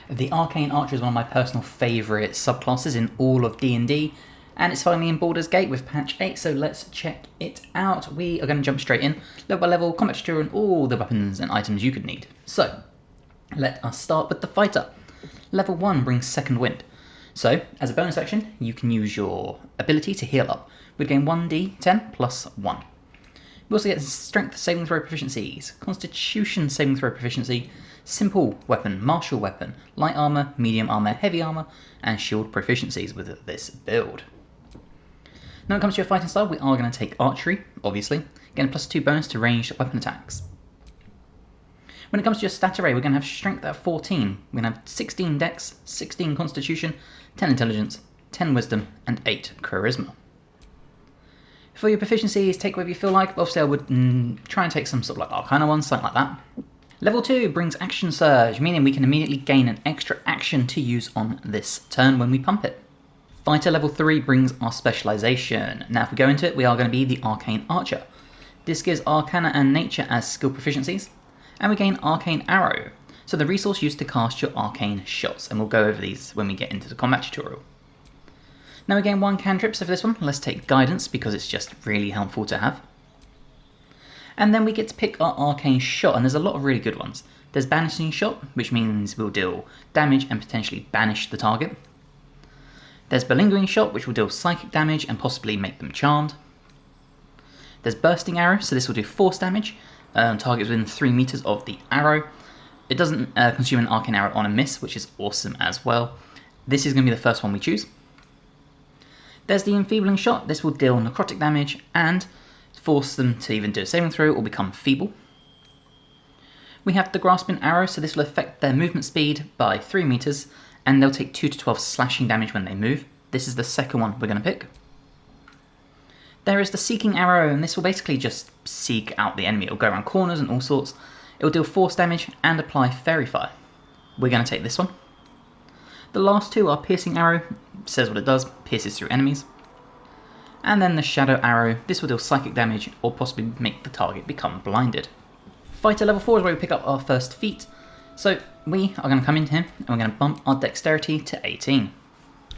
The Arcane Archer is one of my personal favourite subclasses in all of D&D, and it's finally in Baldur's Gate with patch 8, so let's check it out. We are going to jump straight in, level by level, combat tutorial, and all the weapons and items you could need. So, let us start with the fighter. Level 1 brings Second Wind. So, as a bonus action, you can use your ability to heal up. We'd gain 1d10 plus 1. We also get Strength saving throw proficiencies, Constitution saving throw proficiency, Simple weapon, Martial weapon, Light armor, Medium armor, Heavy armor, and Shield proficiencies with this build. Now when it comes to your fighting style, we are going to take Archery, obviously, getting a +2 bonus to ranged weapon attacks. When it comes to your stat array, we're going to have Strength at 14, we're going to have 16 Dex, 16 Constitution, 10 Intelligence, 10 Wisdom, and 8 Charisma. For your proficiencies, take whatever you feel like, but obviously I would try and take some sort of like Arcana ones, something like that. Level 2 brings Action Surge, meaning we can immediately gain an extra action to use on this turn when we pump it. Fighter level 3 brings our specialization. Now if we go into it, we are going to be the Arcane Archer. This gives Arcana and Nature as skill proficiencies, and we gain Arcane Arrow, so the resource used to cast your arcane shots, and we'll go over these when we get into the combat tutorial. Now we gain 1 cantrip, so for this one, let's take Guidance because it's just really helpful to have. And then we get to pick our Arcane Shot, and there's a lot of really good ones. There's Banishing Shot, which means we'll deal damage and potentially banish the target. There's Belingering Shot, which will deal psychic damage and possibly make them charmed. There's Bursting Arrow, so this will do force damage. Targets within 3 meters of the arrow. It doesn't consume an Arcane Arrow on a miss, which is awesome as well. This is going to be the first one we choose. There's the Enfeebling Shot. This will deal necrotic damage and force them to even do a saving throw or become feeble. We have the Grasping Arrow, so this will affect their movement speed by 3 meters, and they'll take 2 to 12 slashing damage when they move. This is the second one we're going to pick. There is the Seeking Arrow, and this will basically just seek out the enemy. It'll go around corners and all sorts. It'll deal force damage and apply Fairy Fire. We're going to take this one. The last two are Piercing Arrow, says what it does, pierces through enemies. And then the Shadow Arrow, this will deal psychic damage or possibly make the target become blinded. Fighter level 4 is where we pick up our first feat. So we are going to come in here and we're going to bump our Dexterity to 18.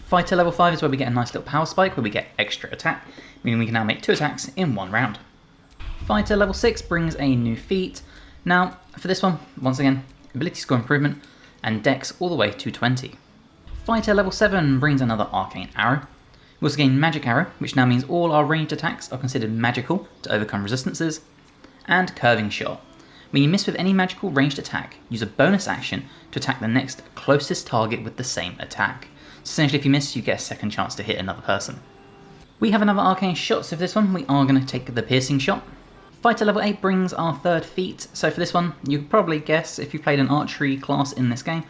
Fighter level 5 is where we get a nice little power spike where we get extra attack, meaning we can now make 2 attacks in 1 round. Fighter level 6 brings a new feat. Now for this one, once again, ability score improvement and Dex all the way to 20. Fighter level 7 brings another Arcane Arrow. We also gain Magic Arrow, which now means all our ranged attacks are considered magical to overcome resistances, and Curving Shot. When you miss with any magical ranged attack, use a bonus action to attack the next closest target with the same attack. So essentially if you miss, you get a second chance to hit another person. We have another Arcane Shot, so for this one we are going to take the Piercing Shot. Fighter level 8 brings our third feat, so for this one you could probably guess if you played an archery class in this game,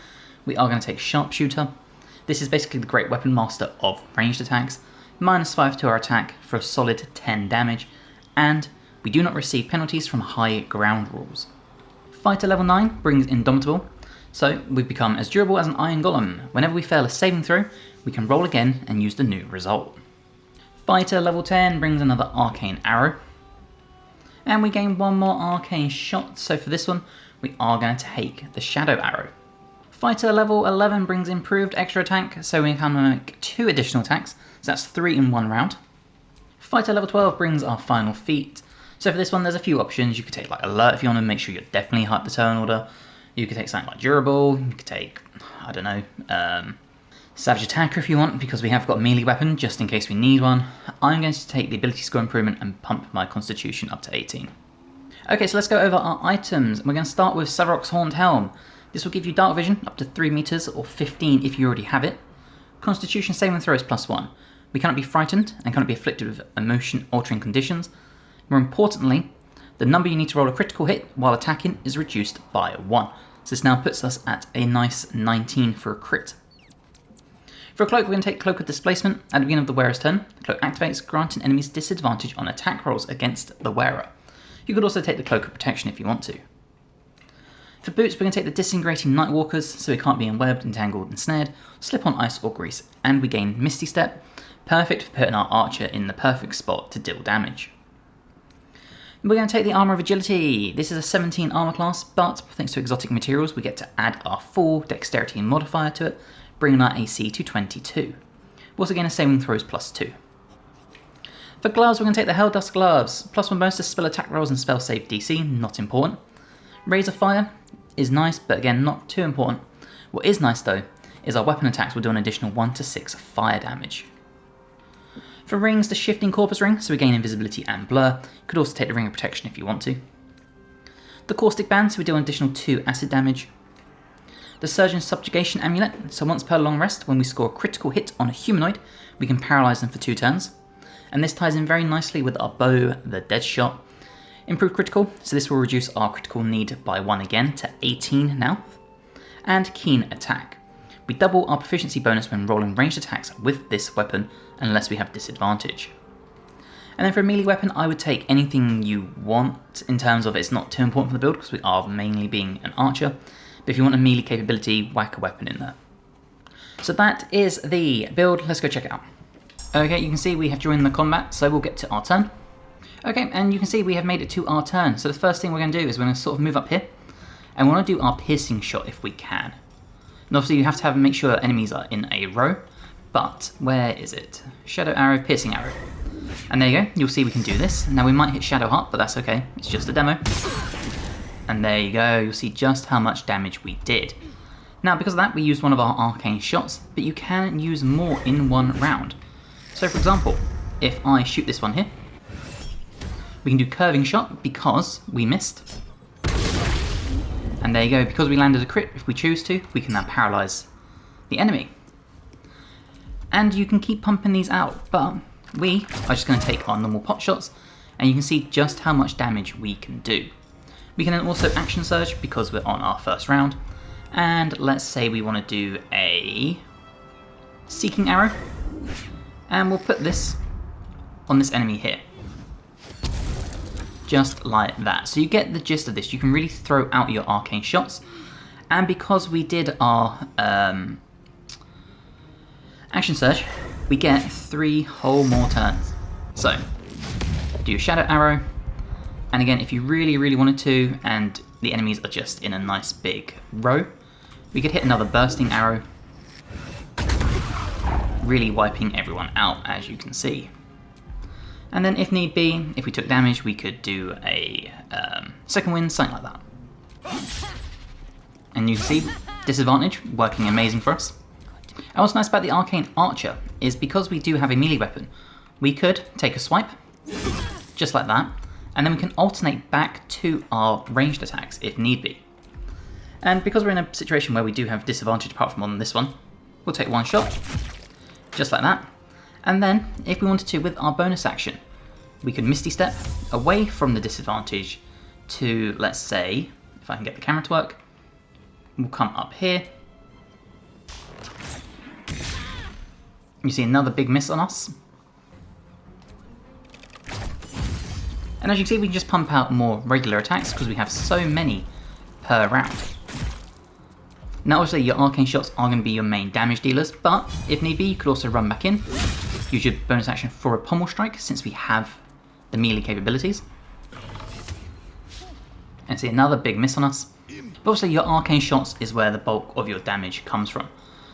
we are going to take Sharpshooter. This is basically the Great Weapon Master of ranged attacks, -5 to our attack for a solid 10 damage, and we do not receive penalties from high ground rules. Fighter level 9 brings Indomitable, so we become as durable as an Iron Golem. Whenever we fail a saving throw, we can roll again and use the new result. Fighter level 10 brings another Arcane Arrow, and we gain 1 more Arcane Shot, so for this one we are going to take the Shadow Arrow. Fighter level 11 brings improved extra attack, so we can make 2 additional attacks, so that's 3 in 1 round. Fighter level 12 brings our final feat, so for this one there's a few options. You could take like Alert if you want to make sure you're definitely hyped the turn order. You could take something like Durable, you could take, I don't know, Savage Attacker if you want, because we have got a melee weapon just in case we need one. I'm going to take the ability score improvement and pump my Constitution up to 18. Okay, so let's go over our items. We're going to start with Sevarok's Horned Helm. This will give you dark vision up to 3 meters or 15 if you already have it. Constitution saving throw is +1. We cannot be frightened and cannot be afflicted with emotion altering conditions. More importantly, the number you need to roll a critical hit while attacking is reduced by 1. So this now puts us at a nice 19 for a crit. For a cloak, we're going to take Cloak of Displacement. At the beginning of the wearer's turn, the cloak activates, granting enemies disadvantage on attack rolls against the wearer. You could also take the Cloak of Protection if you want to. For boots, we're going to take the Disintegrating Nightwalkers, so we can't be enwebbed, entangled, ensnared, slip on ice or grease, and we gain Misty Step, perfect for putting our archer in the perfect spot to deal damage. We're going to take the Armour of Agility. This is a 17 armour class, but thanks to exotic materials, we get to add our full dexterity modifier to it, bringing our AC to 22. We're also getting a saving throws +2. For gloves, we're going to take the Helldust Gloves. +1 bonus to spell attack rolls and spell save DC, not important. Razor Fire is nice, but again, not too important. What is nice though, is our weapon attacks will do an additional 1 to 6 fire damage. For rings, the Shifting Corpus Ring, so we gain invisibility and blur. You could also take the Ring of Protection if you want to. The Caustic Band, so we do an additional 2 acid damage. The Surgeon's Subjugation Amulet, so once per long rest, when we score a critical hit on a humanoid, we can paralyse them for 2 turns. And this ties in very nicely with our bow, the Dead Shot. Improved critical, so this will reduce our critical need by 1 again to 18 now. And Keen Attack. We double our proficiency bonus when rolling ranged attacks with this weapon, unless we have disadvantage. And then for a melee weapon, I would take anything you want in terms of it's not too important for the build because we are mainly being an archer. But if you want a melee capability, whack a weapon in there. So that is the build. Let's go check it out. Okay, you can see we have joined the combat, so we'll get to our turn. Okay, and you can see we have made it to our turn. So the first thing we're going to do is we're going to sort of move up here, and we want to do our piercing shot if we can. And obviously you have to make sure enemies are in a row, but where is it? Shadow Arrow, Piercing Arrow. And there you go, you'll see we can do this. Now we might hit Shadow Heart, but that's okay, it's just a demo. And there you go, you'll see just how much damage we did. Now because of that, we used one of our arcane shots, but you can use more in one round. So for example, if I shoot this one here, we can do curving shot because we missed. And there you go, because we landed a crit, if we choose to, we can now paralyze the enemy. And you can keep pumping these out, but we are just going to take our normal pot shots, and you can see just how much damage we can do. We can then also action surge because we're on our first round, and let's say we want to do a seeking arrow. And we'll put this on this enemy here. Just like that. So you get the gist of this. You can really throw out your arcane shots. And because we did our action surge, we get 3 whole more turns. So, do your shadow arrow. And again, if you really wanted to, and the enemies are just in a nice big row, we could hit another bursting arrow, really wiping everyone out, as you can see. And then if need be, if we took damage, we could do a second wind, something like that. And you can see, disadvantage, working amazing for us. And what's nice about the Arcane Archer is because we do have a melee weapon, we could take a swipe, just like that, and then we can alternate back to our ranged attacks if need be. And because we're in a situation where we do have disadvantage apart from on this one, we'll take 1 shot, just like that. And then, if we wanted to, with our bonus action, we could Misty Step away from the disadvantage to, let's say, if I can get the camera to work, we'll come up here. You see another big miss on us. And as you can see, we can just pump out more regular attacks because we have so many per round. Now obviously your arcane shots are going to be your main damage dealers, but if need be you could also run back in, use your bonus action for a pommel strike since we have the melee capabilities. And see another big miss on us. But obviously your arcane shots is where the bulk of your damage comes from.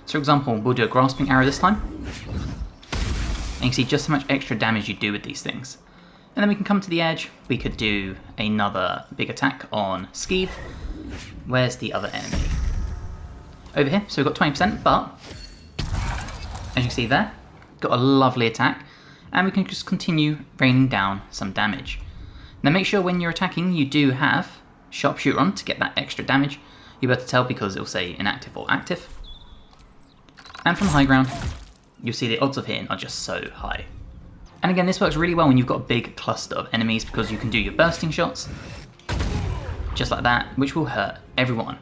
So for example, we'll do a grasping arrow this time. And you can see just how much extra damage you do with these things. And then we can come to the edge, we could do another big attack on Skeeve. Where's the other enemy? Over here, so we've got 20%, but as you can see there, got a lovely attack, and we can just continue raining down some damage. Now make sure when you're attacking you do have Sharpshooter on to get that extra damage. You'll be able to tell because it will say inactive or active. And from high ground, you'll see the odds of hitting are just so high. And again, this works really well when you've got a big cluster of enemies because you can do your bursting shots, just like that, which will hurt everyone.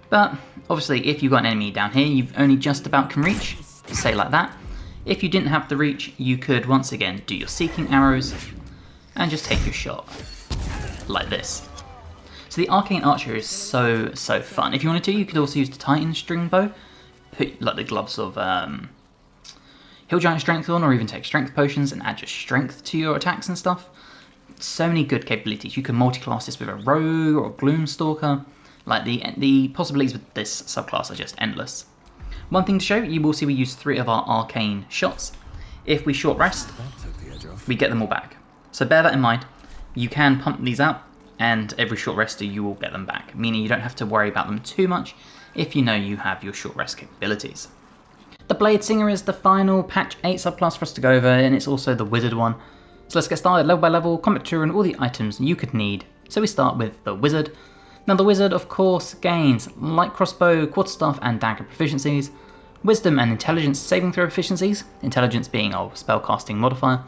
But obviously if you've got an enemy down here you've only just about can reach, say like that. If you didn't have the reach, you could once again do your seeking arrows and just take your shot, like this. So the Arcane Archer is so fun. If you wanted to, you could also use the Titan String Bow, put like the gloves of Hill Giant Strength on, or even take strength potions and add just strength to your attacks and stuff. so many good capabilities. You can multi-class this with a rogue or a gloomstalker. Like the possibilities with this subclass are just endless. One thing to show, you will see we use 3 of our arcane shots. If we short rest, we get them all back. So bear that in mind. You can pump these out, and every short rest you will get them back, meaning you don't have to worry about them too much if you know you have your short rest capabilities. The Bladesinger is the final patch 8 subclass for us to go over, and it's also the wizard one. So let's get started level by level, combat tutor and all the items you could need. So we start with the wizard. Now the wizard of course gains light crossbow, quarterstaff and dagger proficiencies, wisdom and intelligence saving throw proficiencies, intelligence being our spellcasting modifier,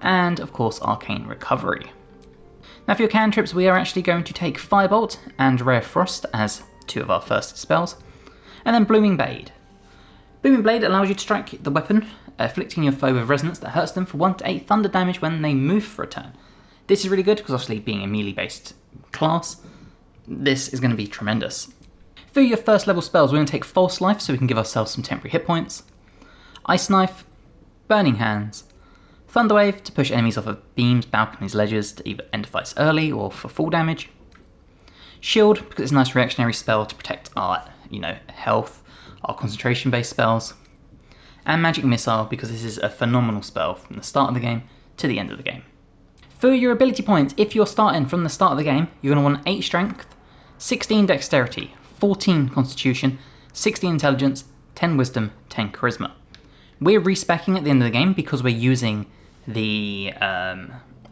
and of course arcane recovery. Now for your cantrips we are actually going to take Firebolt and Rare Frost as 2 of our first spells, and then Blooming Blade. Blooming Blade allows you to strike the weapon, afflicting your foe with resonance that hurts them for 1 to 8 thunder damage when they move for a turn. This is really good because obviously being a melee based class, this is going to be tremendous. For your first level spells, we're going to take False Life so we can give ourselves some temporary hit points, Ice Knife, Burning Hands, Thunderwave to push enemies off of beams, balconies, ledges to either end fights early or for full damage, Shield because it's a nice reactionary spell to protect our health, our concentration based spells, and Magic Missile because this is a phenomenal spell from the start of the game to the end of the game. For your ability points, if you're starting from the start of the game, you're going to want 8 Strength, 16 Dexterity, 14 Constitution, 16 Intelligence, 10 Wisdom, 10 Charisma. We're respeccing at the end of the game because we're using the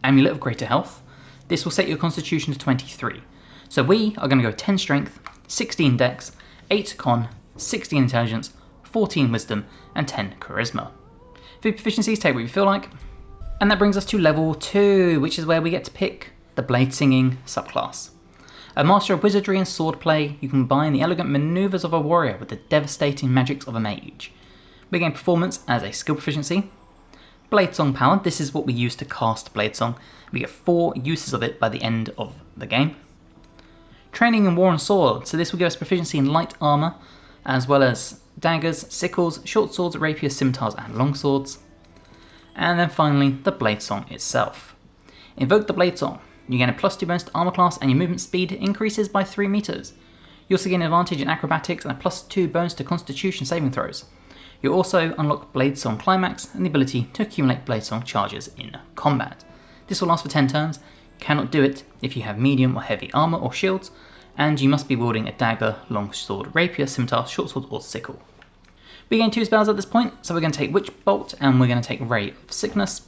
Amulet of Greater Health. This will set your Constitution to 23. So we are going to go 10 Strength, 16 Dex, 8 Con, 16 Intelligence, 14 Wisdom, and 10 Charisma. For proficiencies, take what you feel like. And that brings us to level 2, which is where we get to pick the Bladesinging subclass. A master of wizardry and swordplay, you combine the elegant maneuvers of a warrior with the devastating magics of a mage. We gain performance as a skill proficiency. Bladesong power, this is what we use to cast Bladesong. We get 4 uses of it by the end of the game. Training in war and sword, so this will give us proficiency in light armour, as well as daggers, sickles, short swords, rapiers, scimitars and longswords. And then finally, the Bladesong itself. Invoke the Bladesong. You gain a +2 bonus to armor class and your movement speed increases by 3 meters. You also gain advantage in acrobatics and a +2 bonus to constitution saving throws. You also unlock Bladesong Climax and the ability to accumulate Bladesong charges in combat. This will last for 10 turns. You cannot do it if you have medium or heavy armor or shields, and you must be wielding a dagger, longsword, rapier, scimitar, shortsword or sickle. We gain 2 spells at this point, so we're going to take Witch Bolt and we're going to take Ray of Sickness.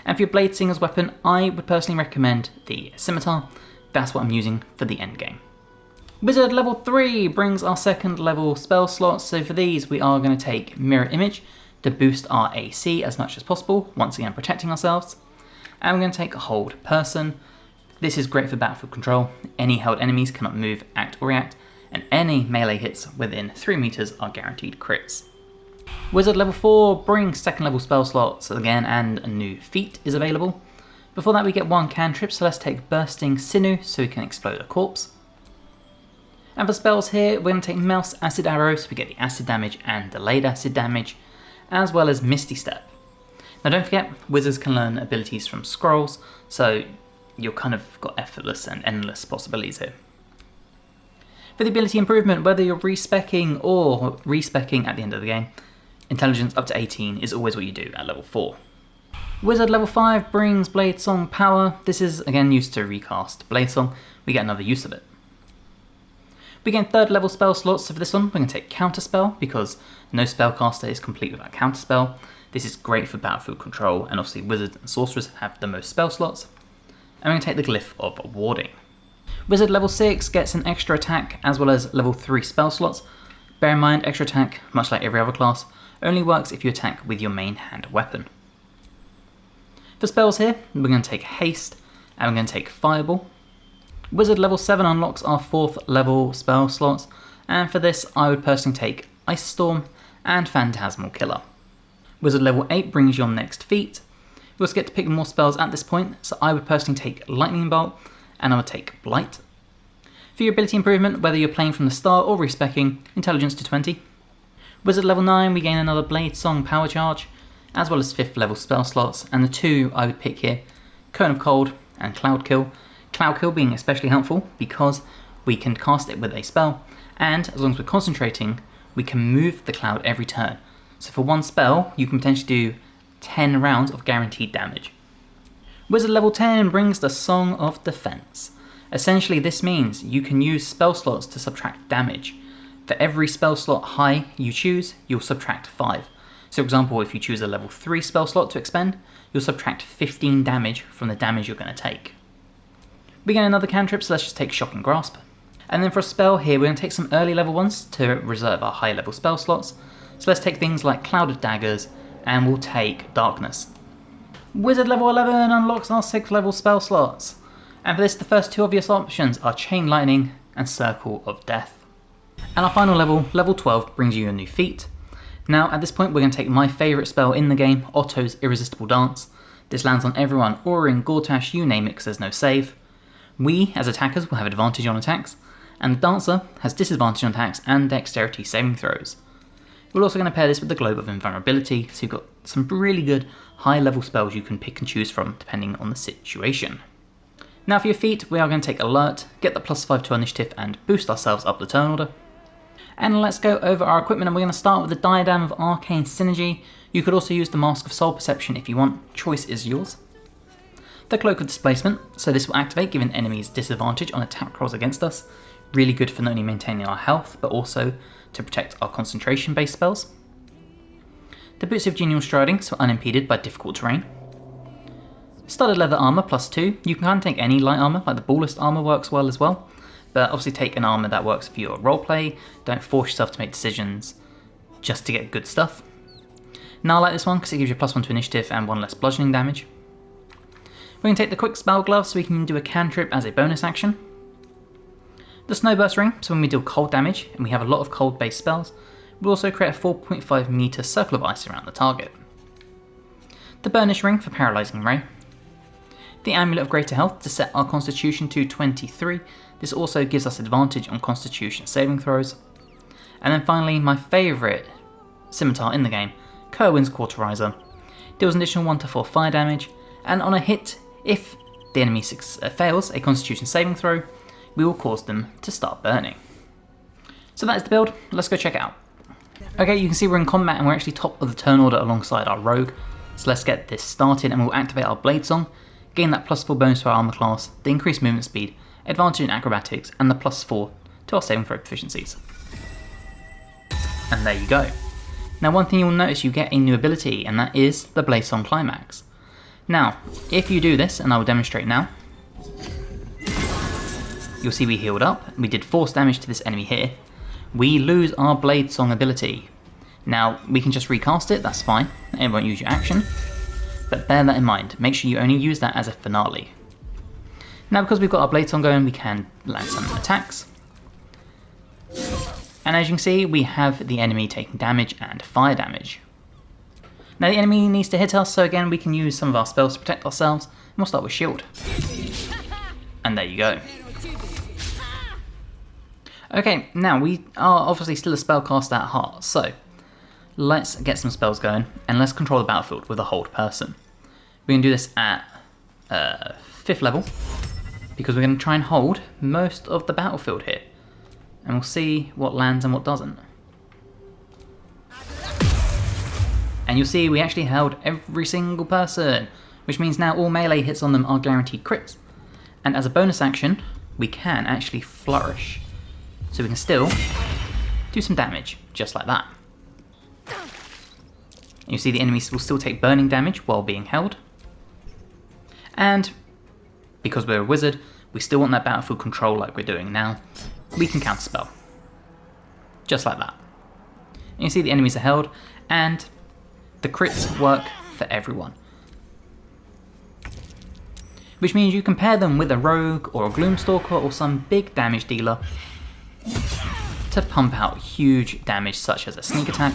And for your Bladesinger's weapon, I would personally recommend the Scimitar. That's what I'm using for the end game. Wizard level 3 brings our second level spell slot, so for these we are going to take Mirror Image to boost our AC as much as possible, once again protecting ourselves. And we're going to take Hold Person. This is great for battlefield control. Any held enemies cannot move, act or react, and any melee hits within 3 meters are guaranteed crits. Wizard level 4 brings second level spell slots again, and a new feat is available. Before that we get 1 cantrip, so let's take Bursting Sinew so we can explode a corpse. And for spells here we're going to take Mouse Acid Arrow so we get the acid damage and delayed acid damage, as well as Misty Step. Now don't forget, wizards can learn abilities from scrolls, so you've kind of got effortless and endless possibilities here. For the ability improvement, whether you're respecking or respecking at the end of the game, intelligence up to 18 is always what you do at level 4. Wizard level 5 brings Bladesong power. This is again used to recast Bladesong. We get another use of it. We gain 3rd level spell slots, so for this one we're going to take Counterspell because no spellcaster is complete without Counterspell. This is great for battlefield control, and obviously wizards and sorcerers have the most spell slots. And we're going to take the Glyph of Warding. Wizard level 6 gets an extra attack as well as level 3 spell slots. Bear in mind, extra attack, much like every other class, only works if you attack with your main hand weapon. For spells here, we're going to take Haste and we're going to take Fireball. Wizard level 7 unlocks our 4th level spell slots, and for this I would personally take Ice Storm and Phantasmal Killer. Wizard level 8 brings your next feat. You also get to pick more spells at this point, so I would personally take Lightning Bolt and I would take Blight. For your ability improvement, whether you're playing from the start or respecking, intelligence to 20. Wizard level 9 we gain another Bladesong power charge, as well as 5th level spell slots, and the 2 I would pick here Cone of Cold, and Cloud Kill. Cloud Kill being especially helpful because we can cast it with a spell, and as long as we're concentrating, we can move the cloud every turn. So for one spell, you can potentially do 10 rounds of guaranteed damage. Wizard level 10 brings the Song of Defense. Essentially this means you can use spell slots to subtract damage. For every spell slot high you choose, you'll subtract 5. So for example, if you choose a level 3 spell slot to expend, you'll subtract 15 damage from the damage you're going to take. We get another cantrip, so let's just take Shocking Grasp. And then for a spell here, we're going to take some early level ones to reserve our high level spell slots. So let's take things like Cloud of Daggers, and we'll take Darkness. Wizard level 11 unlocks our 6th level spell slots. And for this, the first two obvious options are Chain Lightning and Circle of Death. And our final level, level 12, brings you a new feat. Now at this point we're going to take my favourite spell in the game, Otto's Irresistible Dance. This lands on everyone, Orin, Gortash, you name it, because there's no save. We, as attackers, will have advantage on attacks, and the Dancer has disadvantage on attacks and dexterity saving throws. We're also going to pair this with the Globe of Invulnerability, so you've got some really good high level spells you can pick and choose from depending on the situation. Now for your feat, we are going to take Alert, get the +5 to our initiative and boost ourselves up the turn order. And let's go over our equipment, and we're going to start with the Diadem of Arcane Synergy. You could also use the Mask of Soul Perception if you want, choice is yours. The Cloak of Displacement, so this will activate giving enemies disadvantage on attack rolls against us. Really good for not only maintaining our health, but also to protect our concentration based spells. The Boots of Genial Striding, so unimpeded by difficult terrain. Studded Leather Armour +2, you can kind of take any light armour, like the Ballist Armour works well as well. But obviously take an armour that works for your roleplay, don't force yourself to make decisions just to get good stuff. Now I like this one because it gives you +1 to initiative and 1 less bludgeoning damage. We're going to take the Quick Spell Glove so we can do a cantrip as a bonus action. The Snowburst Ring, so when we deal cold damage, and we have a lot of cold based spells, we'll also create a 4.5 meter circle of ice around the target. The Burnish Ring for Paralysing Ray. The Amulet of Greater Health to set our Constitution to 23. This also gives us advantage on Constitution saving throws. And then finally, my favourite scimitar in the game, Kerwin's Cauterizer. Deals an additional 1 to 4 fire damage, and on a hit, if the enemy fails a Constitution saving throw, we will cause them to start burning. So that is the build, let's go check it out. Okay, you can see we're in combat and we're actually top of the turn order alongside our rogue. So let's get this started and we'll activate our Blade Song, gain that +4 bonus to our armor class, the increased movement speed, advantage in acrobatics, and the +4 to our saving throw proficiencies. And there you go. Now one thing you'll notice, you get a new ability, and that is the Blade Song Climax. Now, if you do this, and I will demonstrate now, you'll see we healed up, we did force damage to this enemy here. We lose our Blade Song ability. Now, we can just recast it, that's fine, it won't use your action, but bear that in mind, make sure you only use that as a finale. Now because we've got our Blade Song going, we can land some attacks. And as you can see, we have the enemy taking damage and fire damage. Now the enemy needs to hit us, so again we can use some of our spells to protect ourselves, and we'll start with Shield. And there you go. Okay, now we are obviously still a spellcaster at heart, so let's get some spells going, and let's control the battlefield with a hold person. We're going to do this at 5th level, because we're going to try and hold most of the battlefield here. And we'll see what lands and what doesn't. And you'll see we actually held every single person, which means now all melee hits on them are guaranteed crits. And as a bonus action, we can actually flourish. So we can still do some damage, just like that. And you see the enemies will still take burning damage while being held. And because we're a wizard, we still want that battlefield control like we're doing now. We can counterspell. Just like that. And you see the enemies are held, and the crits work for everyone. Which means you can pair them with a rogue or a gloomstalker or some big damage dealer to pump out huge damage such as a sneak attack,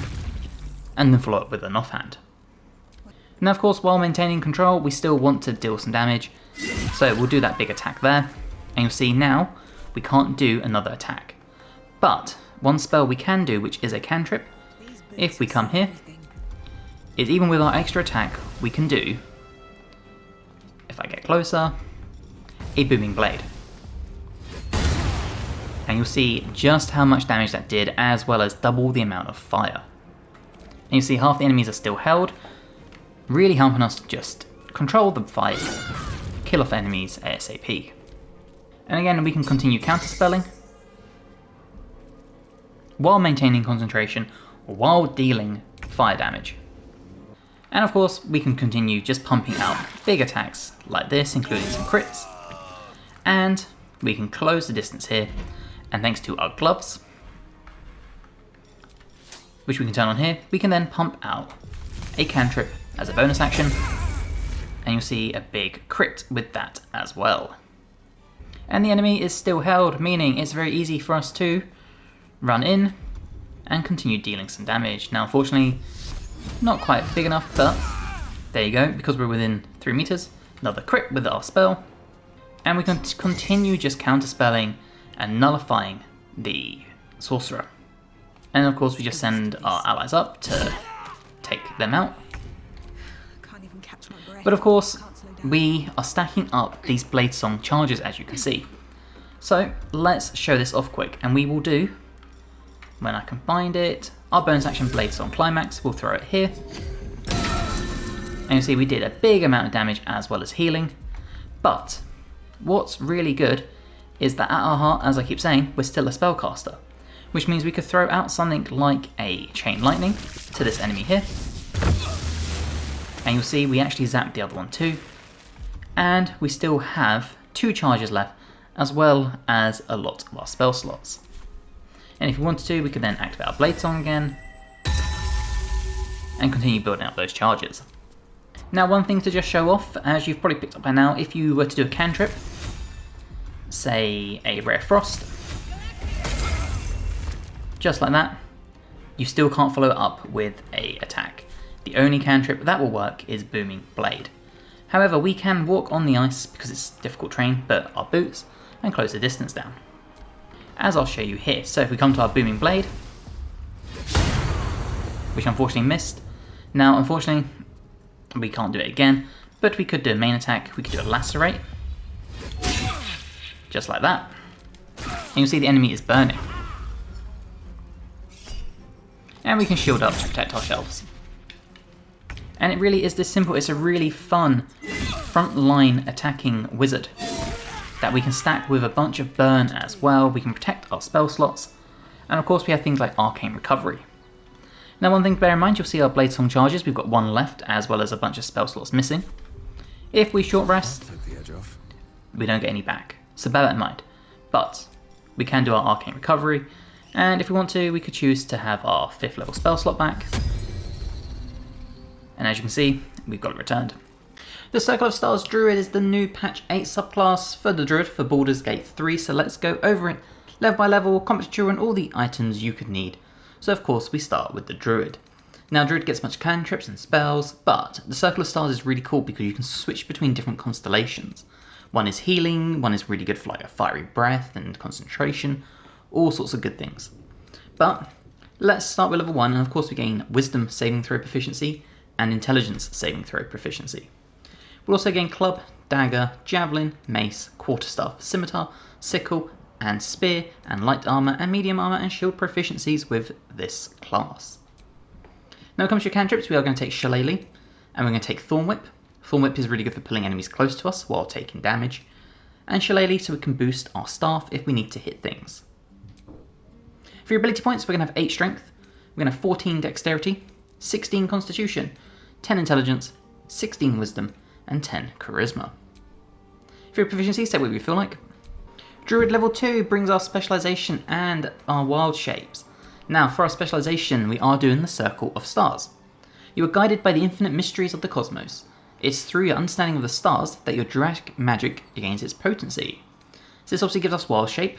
and then follow up with an offhand. Now of course, while maintaining control, we still want to deal some damage, so we'll do that big attack there, and you'll see now we can't do another attack. But one spell we can do, which is a cantrip, if we come here, is even with our extra attack, we can do a if I get closer, a booming blade. And you'll see just how much damage that did, as well as double the amount of fire. And you see half the enemies are still held, really helping us to just control the fight, kill off enemies ASAP. And again, we can continue counterspelling while maintaining concentration, while dealing fire damage. And of course, we can continue just pumping out big attacks like this, including some crits. And we can close the distance here, and thanks to our gloves, which we can turn on here, we can then pump out a cantrip as a bonus action, and you'll see a big crit with that as well. And the enemy is still held, meaning it's very easy for us to run in and continue dealing some damage. Now unfortunately, not quite big enough, but there you go, because we're within 3 meters, another crit with our spell, and we can continue just counterspelling and nullifying the sorcerer. And of course we just send our allies up to take them out. But of course, we are stacking up these Bladesong charges, as you can see. So let's show this off quick, and we will do, when I can find it, our bonus action Bladesong Climax. We'll throw it here. And you'll see we did a big amount of damage as well as healing. But what's really good is that at our heart, as I keep saying, we're still a spellcaster, which means we could throw out something like a Chain Lightning to this enemy here. And you'll see we actually zapped the other one too. And we still have 2 charges left, as well as a lot of our spell slots. And if we wanted to, we could then activate our Bladesong again, and continue building up those charges. Now one thing to just show off, as you've probably picked up by now, if you were to do a cantrip, say a Rare Frost, just like that, you still can't follow it up with a attack. The only cantrip that will work is Booming Blade. However, we can walk on the ice because it's difficult terrain, but our boots, and close the distance down, as I'll show you here. So if we come to our Booming Blade, which unfortunately missed. Now unfortunately we can't do it again, but we could do a main attack. We could do a Lacerate, just like that, and you'll see the enemy is burning. And we can shield up to protect ourselves. And it really is this simple. It's a really fun frontline attacking wizard that we can stack with a bunch of burn as well. We can protect our spell slots, and of course we have things like Arcane Recovery. Now one thing to bear in mind, you'll see our Bladesong charges, we've got 1 left, as well as a bunch of spell slots missing. If we short rest, we don't get any back, so bear that in mind. But we can do our Arcane Recovery, and if we want to, we could choose to have our 5th level spell slot back. And as you can see, we've got it returned. The Circle of Stars Druid is the new patch 8 subclass for the Druid for Baldur's Gate 3, so let's go over it level by level, combat tutorial, and all the items you could need. So of course we start with the Druid. Now Druid gets much cantrips and spells, but the Circle of Stars is really cool because you can switch between different constellations. One is healing, one is really good for like a fiery breath and concentration, all sorts of good things. But let's start with level 1, and of course we gain Wisdom saving throw proficiency and Intelligence saving throw proficiency. We'll also gain Club, Dagger, Javelin, Mace, Quarterstaff, Scimitar, Sickle, and Spear, and Light Armour and Medium Armour and Shield proficiencies with this class. Now when it comes to your cantrips, we are going to take Shillelagh, and we're going to take Thorn Whip. Thorn Whip is really good for pulling enemies close to us while taking damage, and Shillelagh so we can boost our staff if we need to hit things. For your ability points, we're going to have 8 Strength, we're going to have 14 Dexterity, 16 Constitution, 10 Intelligence, 16 Wisdom, and 10 Charisma. For your proficiency, say what you feel like. Druid level 2 brings our specialization and our wild shapes. Now for our specialization, we are doing the Circle of Stars. You are guided by the infinite mysteries of the cosmos. It's through your understanding of the stars that your druidic magic gains its potency. So this obviously gives us wild shape.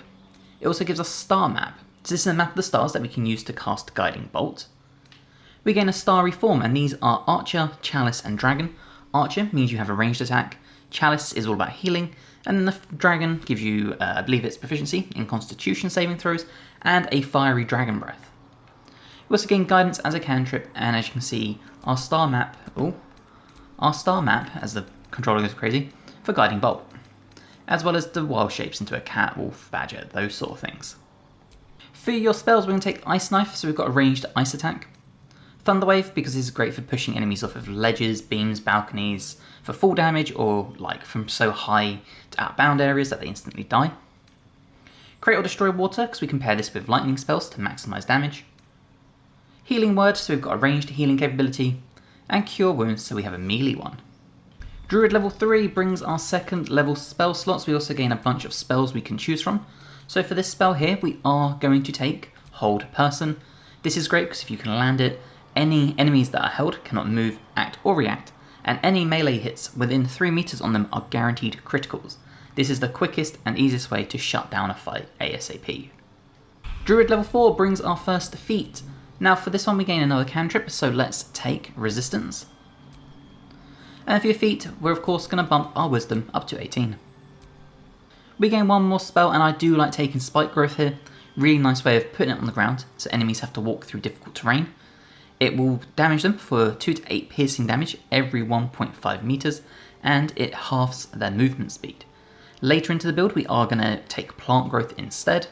It also gives us star map. So this is a map of the stars that we can use to cast Guiding Bolt. We gain a starry form, and these are Archer, Chalice, and Dragon. Archer means you have a ranged attack, Chalice is all about healing, and then the Dragon gives you, I believe it's proficiency in Constitution saving throws, and a fiery Dragon Breath. We also gain Guidance as a cantrip, and as you can see, our star map, as the controller goes crazy, for Guiding Bolt, as well as the wild shapes into a cat, wolf, badger, those sort of things. For your spells, we're going to take Ice Knife, so we've got a ranged ice attack. Thunder Wave, because this is great for pushing enemies off of ledges, beams, balconies, for full damage, or like from so high to outbound areas that they instantly die. Create or Destroy Water, because we can pair this with lightning spells to maximise damage. Healing Word, so we've got a ranged healing capability. And Cure Wounds, so we have a melee one. Druid level 3 brings our second level spell slots. We also gain a bunch of spells we can choose from. So for this spell here, we are going to take Hold Person. This is great because if you can land it, any enemies that are held cannot move, act or react, and any melee hits within 3 meters on them are guaranteed criticals. This is the quickest and easiest way to shut down a fight ASAP. Druid level 4 brings our first feat. Now for this one we gain another cantrip, so let's take Resistance. And for your feat, we're of course going to bump our Wisdom up to 18. We gain one more spell, and I do like taking Spike Growth here. Really nice way of putting it on the ground, so enemies have to walk through difficult terrain. It will damage them for 2 to 8 piercing damage every 1.5 meters, and it halves their movement speed. Later into the build, we are going to take Plant Growth instead.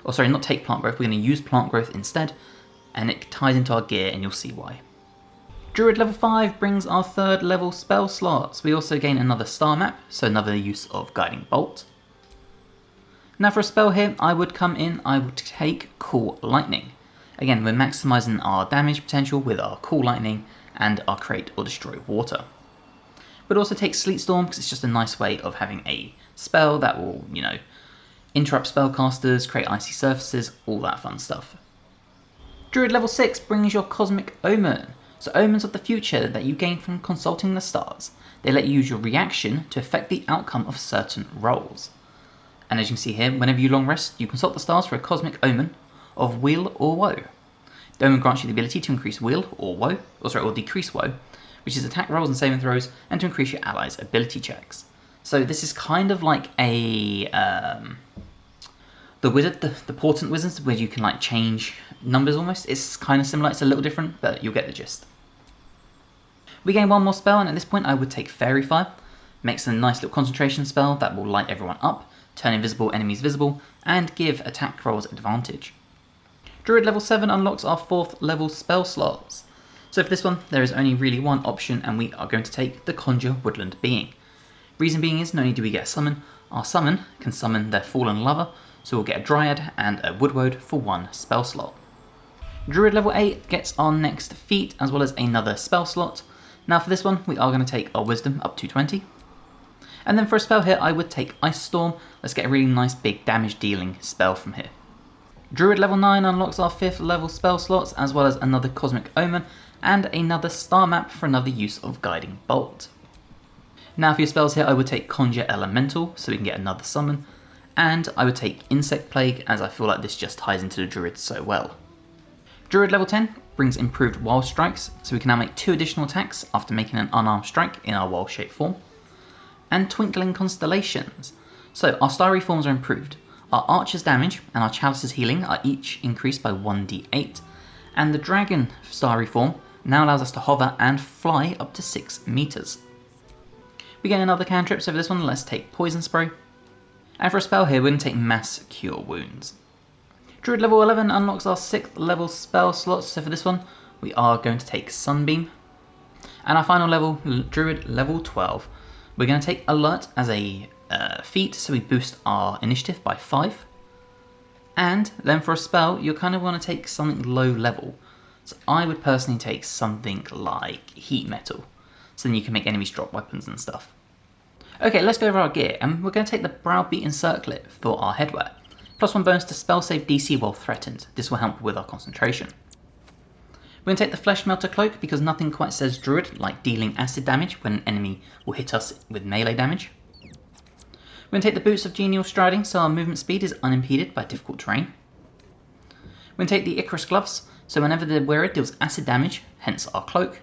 Or sorry, not take Plant Growth, we're going to use Plant Growth instead, and it ties into our gear, and you'll see why. Druid level 5 brings our third level spell slots. We also gain another star map, so another use of Guiding Bolt. Now for a spell here, I would take Cool Lightning. Again, we're maximising our damage potential with our Cool Lightning and our Create or Destroy Water. We'd also take Sleet Storm because it's just a nice way of having a spell that will, interrupt spellcasters, create icy surfaces, all that fun stuff. Druid level 6 brings your Cosmic Omen. So omens of the future that you gain from consulting the stars. They let you use your reaction to affect the outcome of certain rolls. And as you can see here, whenever you long rest, you consult the stars for a cosmic omen of weal or woe. The omen grants you the ability to increase weal or woe, or decrease woe, which is attack rolls and saving throws, and to increase your allies' ability checks. So this is kind of like a the wizard, the portent wizards, where you can like change numbers almost. It's kind of similar, it's a little different, but you'll get the gist. We gain one more spell, and at this point I would take Fairy Fire. Makes a nice little concentration spell that will light everyone up, turn invisible enemies visible, and give attack rolls advantage. Druid level 7 unlocks our 4th level spell slots. So for this one, there is only really one option, and we are going to take the Conjure Woodland Being. Reason being is, not only do we get a summon, our summon can summon their fallen lover, so we'll get a Dryad and a Woodwode for 1 spell slot. Druid level 8 gets our next feat, as well as another spell slot. Now for this one, we are going to take our Wisdom up to 20. And then for a spell here, I would take Ice Storm. Let's get a really nice big damage dealing spell from here. Druid level 9 unlocks our 5th level spell slots, as well as another Cosmic Omen, and another star map for another use of Guiding Bolt. Now for your spells here, I would take Conjure Elemental, so we can get another summon, and I would take Insect Plague, as I feel like this just ties into the Druid so well. Druid level 10 brings improved Wild Strikes, so we can now make 2 additional attacks after making an unarmed strike in our wild shape form. And Twinkling Constellations, so our starry forms are improved. Our Archer's damage and our Chalice's healing are each increased by 1d8, and the Dragon starry form now allows us to hover and fly up to 6 meters. We get another cantrip, so for this one let's take Poison Spray. And for a spell here, we're going to take Mass Cure Wounds. Druid level 11 unlocks our 6th level spell slots, so for this one, we are going to take Sunbeam. And our final level, Druid level 12, we're going to take Alert as a feat, so we boost our initiative by 5. And then for a spell, you're kind of want to take something low level. So I would personally take something like Heat Metal, so then you can make enemies drop weapons and stuff. Okay, let's go over our gear, and we're going to take the Browbeaten Circlet for our headwear. +1 bonus to spell save DC while threatened. This will help with our concentration. We're going to take the Flesh Melter Cloak because nothing quite says Druid like dealing acid damage when an enemy will hit us with melee damage. We're going to take the Boots of Genial Striding so our movement speed is unimpeded by difficult terrain. We're going to take the Icarus Gloves, so whenever the wearer deals acid damage, hence our cloak,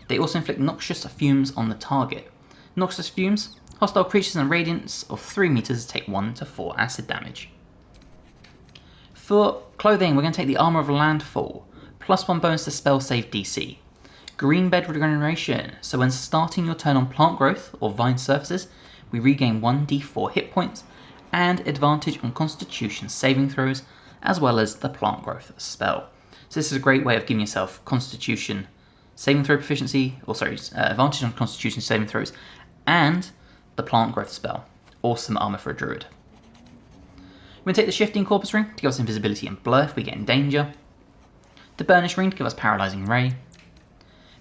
they also inflict noxious fumes on the target. Noxious fumes, hostile creatures in a radius of 3 meters take 1 to 4 acid damage. For clothing, we're going to take the Armour of Landfall, +1 bonus to spell save DC. Green Bed Regeneration, so when starting your turn on plant growth or vine surfaces, we regain 1d4 hit points and advantage on constitution saving throws, as well as the plant growth spell. So this is a great way of giving yourself constitution saving throw proficiency, advantage on constitution saving throws, and the plant growth spell. Awesome armor for a druid. We're going to take the shifting corpus ring to give us invisibility and blur if we get in danger. The burnish ring to give us paralyzing ray.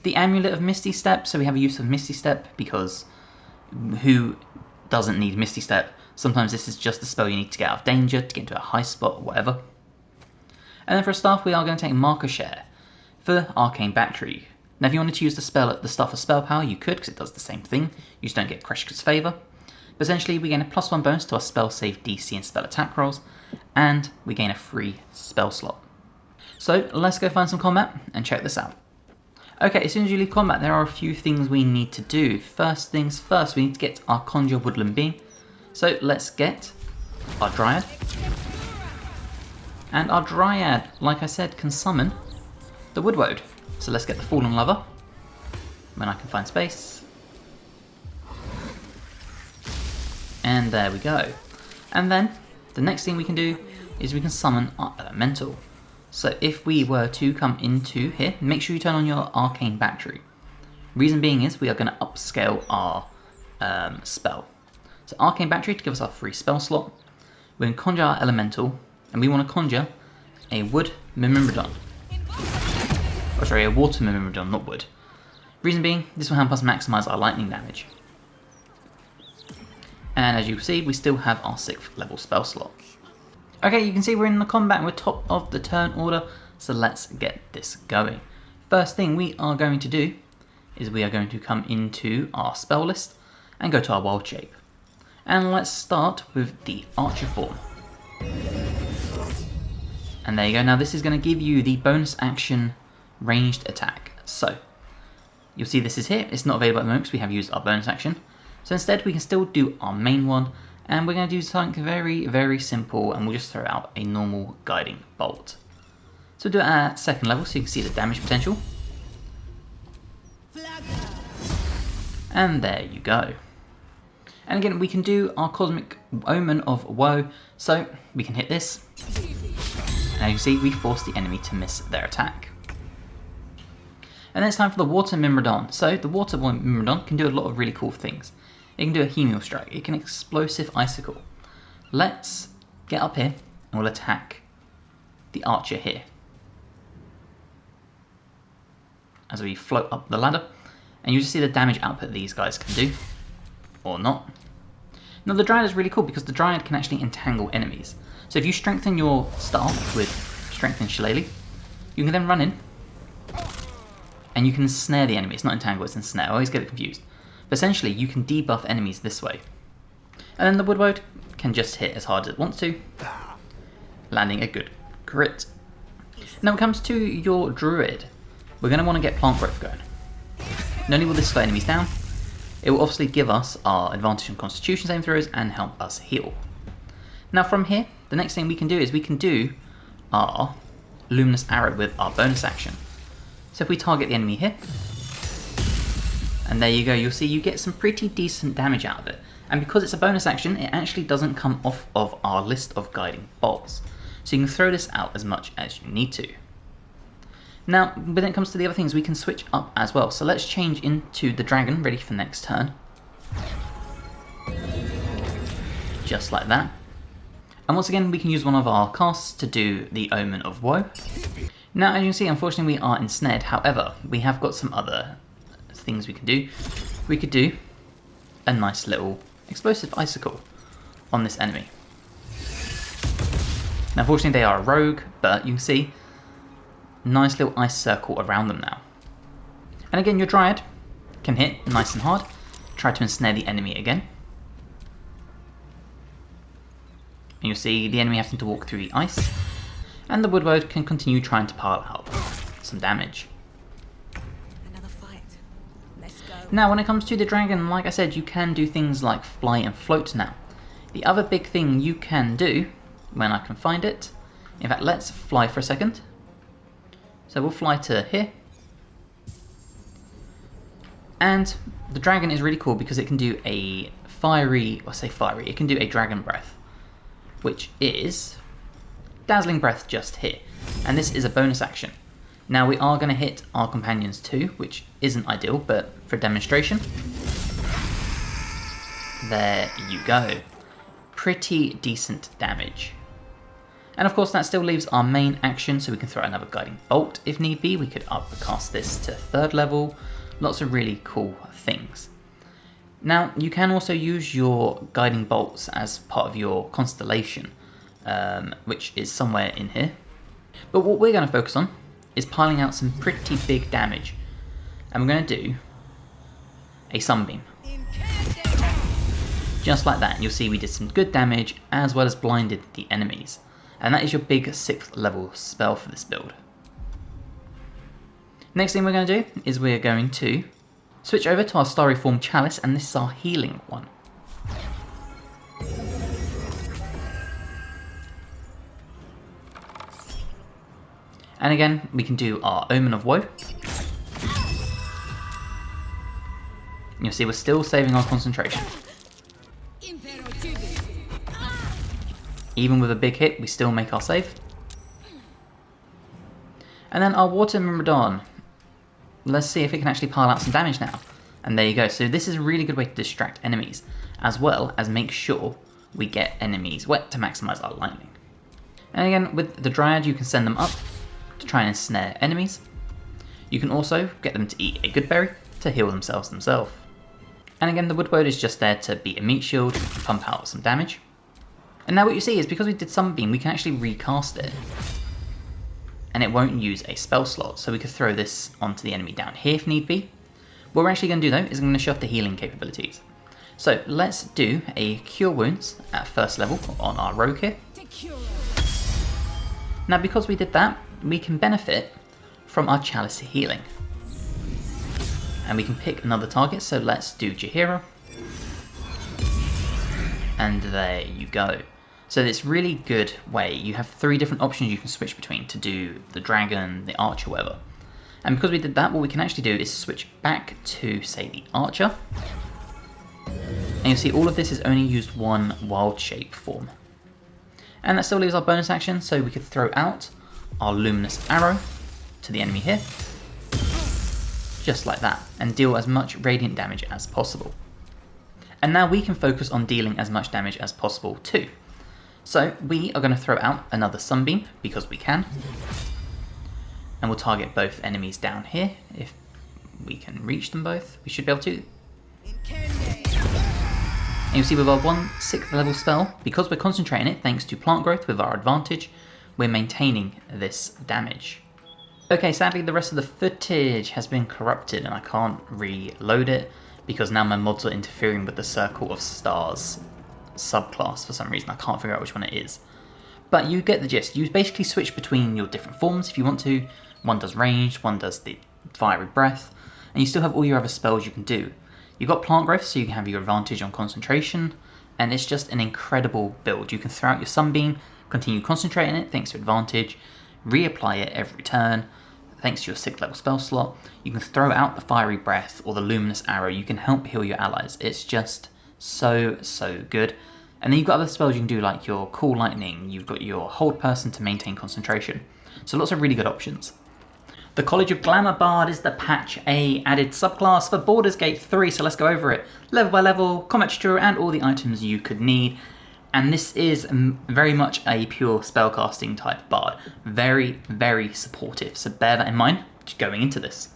The amulet of misty step, so we have a use of misty step because who doesn't need misty step? Sometimes this is just a spell you need to get out of danger, to get into a high spot or whatever. And then for a staff we are going to take marker share for arcane battery. Now if you wanted to use the staff of spell power you could, because it does the same thing, you just don't get Kreshka's favour. But essentially we gain a +1 bonus to our spell save DC and spell attack rolls, and we gain a free spell slot. So let's go find some combat and check this out. Okay, as soon as you leave combat there are a few things we need to do. First things first, we need to get our conjure woodland being. So let's get our dryad. And our dryad, like I said, can summon the woodwode. So let's get the fallen lover, when I can find space. And there we go. And then the next thing we can do is we can summon our elemental. So if we were to come into here, make sure you turn on your arcane battery. Reason being is we are going to upscale our spell. So arcane battery to give us our free spell slot. We're going to conjure our elemental, and we want to conjure a wood myrmidon. Or sorry, a water myrmidon, not wood. Reason being, this will help us maximize our lightning damage. And as you can see, we still have our 6th level spell slot. Okay, you can see we're in the combat and we're top of the turn order, so let's get this going. First thing we are going to do is we are going to come into our spell list and go to our wild shape. And let's start with the archer form. And there you go, now this is going to give you the bonus action ranged attack. So, you'll see this is here, it's not available at the moment because we have used our bonus action. So instead we can still do our main one, and we're going to do something very, very simple, and we'll just throw out a normal guiding bolt. So we'll do it at 2nd level so you can see the damage potential. And there you go. And again, we can do our cosmic omen of woe, so we can hit this. And as you see, we force the enemy to miss their attack. And then it's time for the water myrmidon. So the water myrmidon can do a lot of really cool things. It can do a hemio strike, it can explosive icicle. Let's get up here and we'll attack the archer here. As we float up the ladder, and you just see the damage output these guys can do, or not. Now the dryad is really cool because the dryad can actually entangle enemies. So if you strengthen your staff with strengthen shillelagh, you can then run in and you can snare the enemy. It's not entangle, it's ensnare. I always get it confused. But essentially, you can debuff enemies this way. And then the woodwode can just hit as hard as it wants to, landing a good crit. Now when it comes to your druid, we're going to want to get plant growth going. Not only will this slow enemies down, it will obviously give us our advantage on constitution saving throws and help us heal. Now from here, the next thing we can do is we can do our luminous arrow with our bonus action. So if we target the enemy here, and there you go, you'll see you get some pretty decent damage out of it. And because it's a bonus action, it actually doesn't come off of our list of guiding bolts. So you can throw this out as much as you need to. Now, when it comes to the other things, we can switch up as well. So let's change into the dragon, ready for next turn. Just like that. And once again, we can use one of our casts to do the Omen of Woe. Now, as you can see, unfortunately we are ensnared. However, we have got some other things we can do. We could do a nice little explosive icicle on this enemy. Now unfortunately they are a rogue, but you can see nice little ice circle around them now. And again, your dryad can hit nice and hard, try to ensnare the enemy again. And you'll see the enemy having to walk through the ice, and the woodwode can continue trying to pile out some damage. Now when it comes to the dragon, like I said, you can do things like fly and float now. The other big thing you can do, when I can find it, in fact let's fly for a second. So we'll fly to here. And the dragon is really cool because it can do a fiery, I say fiery, it can do a dragon breath, which is dazzling breath just here. And this is a bonus action. Now we are going to hit our companions too, which isn't ideal, but for demonstration. There you go. Pretty decent damage. And of course that still leaves our main action, so we can throw another guiding bolt if need be. We could upcast this to 3rd level. Lots of really cool things. Now you can also use your guiding bolts as part of your constellation, which is somewhere in here. But what we're going to focus on is piling out some pretty big damage. And we're going to do a sunbeam. Just like that, and you'll see we did some good damage as well as blinded the enemies. And that is your big 6th level spell for this build. Next thing we're going to do is we're going to switch over to our Starry Form Chalice, and this is our healing one. And again, we can do our Omen of Woe. You'll see we're still saving our concentration. Even with a big hit, we still make our save. And then our Water Myrmidon. Let's see if it can actually pile out some damage now. And there you go. So this is a really good way to distract enemies, as well as make sure we get enemies wet to maximize our lightning. And again, with the Dryad, you can send them up to try and ensnare enemies. You can also get them to eat a good berry to heal themselves. And again, the Woodwode is just there to be a meat shield and pump out some damage. And now what you see is because we did Sunbeam, we can actually recast it. And it won't use a spell slot, so we could throw this onto the enemy down here if need be. What we're actually going to do though is I'm going to show off the healing capabilities. So let's do a Cure Wounds at 1st level on our rogue here. Now because we did that, we can benefit from our Chalice healing. And we can pick another target, so let's do Jaheira. And there you go. So it's really good way. You have 3 different options you can switch between to do the dragon, the archer, whatever. And because we did that, what we can actually do is switch back to, say, the archer. And you'll see all of this is only used 1 wild shape form. And that still leaves our bonus action, so we could throw out our luminous arrow to the enemy here. Just like that, and deal as much radiant damage as possible. And now we can focus on dealing as much damage as possible too. So we are going to throw out another Sunbeam, because we can. And we'll target both enemies down here. If we can reach them both, we should be able to. And you'll see with our 1/6 level spell, because we're concentrating it thanks to plant growth with our advantage, we're maintaining this damage. Okay, sadly the rest of the footage has been corrupted and I can't reload it, because now my mods are interfering with the Circle of Stars subclass for some reason. I can't figure out which one it is. But you get the gist. You basically switch between your different forms if you want to. One does ranged, one does the fiery breath, and you still have all your other spells you can do. You've got plant growth, so you can have your advantage on concentration, and it's just an incredible build. You can throw out your Sunbeam, continue concentrating it thanks to advantage, reapply it every turn thanks to your 6th level spell slot. You can throw out the fiery breath or the luminous arrow. You can help heal your allies. It's just so good. And then you've got other spells you can do, like your cool lightning. You've got your hold person to maintain concentration. So lots of really good options. The College of Glamour Bard is the patch A added subclass for Baldur's Gate 3, so let's go over it level by level, combat tutorial, and all the items you could need. And this is very much a pure spellcasting type bard. Very supportive, so bear that in mind going into this.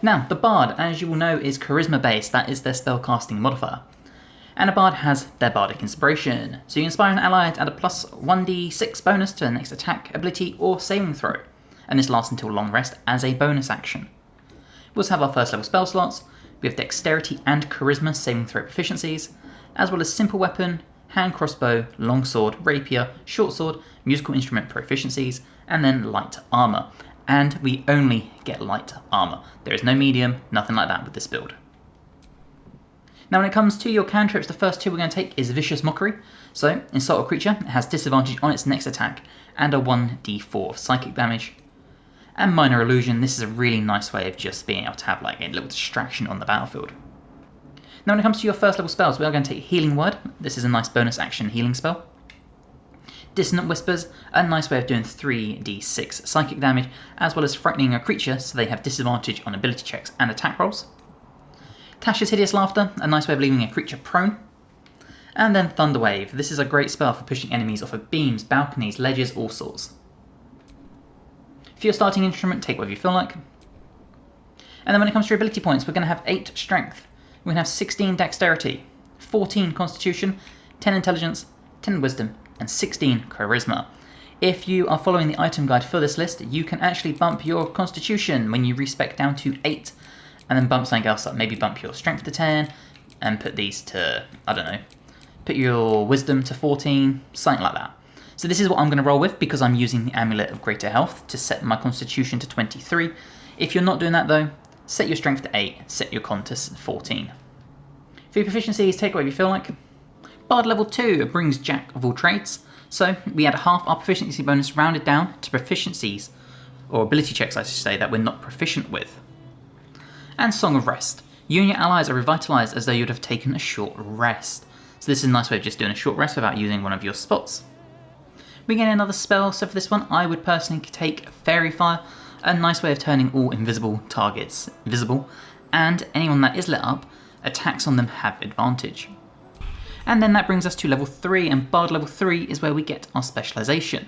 Now, the bard, as you will know, is charisma based. That is their spellcasting modifier. And a bard has their bardic inspiration. So you inspire an ally to add a plus 1d6 bonus to their next attack, ability, or saving throw. And this lasts until long rest as a bonus action. We also have our 1st level spell slots. We have dexterity and charisma saving throw proficiencies, as well as simple weapon, hand crossbow, longsword, rapier, short sword, musical instrument proficiencies, and then light armor. And we only get light armor. There is no medium, nothing like that with this build. Now when it comes to your cantrips, the first 2 we're going to take is Vicious Mockery. So, insult a creature, it has disadvantage on its next attack, and a 1d4 of psychic damage. And Minor Illusion, this is a really nice way of just being able to have like a little distraction on the battlefield. Now when it comes to your first level spells, we are going to take Healing Word. This is a nice bonus action healing spell. Dissonant Whispers, a nice way of doing 3d6 psychic damage, as well as frightening a creature so they have disadvantage on ability checks and attack rolls. Tasha's Hideous Laughter, a nice way of leaving a creature prone. And then Thunder Wave. This is a great spell for pushing enemies off of beams, balconies, ledges, all sorts. For your starting instrument, take whatever you feel like. And then when it comes to your ability points, we're going to have 8 Strength, we're going to have 16 Dexterity, 14 Constitution, 10 Intelligence, 10 Wisdom, and 16 Charisma. If you are following the item guide for this list, you can actually bump your Constitution when you respec down to 8, and then bump something else up. Maybe bump your Strength to 10, and put these to, I don't know, put your Wisdom to 14, something like that. So this is what I'm going to roll with, because I'm using the Amulet of Greater Health to set my Constitution to 23. If you're not doing that though, set your Strength to 8, set your Con to 14. For your proficiencies, take whatever you feel like. Bard level 2 brings Jack of all trades, so we add half our proficiency bonus rounded down to proficiencies, or ability checks I should say, that we're not proficient with. And Song of Rest. You and your allies are revitalised as though you'd have taken a short rest. So this is a nice way of just doing a short rest without using one of your spots. We get another spell, so for this one I would personally take Fairy Fire, a nice way of turning all invisible targets visible, and anyone that is lit up, attacks on them have advantage. And then that brings us to level 3, and Bard level 3 is where we get our specialisation.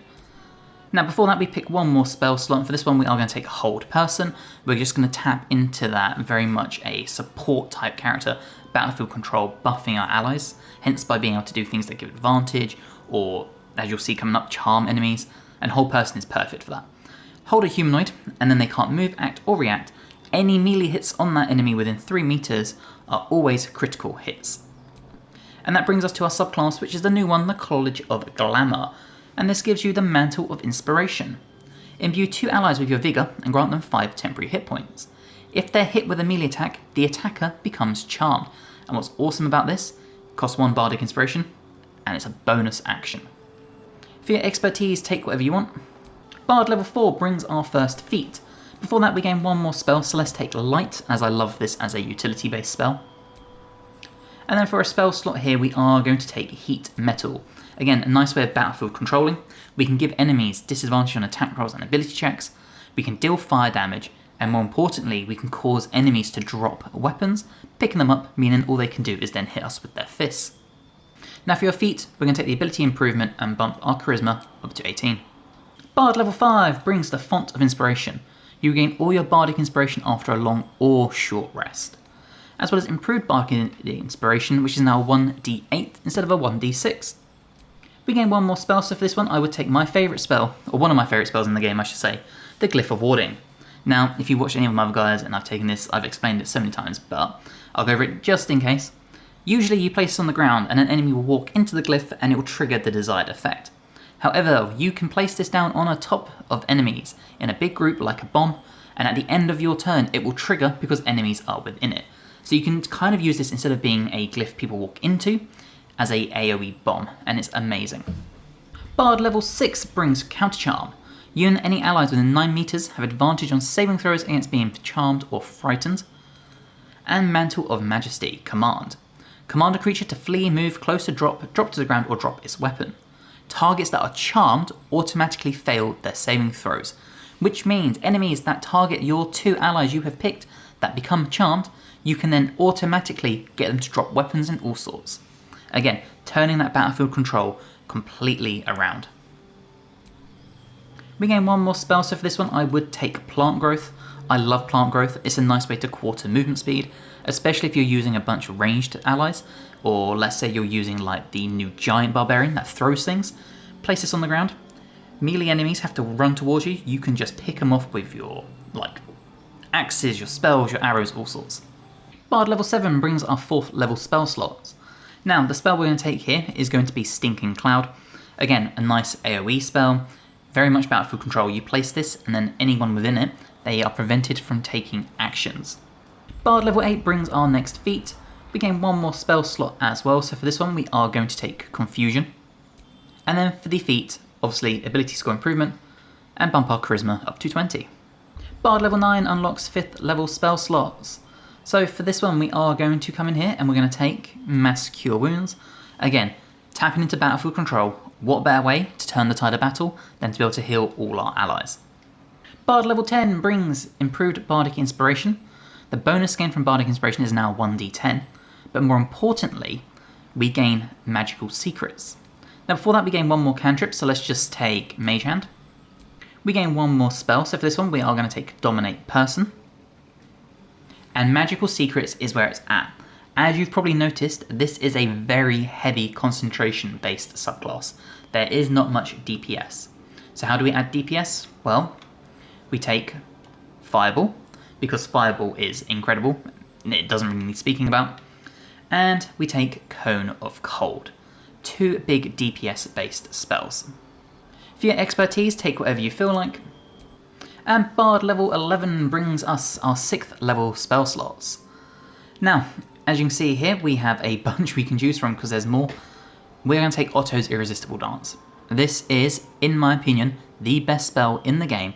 Now before that we pick one more spell slot, and for this one we are going to take Hold Person. We're just going to tap into that very much a support type character, battlefield control, buffing our allies, hence by being able to do things that give advantage, or as you'll see coming up, charm enemies, and Hold Person is perfect for that. Hold a humanoid, and then they can't move, act or react. Any melee hits on that enemy within 3 meters are always critical hits. And that brings us to our subclass, which is the new one, the College of Glamour, and this gives you the Mantle of Inspiration. Imbue 2 allies with your Vigour and grant them 5 temporary hit points. If they're hit with a melee attack, the attacker becomes charmed, and what's awesome about this, it costs 1 Bardic Inspiration, and it's a bonus action. For your expertise, take whatever you want. Bard level 4 brings our first feat. Before that we gain one more spell, so let's take Light, as I love this as a utility based spell. And then for a spell slot here we are going to take Heat Metal. Again, a nice way of battlefield controlling. We can give enemies disadvantage on attack rolls and ability checks, we can deal fire damage, and more importantly we can cause enemies to drop weapons, picking them up, meaning all they can do is then hit us with their fists. Now for your feat, we're going to take the ability improvement and bump our charisma up to 18. Bard level 5 brings the Font of Inspiration. You regain all your Bardic Inspiration after a long or short rest, as well as improved Bardic Inspiration, which is now 1d8 instead of a 1d6. We gain one more spell, so for this one I would take my favourite spell, or one of my favourite spells in the game I should say, the Glyph of Warding. Now if you watch any of my other guys and I've taken this, I've explained it so many times, but I'll go over it just in case. Usually you place this on the ground and an enemy will walk into the glyph and it will trigger the desired effect. However, you can place this down on a top of enemies in a big group like a bomb, and at the end of your turn it will trigger because enemies are within it. So you can kind of use this instead of being a glyph people walk into, as a AoE bomb, and it's amazing. Bard level 6 brings Counter Charm. You and any allies within 9 meters have advantage on saving throws against being charmed or frightened. And Mantle of Majesty, Command. Command a creature to flee, move, close to drop to the ground, or drop its weapon. Targets that are charmed automatically fail their saving throws, which means enemies that target your 2 allies you have picked that become charmed, you can then automatically get them to drop weapons and all sorts. Again, turning that battlefield control completely around. We gain one more spell, so for this one I would take Plant Growth. I love Plant Growth, it's a nice way to quarter movement speed, especially if you're using a bunch of ranged allies, or let's say you're using like the new giant barbarian that throws things. Place this on the ground, melee enemies have to run towards you, you can just pick them off with your like axes, your spells, your arrows, all sorts. Bard level 7 brings our 4th level spell slots. Now the spell we're going to take here is going to be Stinking Cloud. Again, a nice AoE spell, very much battlefield control. You place this and then anyone within it, they are prevented from taking actions. Bard level 8 brings our next feat. We gain one more spell slot as well, so for this one we are going to take Confusion. And then for the feat, obviously ability score improvement, and bump our charisma up to 20. Bard level 9 unlocks 5th level spell slots. So for this one, we are going to come in here and we're going to take Mass Cure Wounds. Again, tapping into battlefield control, what better way to turn the tide of battle than to be able to heal all our allies. Bard level 10 brings improved Bardic Inspiration. The bonus gain from Bardic Inspiration is now 1d10, but more importantly, we gain Magical Secrets. Now before that we gain one more cantrip, so let's just take Mage Hand. We gain one more spell, so for this one we are going to take Dominate Person. And Magical Secrets is where it's at. As you've probably noticed, this is a very heavy concentration based subclass. There is not much DPS. So how do we add DPS? Well, we take Fireball, because Fireball is incredible, it doesn't really need speaking about. And we take Cone of Cold. 2 big DPS based spells. For your expertise, take whatever you feel like. And Bard level 11 brings us our 6th level spell slots. Now, as you can see here, we have a bunch we can choose from because there's more. We're going to take Otto's Irresistible Dance. This is, in my opinion, the best spell in the game.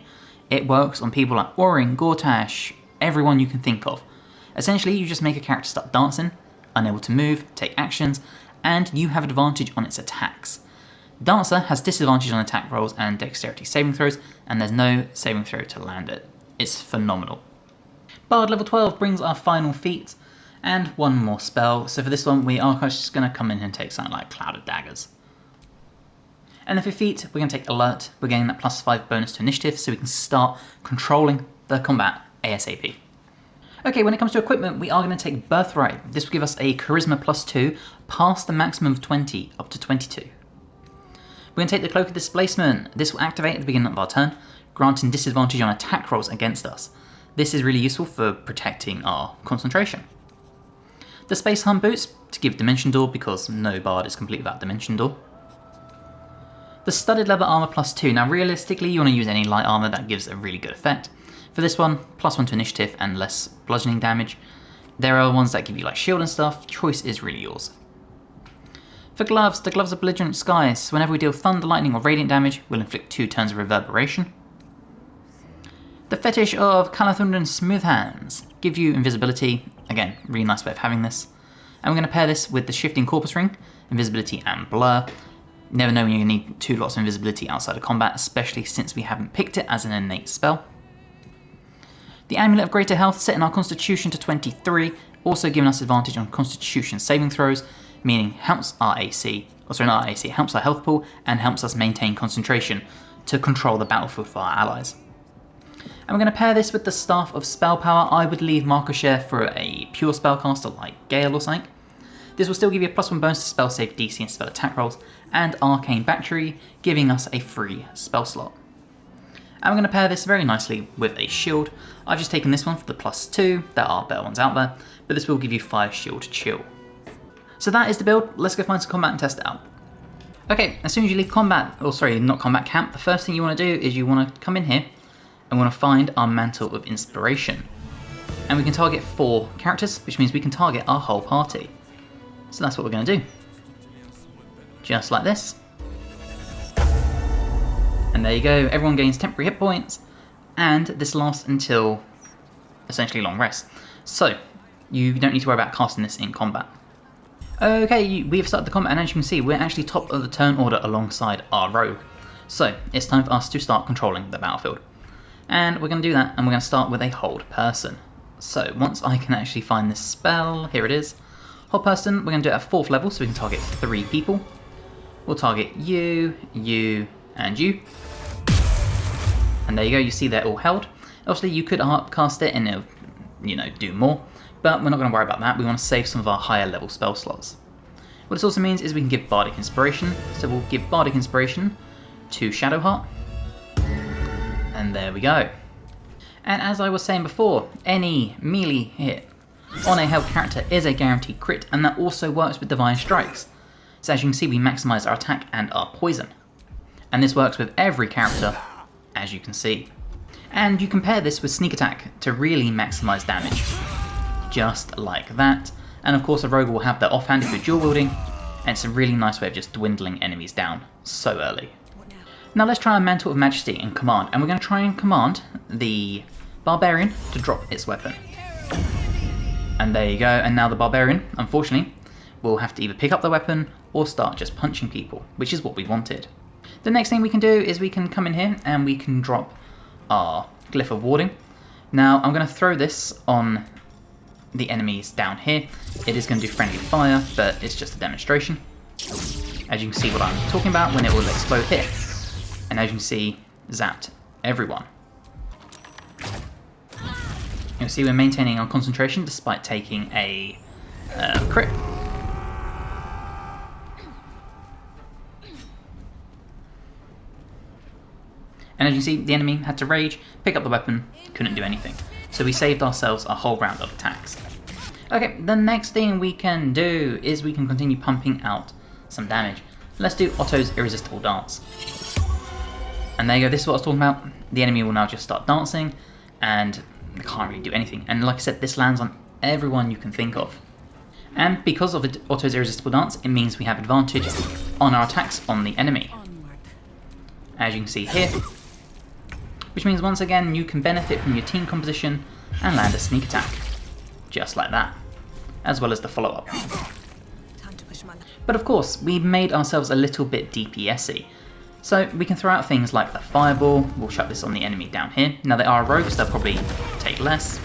It works on people like Orin, Gortash, everyone you can think of. Essentially, you just make a character start dancing, unable to move, take actions, and you have advantage on its attacks. Dancer has disadvantage on attack rolls and dexterity saving throws, and there's no saving throw to land it. It's phenomenal. Bard level 12 brings our final feat, and one more spell. So for this one, we are just going to come in and take something like Cloud of Daggers. And then for feat, we're going to take Alert. We're getting that +5 bonus to initiative, so we can start controlling the combat ASAP. Okay, when it comes to equipment, we are going to take Birthright. This will give us a Charisma +2, past the maximum of 20, up to 22. We're going to take the Cloak of Displacement. This will activate at the beginning of our turn, granting disadvantage on attack rolls against us. This is really useful for protecting our concentration. The Space Hunt Boots, to give Dimension Door, because no Bard is complete without Dimension Door. The Studded Leather Armor +2. Now realistically, you want to use any light armor that gives a really good effect. For this one, +1 to initiative and less bludgeoning damage. There are ones that give you like shield and stuff, choice is really yours. For gloves, the gloves of Belligerent Skies. Whenever we deal thunder, lightning or radiant damage, we'll inflict 2 turns of reverberation. The Fetish of Calathundan's Smooth Hands. Give you invisibility. Again, really nice way of having this. And we're going to pair this with the Shifting Corpus Ring, invisibility and blur. Never know when you're going to need 2 lots of invisibility outside of combat, especially since we haven't picked it as an innate spell. The Amulet of Greater Health, setting our Constitution to 23, also giving us advantage on Constitution saving throws, meaning helps our AC, helps our health pool, and helps us maintain concentration to control the battlefield for our allies. And we're going to pair this with the Staff of Spell Power. I would leave Marker Share for a pure spellcaster like Gale or something. This will still give you a +1 bonus to spell save DC and spell attack rolls, and Arcane Battery, giving us a free spell slot. And we're going to pair this very nicely with a shield. I've just taken this one for the +2, there are better ones out there, but this will give you 5 shield chill. So that is the build, let's go find some combat and test it out. Okay, as soon as you leave combat, not combat camp, the first thing you want to do is you want to come in here and want to find our Mantle of Inspiration. And we can target 4 characters, which means we can target our whole party. So that's what we're going to do. Just like this. And there you go, everyone gains temporary hit points, and this lasts until essentially long rest. So, you don't need to worry about casting this in combat. Okay, we have started the combat, and as you can see, we're actually top of the turn order alongside our rogue. So, it's time for us to start controlling the battlefield. And we're going to do that, and we're going to start with a Hold Person. So, once I can actually find this spell, here it is. Hold Person, we're going to do it at 4th level, so we can target 3 people. We'll target you, you, and you. And there you go, you see they're all held. Obviously you could cast it and it'll, do more, but we're not going to worry about that. We want to save some of our higher level spell slots. What this also means is we can give Bardic Inspiration, so we'll give Bardic Inspiration to Shadowheart. And there we go. And as I was saying before, any melee hit on a held character is a guaranteed crit, and that also works with Divine Strikes. So as you can see, we maximise our attack and our poison. And this works with every character, as you can see. And you compare this with Sneak Attack to really maximise damage. Just like that. And of course a rogue will have that offhand if you're dual wielding, and it's a really nice way of just dwindling enemies down so early. Now let's try a Mantle of Majesty and command, and we're going to try and command the Barbarian to drop its weapon. And there you go, and now the barbarian, unfortunately, will have to either pick up the weapon or start just punching people, which is what we wanted. The next thing we can do is we can come in here and we can drop our glyph of warding. Now I'm going to throw this on the enemies down here. It is going to do friendly fire, but it's just a demonstration. As you can see what I'm talking about when it will explode here. And as you can see, zapped everyone. You'll see we're maintaining our concentration despite taking a crit. And as you can see, the enemy had to rage, pick up the weapon, couldn't do anything. So we saved ourselves a whole round of attacks. Okay, the next thing we can do is we can continue pumping out some damage. Let's do Otto's Irresistible Dance. And there you go, this is what I was talking about. The enemy will now just start dancing, and they can't really do anything. And like I said, this lands on everyone you can think of. And because of Otto's Irresistible Dance, it means we have advantage on our attacks on the enemy. As you can see here. Which means once again you can benefit from your team composition and land a sneak attack. Just like that. As well as the follow-up. But of course, we've made ourselves a little bit DPS-y. So we can throw out things like the fireball. We'll shut this on the enemy down here. Now they are rogues, they'll probably take less.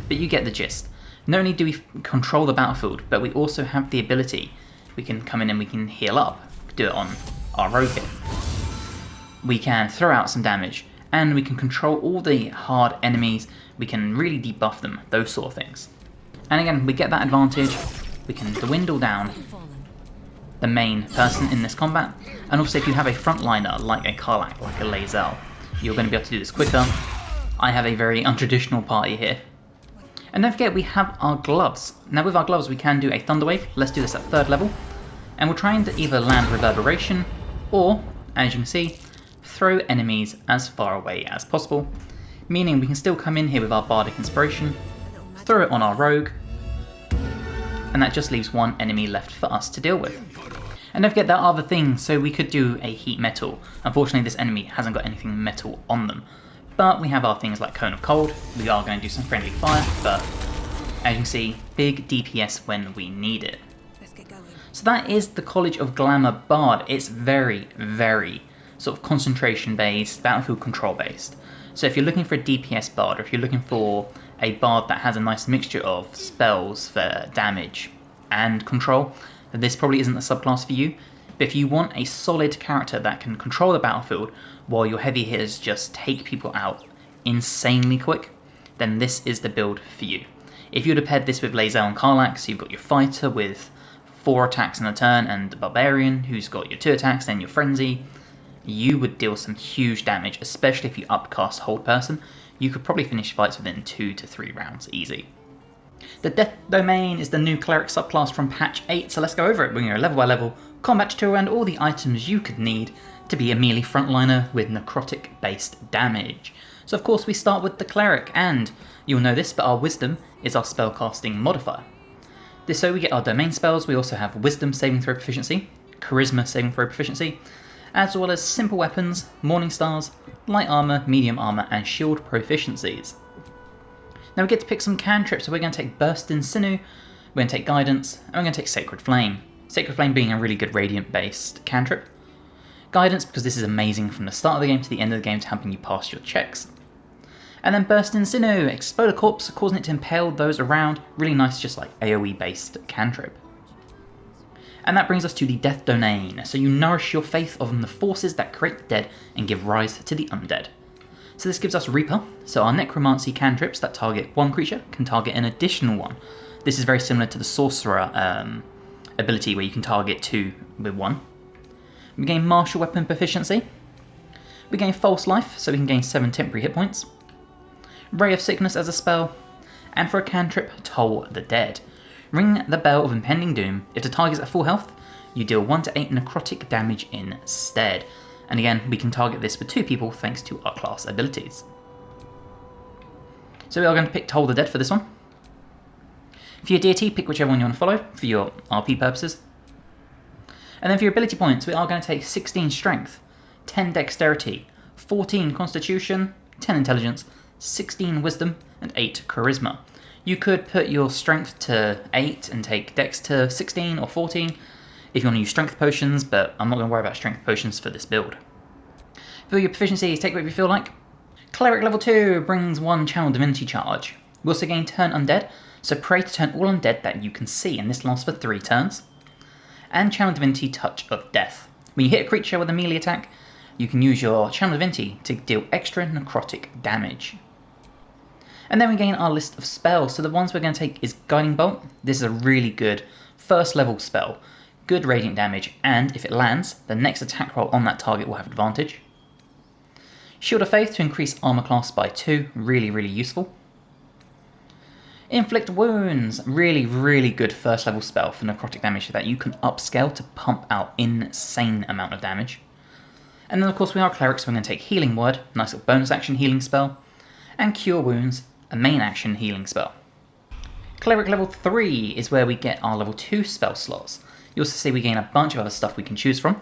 But you get the gist. Not only do we control the battlefield, but we also have the ability. We can come in and we can heal up. Do it on our rogue here. We can throw out some damage. And we can control all the hard enemies. We can really debuff them. Those sort of things. And again, we get that advantage. We can dwindle down the main person in this combat. And also if you have a frontliner like a Karlach, like a Lae'zel, you're going to be able to do this quicker. I have a very untraditional party here. And don't forget we have our gloves. Now with our gloves we can do a Thunder Wave. Let's do this at 3rd level. And we're trying to either land Reverberation or, as you can see, throw enemies as far away as possible. Meaning we can still come in here with our Bardic Inspiration, throw it on our rogue, and that just leaves one enemy left for us to deal with. And don't forget there are other things, so we could do a heat metal. Unfortunately this enemy hasn't got anything metal on them. But we have our things like Cone of Cold, we are going to do some friendly fire, but as you can see, big DPS when we need it. So that is the College of Glamour Bard. It's very, very sort of concentration based, battlefield control based. So if you're looking for a DPS bard, or if you're looking for a bard that has a nice mixture of spells for damage and control, then this probably isn't the subclass for you. But if you want a solid character that can control the battlefield while your heavy hitters just take people out insanely quick, then this is the build for you. If you'd have paired this with Lae'zel and Karlach, so you've got your fighter with 4 attacks in a turn and the barbarian who's got your 2 attacks, then your frenzy, you would deal some huge damage, especially if you upcast Hold Person. You could probably finish fights within 2 to 3 rounds easy. The Death Domain is the new cleric subclass from patch 8, so let's go over it, bringing a level by level combat tutorial and all the items you could need to be a melee frontliner with necrotic based damage. So of course we start with the cleric, and you'll know this, but our wisdom is our spellcasting modifier. This so we get our domain spells. We also have wisdom saving throw proficiency, charisma saving throw proficiency, as well as simple weapons, morning stars, light armor, medium armor, and shield proficiencies. Now we get to pick some cantrips, so we're going to take Burst in Sinew, we're going to take Guidance, and we're going to take Sacred Flame. Sacred Flame being a really good radiant based cantrip. Guidance because this is amazing from the start of the game to the end of the game to helping you pass your checks. And then Burst in Sinew, explode a corpse, causing it to impale those around. Really nice, just like AoE based cantrip. And that brings us to the Death Domain. So you nourish your faith on the forces that create the dead and give rise to the undead. So this gives us Reaper. So our necromancy cantrips that target one creature can target an additional one. This is very similar to the sorcerer ability where you can target 2 with 1. We gain martial weapon proficiency. We gain false life, so we can gain 7 temporary hit points. Ray of Sickness as a spell. And for a cantrip, Toll the Dead. Ring the Bell of Impending Doom. If the target is at full health, you deal 1 to 8 necrotic damage instead. And again, we can target this with 2 people thanks to our class abilities. So we are going to pick Toll the Dead for this one. For your deity, pick whichever one you want to follow for your RP purposes. And then for your ability points, we are going to take 16 Strength, 10 Dexterity, 14 Constitution, 10 Intelligence, 16 Wisdom, and 8 Charisma. You could put your strength to 8 and take dex to 16 or 14 if you want to use strength potions, but I'm not going to worry about strength potions for this build. For your proficiencies, take whatever you feel like. Cleric level 2 brings 1 channel divinity charge. We also gain turn undead, so pray to turn all undead that you can see, and this lasts for 3 turns. And channel divinity touch of death. When you hit a creature with a melee attack, you can use your channel divinity to deal extra necrotic damage. And then we gain our list of spells. So the ones we're going to take is Guiding Bolt. This is a really good first level spell. Good radiant damage, and if it lands, the next attack roll on that target will have advantage. Shield of Faith to increase armor class by 2. Really, really useful. Inflict Wounds. Really good first level spell for necrotic damage that you can upscale to pump out insane amount of damage. And then of course we are clerics, so we're going to take Healing Word, nice little bonus action healing spell. And Cure Wounds, a main action healing spell. Cleric level 3 is where we get our level 2 spell slots. You also see we gain a bunch of other stuff we can choose from.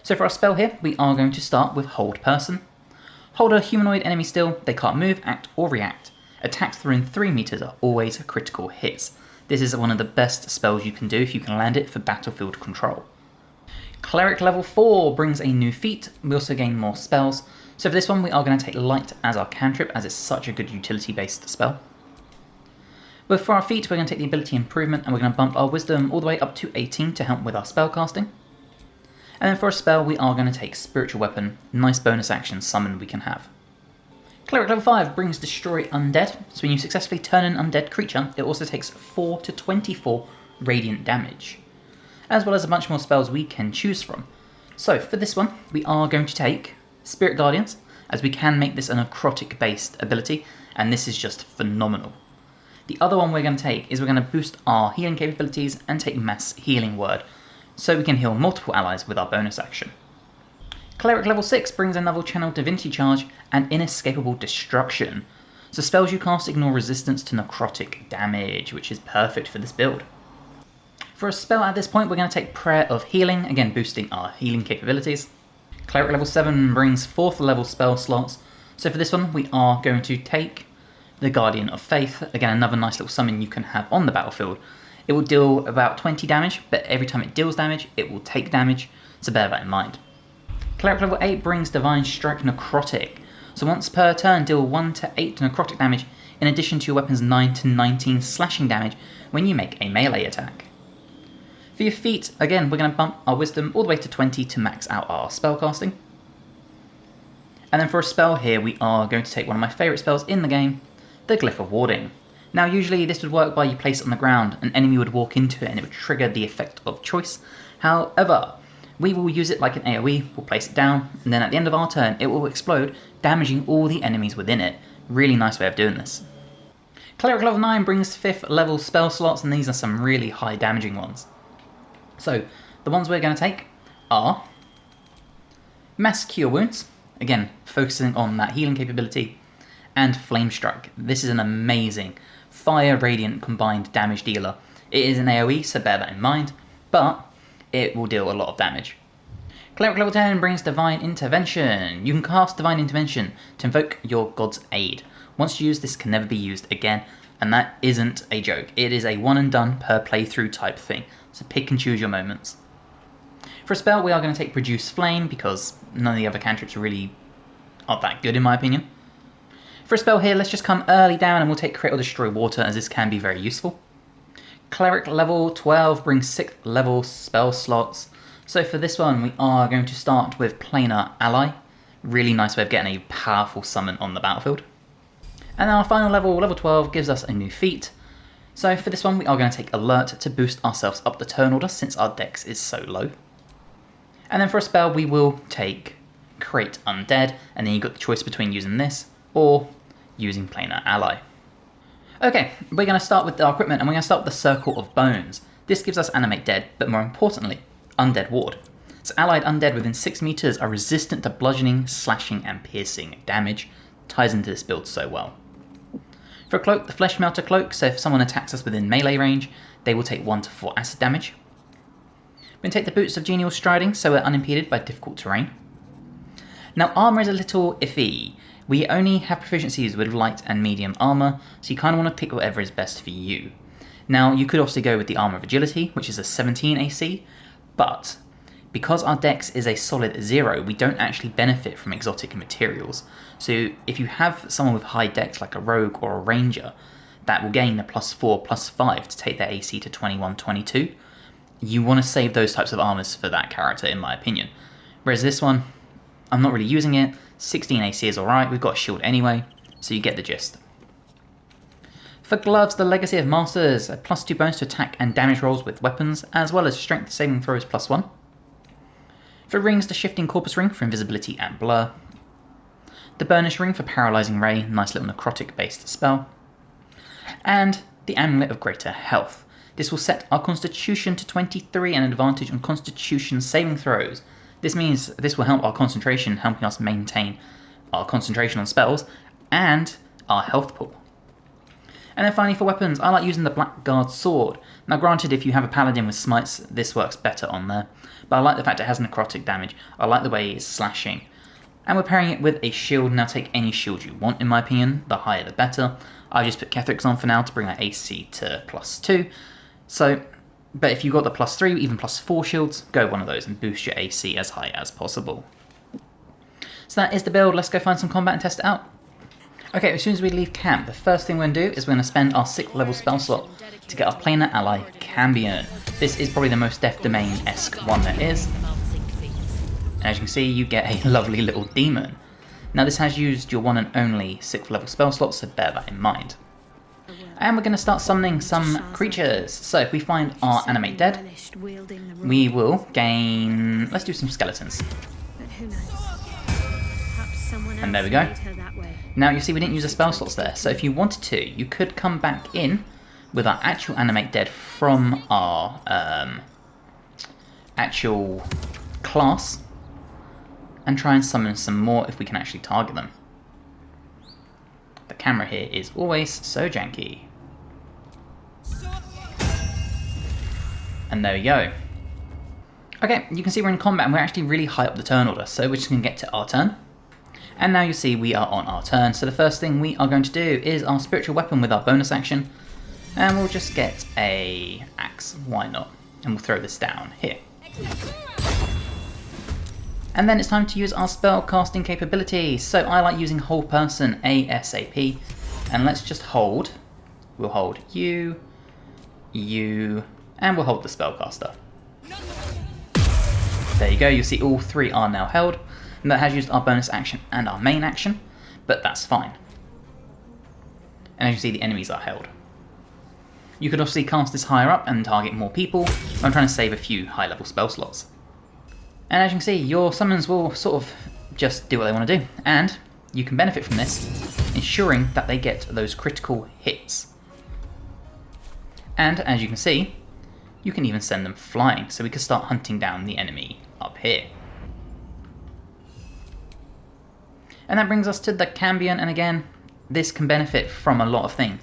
So for our spell here, we are going to start with Hold Person. Hold a humanoid enemy still, they can't move, act or react. Attacks within 3 meters are always critical hits. This is one of the best spells you can do if you can land it for battlefield control. Cleric level 4 brings a new feat. We also gain more spells. So for this one we are going to take Light as our cantrip, as it's such a good utility based spell. But for our feat we're going to take the ability improvement, and we're going to bump our wisdom all the way up to 18 to help with our spell casting. And then for a spell we are going to take Spiritual Weapon, nice bonus action summon we can have. Cleric level 5 brings Destroy Undead, so when you successfully turn an undead creature it also takes 4 to 24 radiant damage, as well as a bunch more spells we can choose from. So for this one we are going to take Spirit Guardians, as we can make this a necrotic based ability, and this is just phenomenal. The other one we're going to take is we're going to boost our healing capabilities and take Mass Healing Word, so we can heal multiple allies with our bonus action. Cleric level 6 brings another channel divinity charge and Inescapable Destruction, so spells you cast ignore resistance to necrotic damage, which is perfect for this build. For a spell at this point we're going to take Prayer of Healing, again boosting our healing capabilities. Cleric level 7 brings 4th level spell slots, so for this one we are going to take the Guardian of Faith, again another nice little summon you can have on the battlefield. It will deal about 20 damage, but every time it deals damage it will take damage, so bear that in mind. Cleric level 8 brings Divine Strike Necrotic, so once per turn deal 1 to 8 necrotic damage in addition to your weapon's 9 to 19 slashing damage when you make a melee attack. For your feat, again we're going to bump our wisdom all the way to 20 to max out our spellcasting. And then for a spell here we are going to take one of my favourite spells in the game, the Glyph of Warding. Now usually this would work by you place it on the ground, an enemy would walk into it and it would trigger the effect of choice. However, we will use it like an AoE, we'll place it down, and then at the end of our turn it will explode, damaging all the enemies within it. Really nice way of doing this. Cleric level 9 brings 5th level spell slots, and these are some really high damaging ones. So the ones we're going to take are Mass Cure Wounds, again focusing on that healing capability, and Flame Strike. This is an amazing fire radiant combined damage dealer. It is an AoE, so bear that in mind, but it will deal a lot of damage. Cleric level 10 brings Divine Intervention. You can cast Divine Intervention to invoke your god's aid. Once used, this can never be used again, and that isn't a joke. It is a one and done per playthrough type thing, so pick and choose your moments. For a spell we are going to take Produce Flame, because none of the other cantrips really aren't that good in my opinion. For a spell here, let's just come early down and we'll take Create or Destroy Water, as this can be very useful. Cleric level 12 brings 6th level spell slots. So for this one we are going to start with Planar Ally. Really nice way of getting a powerful summon on the battlefield. And our final level, level 12, gives us a new feat. So for this one we are going to take Alert to boost ourselves up the turn order since our dex is so low. And then for a spell we will take Create Undead, and then you've got the choice between using this or using Planar Ally. Okay, we're going to start with our equipment, and we're going to start with the Circle of Bones. This gives us Animate Dead, but more importantly, Undead Ward. So allied undead within 6 meters are resistant to bludgeoning, slashing and piercing damage. Ties into this build so well. For a cloak, the Flesh Melter Cloak, so if someone attacks us within melee range, they will take 1 to 4 acid damage. We can take the Boots of Genial Striding, so we're unimpeded by difficult terrain. Now armour is a little iffy. We only have proficiencies with light and medium armour, so you kind of want to pick whatever is best for you. Now you could also go with the armour of agility, which is a 17 AC, but because our dex is a solid 0, we don't actually benefit from exotic materials. So if you have someone with high dex like a rogue or a ranger that will gain a +4, +5 to take their AC to 21, 22, you want to save those types of armors for that character in my opinion. Whereas this one, I'm not really using it. 16 AC is alright, we've got a shield anyway, so you get the gist. For gloves, the Legacy of Masters, a +2 bonus to attack and damage rolls with weapons, as well as strength saving throws +1. For rings, the Shifting Corpus Ring for invisibility and blur. The Burnish Ring for Paralysing Ray, nice little necrotic based spell. And the Amulet of Greater Health. This will set our Constitution to 23 and an advantage on Constitution saving throws. This means this will help our concentration, helping us maintain our concentration on spells and our health pool. And then finally for weapons, I like using the Blackguard Sword. Now granted, if you have a paladin with smites, this works better on there. But I like the fact it has necrotic damage, I like the way it's slashing. And we're pairing it with a shield. Now take any shield you want in my opinion, the higher the better. I just put Kethric's on for now to bring our AC to +2. So, but if you've got the +3, even +4 shields, go one of those and boost your AC as high as possible. So that is the build, let's go find some combat and test it out. Okay, as soon as we leave camp, the first thing we're going to do is we're going to spend our 6th level spell slot to get our planar ally, Cambion. This is probably the most Death Domain-esque one there is. And as you can see, you get a lovely little demon. Now this has used your one and only 6th level spell slot, so bear that in mind. And we're going to start summoning some creatures. So if we find our Animate Dead, we will gain... let's do some skeletons. And there we go. Now you see we didn't use the spell slots there, so if you wanted to, you could come back in with our actual Animate Dead from our actual class and try and summon some more if we can actually target them. The camera here is always so janky. And there we go. Okay, you can see we're in combat and we're actually really high up the turn order, so we're just going to get to our turn. And now you see we are on our turn, so the first thing we are going to do is our spiritual weapon with our bonus action. And we'll just get a axe, why not? And we'll throw this down here. And then it's time to use our spell casting capability. So I like using Hold Person ASAP. And let's just hold. We'll hold you, and we'll hold the spellcaster. There you go, you see all 3 are now held. And that has used our bonus action and our main action, but that's fine. And as you see, the enemies are held. You could obviously cast this higher up and target more people. I'm trying to save a few high level spell slots. And as you can see, your summons will sort of just do what they want to do. And you can benefit from this, ensuring that they get those critical hits. And as you can see, you can even send them flying, so we can start hunting down the enemy up here. And that brings us to the Cambion, and again, this can benefit from a lot of things.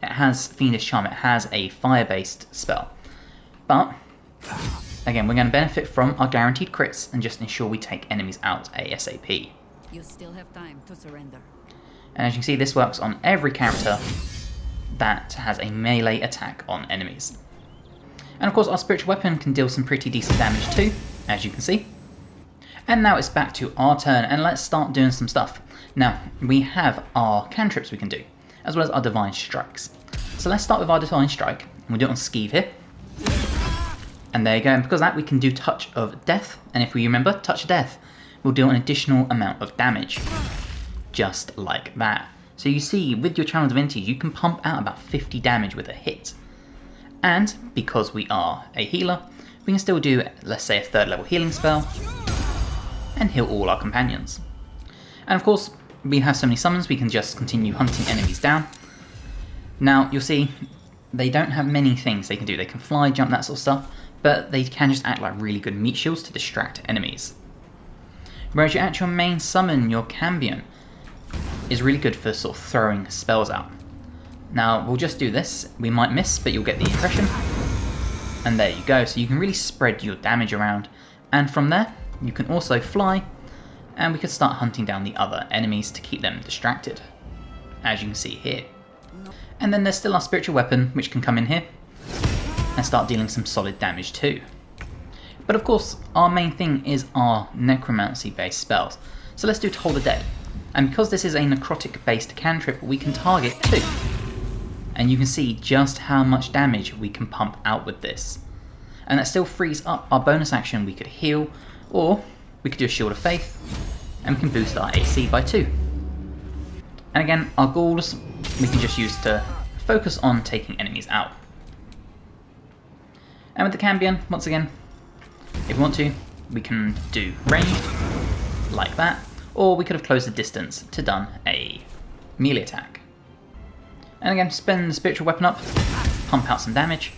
It has Fiendish Charm, it has a fire-based spell. But, again, we're going to benefit from our guaranteed crits and just ensure we take enemies out ASAP. You still have time to surrender. And as you can see, this works on every character that has a melee attack on enemies. And of course, our spiritual weapon can deal some pretty decent damage too, as you can see. And now it's back to our turn, and let's start doing some stuff. Now, we have our cantrips we can do, as well as our Divine Strikes. So let's start with our Divine Strike, and we'll do it on Skeeve here. And there you go, and because of that we can do Touch of Death, and if we remember, Touch of Death will deal an additional amount of damage. Just like that. So you see, with your Channel Divinity, you can pump out about 50 damage with a hit. And, because we are a healer, we can still do, let's say, a 3rd level healing spell, and heal all our companions. And of course, we have so many summons, we can just continue hunting enemies down. Now, you'll see, they don't have many things they can do. They can fly, jump, that sort of stuff, but they can just act like really good meat shields to distract enemies. Whereas your actual main summon, your Cambion, is really good for sort of throwing spells out. Now, we'll just do this. We might miss, but you'll get the impression. And there you go, so you can really spread your damage around. And from there, you can also fly and we could start hunting down the other enemies to keep them distracted, as you can see here. And then there's still our spiritual weapon, which can come in here and start dealing some solid damage too. But of course, our main thing is our necromancy based spells. So let's do Toll the Dead. And because this is a necrotic based cantrip, we can target 2. And you can see just how much damage we can pump out with this. And that still frees up our bonus action. We could heal, or we could do a Shield of Faith, and we can boost our AC by 2. And again, our ghouls we can just use to focus on taking enemies out. And with the Cambion, once again, if we want to, we can do range, like that, or we could have closed the distance to done a melee attack. And again, spend the spiritual weapon up, pump out some damage.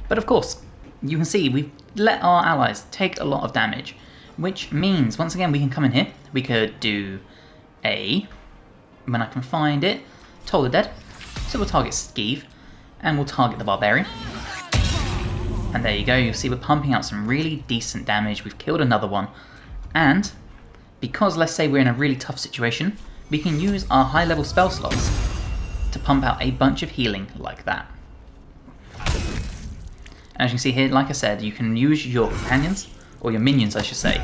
But of course, you can see we've let our allies take a lot of damage, which means, once again, we can come in here, we could do a, when I can find it, Toll the Dead. So we'll target Skeeve, and we'll target the Barbarian. And there you go, you'll see we're pumping out some really decent damage. We've killed another one. And because let's say we're in a really tough situation, we can use our high level spell slots to pump out a bunch of healing like that. And as you can see here, like I said, you can use your companions, or your minions I should say,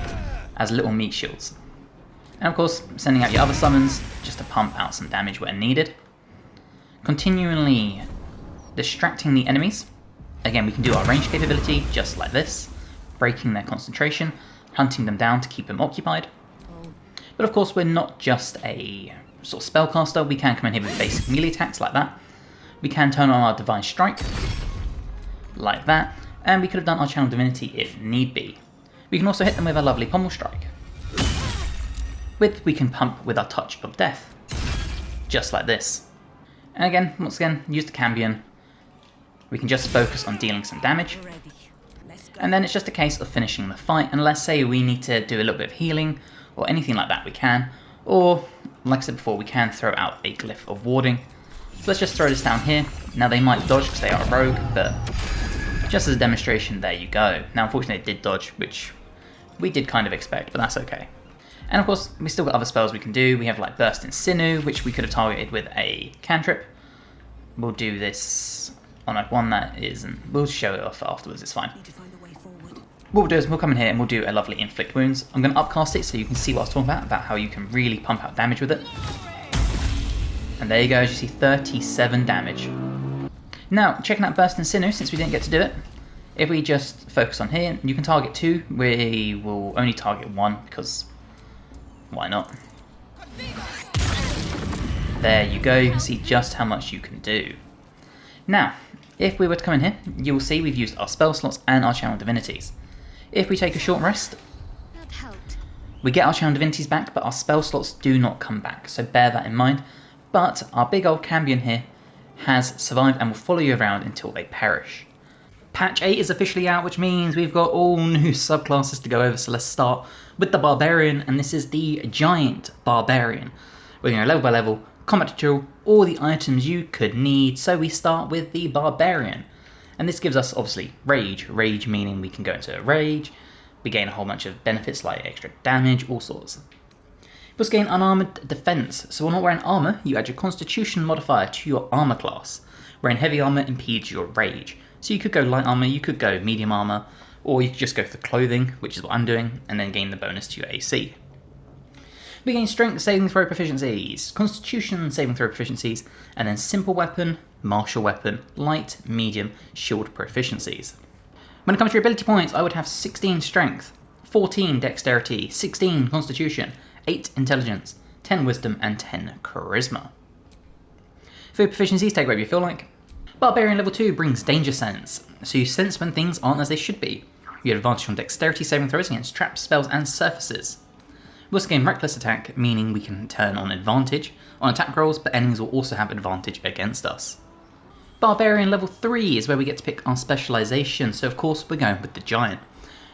as little meat shields. And of course, sending out your other summons just to pump out some damage where needed. Continually distracting the enemies. Again, we can do our range capability just like this, breaking their concentration, hunting them down to keep them occupied. But of course, we're not just a sort of spellcaster. We can come in here with basic melee attacks like that. We can turn on our Divine Strike, like that, and we could have done our Channel Divinity if need be. We can also hit them with a lovely Pommel Strike. We can pump with our Touch of Death, just like this. And again, once again, use the Cambion. We can just focus on dealing some damage. And then it's just a case of finishing the fight. And let's say we need to do a little bit of healing or anything like that, we can. Or, like I said before, we can throw out a Glyph of Warding. So let's just throw this down here. Now they might dodge because they are a rogue, but just as a demonstration, there you go. Now unfortunately it did dodge, which we did kind of expect, but that's okay. And of course, we still got other spells we can do. We have like Burst in Sinew, which we could have targeted with a cantrip. We'll do this on like one that isn't. We'll show it off afterwards, it's fine. What we'll do is we'll come in here and we'll do a lovely Inflict Wounds. I'm going to upcast it so you can see what I was talking about how you can really pump out damage with it. And there you go, as you see, 37 damage. Now, checking out Burst in Sinew, since we didn't get to do it, if we just focus on here, you can target 2, we will only target 1, because why not? There you go, you can see just how much you can do. Now, if we were to come in here, you will see we've used our spell slots and our Channel Divinities. If we take a short rest, we get our Channel Divinities back, but our spell slots do not come back, so bear that in mind. But our big old Cambion here has survived and will follow you around until they perish. Patch 8 is officially out, which means we've got all new subclasses to go over, so let's start with the Barbarian, and this is the Giant Barbarian. We're going to go level by level, combat tutorial, all the items you could need, so we start with the Barbarian. And this gives us, obviously, Rage. Rage meaning we can go into a Rage, we gain a whole bunch of benefits like extra damage, all sorts. We also gain Unarmored Defense, so while not wearing armor, you add your Constitution modifier to your armor class. Wearing heavy armor impedes your Rage. So you could go light armor, you could go medium armor, or you could just go for clothing, which is what I'm doing, and then gain the bonus to your AC. We gain strength saving throw proficiencies, constitution saving throw proficiencies, and then simple weapon, martial weapon, light, medium, shield proficiencies. When it comes to your ability points, I would have 16 strength, 14 dexterity, 16 constitution, 8 intelligence, 10 wisdom, and 10 charisma. For your proficiencies, take whatever you feel like. Barbarian level 2 brings danger sense, so you sense when things aren't as they should be. You get advantage on dexterity saving throws against traps, spells, and surfaces. We also gain reckless attack, meaning we can turn on advantage on attack rolls, but enemies will also have advantage against us. Barbarian level 3 is where we get to pick our specialisation, so of course we're going with the Giant.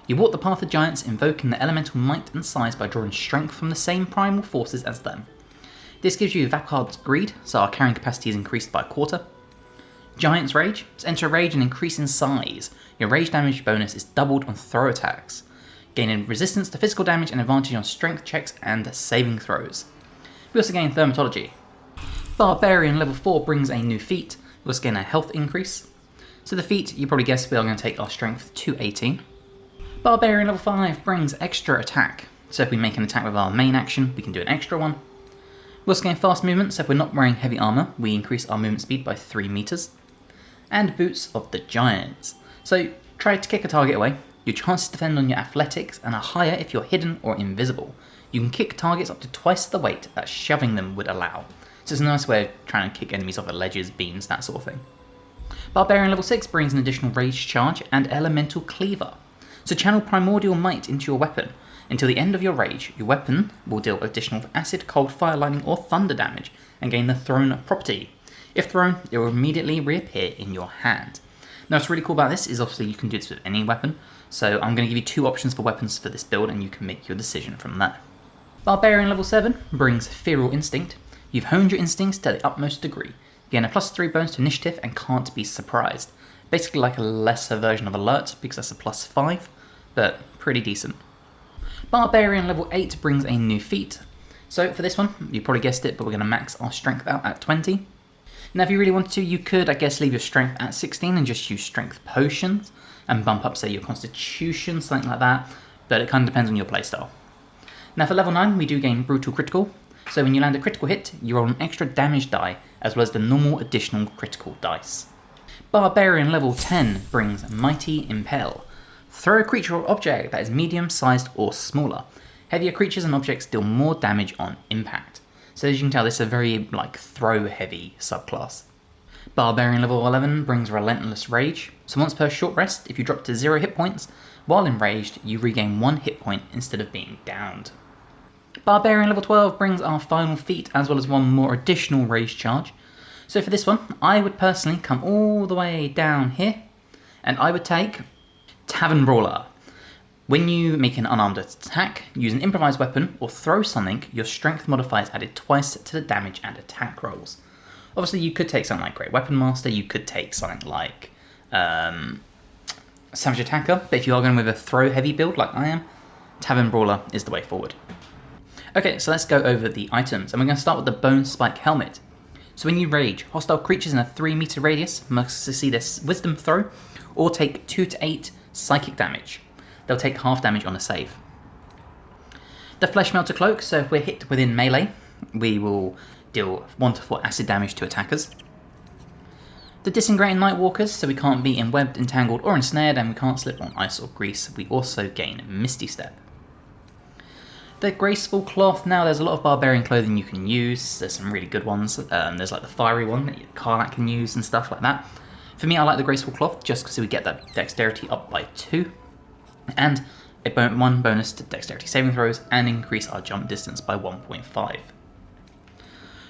You walk the path of giants, invoking the elemental might and size by drawing strength from the same primal forces as them. This gives you Vakard's Greed, so our carrying capacity is increased by a quarter. Giant's Rage. To enter a rage and increase in size, your rage damage bonus is doubled on throw attacks. gaining resistance to physical damage and advantage on strength checks and saving throws. We also gain Thaumaturgy. Barbarian level 4 brings a new feat. We also gain a health increase. So the feat, you probably guessed, we are going to take our strength to 18. Barbarian level 5 brings extra attack. So if we make an attack with our main action, we can do an extra one. We also gain fast movement, so if we're not wearing heavy armour, we increase our movement speed by 3 meters. And Boots of the Giants. So try to kick a target away. Your chances depend on your athletics and are higher if you're hidden or invisible. You can kick targets up to twice the weight that shoving them would allow. So it's a nice way of trying to kick enemies off of ledges, beams, that sort of thing. Barbarian level 6 brings an additional rage charge and elemental cleaver. So channel primordial might into your weapon. Until the end of your rage, your weapon will deal additional acid, cold, fire, lightning or thunder damage and gain the thrown property. If thrown, it will immediately reappear in your hand. Now what's really cool about this is obviously you can do this with any weapon. So I'm going to give you 2 options for weapons for this build and you can make your decision from there. Barbarian level 7 brings Feral Instinct. You've honed your instincts to the utmost degree. You gain a +3 bonus to initiative and can't be surprised. Basically like a lesser version of Alert because that's a +5, but pretty decent. Barbarian level 8 brings a new feat. So for this one, you probably guessed it, but we're going to max our strength out at 20. Now if you really wanted to, you could I guess leave your strength at 16 and just use strength potions and bump up say your constitution, something like that, but it kind of depends on your playstyle. Now for level 9 we do gain brutal critical, so when you land a critical hit you roll an extra damage die as well as the normal additional critical dice. Barbarian level 10 brings Mighty Impel. Throw a creature or object that is medium sized or smaller. Heavier creatures and objects deal more damage on impact. So as you can tell, this is a very throw heavy subclass. Barbarian level 11 brings Relentless Rage. So once per short rest, if you drop to 0 hit points, while enraged, you regain 1 hit point instead of being downed. Barbarian level 12 brings our final feat as well as 1 more additional rage charge. So for this one, I would personally come all the way down here and I would take Tavern Brawler. When you make an unarmed attack, use an improvised weapon or throw something, your strength modifier is added twice to the damage and attack rolls. Obviously you could take something like Great Weapon Master, you could take something like Savage Attacker, but if you are going with a throw heavy build like I am, Tavern Brawler is the way forward. Okay, so let's go over the items, and we're going to start with the Bone Spike Helmet. So when you rage, hostile creatures in a 3 meter radius must succeed a Wisdom throw or take 2 to 8 psychic damage. They'll take half damage on a save. The Flesh Melter Cloak, so if we're hit within melee, we will deal 1 to 4 acid damage to attackers. The Disintegrating Nightwalkers, so we can't be enwebbed, entangled or ensnared and we can't slip on ice or grease. We also gain Misty Step. The Graceful Cloth, now there's a lot of barbarian clothing you can use. There's some really good ones. There's like the fiery one that Karlak can use and stuff like that. For me, I like the Graceful Cloth just because we get that dexterity up by 2. And a 1 bonus to dexterity saving throws and increase our jump distance by 1.5.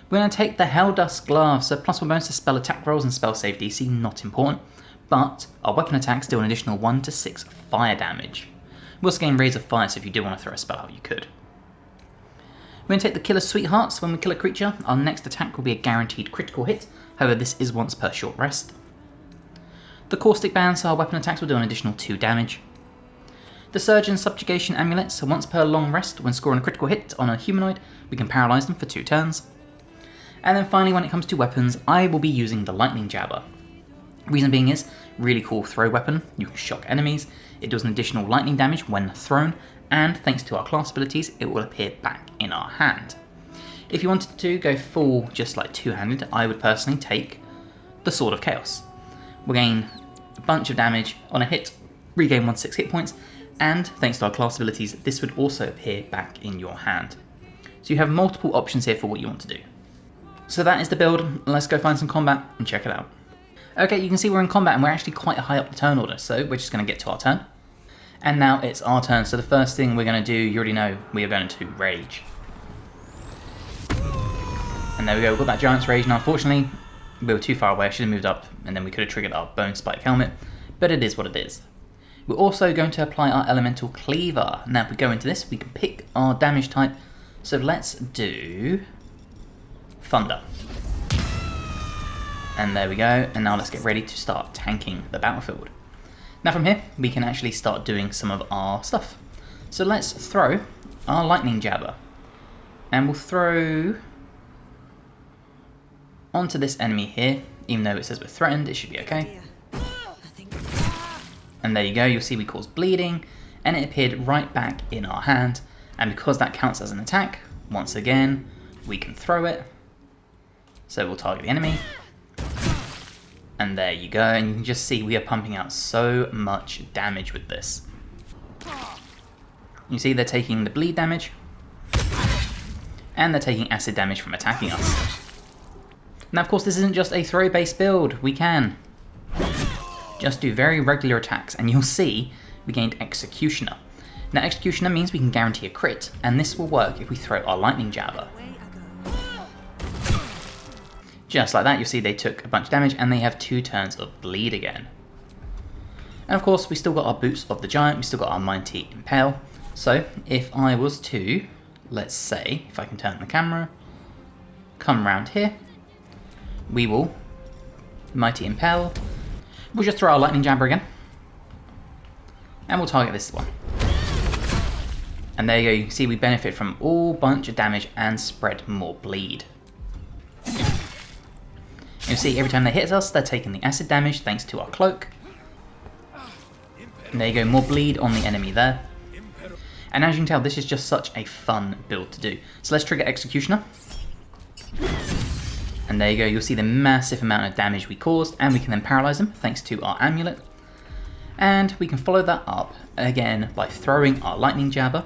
We're going to take the Helldust Glove, so +1 bonus to spell attack rolls and spell save DC, not important, but our weapon attacks deal an additional 1 to 6 fire damage. We also gain Rays of Fire, so if you did want to throw a spell out, you could. We're going to take the Killer's Sweetheart, so when we kill a creature, our next attack will be a guaranteed critical hit, however this is once per short rest. The Caustic Band, so our weapon attacks will do an additional 2 damage. The Surgeon's Subjugation Amulet, so once per long rest, when scoring a critical hit on a humanoid, we can paralyse them for 2 turns. And then finally, when it comes to weapons, I will be using the Lightning Jabber. Reason being is, really cool throw weapon, you can shock enemies, it does an additional lightning damage when thrown, and thanks to our class abilities, it will appear back in our hand. If you wanted to go full just like two-handed, I would personally take the Sword of Chaos. We'll gain a bunch of damage on a hit, regain 1/6 hit points, and thanks to our class abilities, this would also appear back in your hand. So you have multiple options here for what you want to do. So that is the build. Let's go find some combat and check it out. Okay, you can see we're in combat and we're actually quite high up the turn order, so we're just going to get to our turn. And now it's our turn, so the first thing we're going to do, you already know, we are going to Rage. And there we go, we've got that Giant's Rage. Now unfortunately, we were too far away, I should have moved up, and then we could have triggered our Bone Spike Helmet, but it is what it is. We're also going to apply our Elemental Cleaver. Now if we go into this, we can pick our damage type, so let's do Thunder. And there we go, and now let's get ready to start tanking the battlefield. Now from here, we can actually start doing some of our stuff. So let's throw our lightning jabber. And we'll throw onto this enemy here. Even though it says we're threatened, it should be okay. And there you go, you'll see we caused bleeding, and it appeared right back in our hand. And because that counts as an attack, once again, we can throw it. So we'll target the enemy. And there you go, and you can just see we are pumping out so much damage with this. You see they're taking the bleed damage, and they're taking acid damage from attacking us. Now of course this isn't just a throw based build, we can just do very regular attacks, and you'll see we gained Executioner. Now Executioner means we can guarantee a crit, and this will work if we throw our lightning jabber. Just like that, you'll see they took a bunch of damage and they have 2 turns of bleed again. And of course we still got our Boots of the Giant, we still got our Mighty Impale. So if I was to, let's say, if I can turn the camera, come around here, we will Mighty Impale, we'll just throw our lightning jabber again, and we'll target this one. And there you go, you can see we benefit from all bunch of damage and spread more bleed. You'll see every time they hit us, they're taking the acid damage thanks to our cloak. And there you go, more bleed on the enemy there. And as you can tell, this is just such a fun build to do. So let's trigger Executioner. And there you go, you'll see the massive amount of damage we caused, and we can then paralyze them thanks to our amulet. And we can follow that up again by throwing our lightning jabber.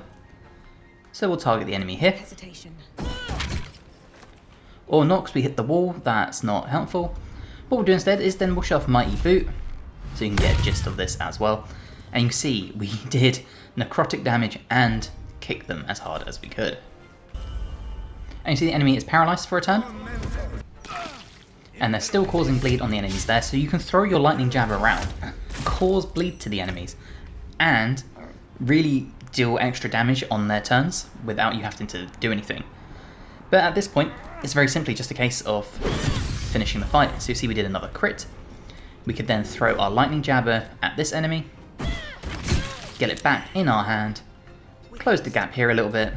So we'll target the enemy here. Or not, because we hit the wall, that's not helpful. What we'll do instead is then we'll show off Mighty Boot, so you can get a gist of this as well. And you can see we did necrotic damage and kick them as hard as we could. And you see the enemy is paralyzed for a turn. And they're still causing bleed on the enemies there, so you can throw your lightning jab around, cause bleed to the enemies, and really deal extra damage on their turns without you having to do anything. But at this point, it's very simply just a case of finishing the fight. So you see we did another crit. We could then throw our lightning jabber at this enemy, get it back in our hand, close the gap here a little bit,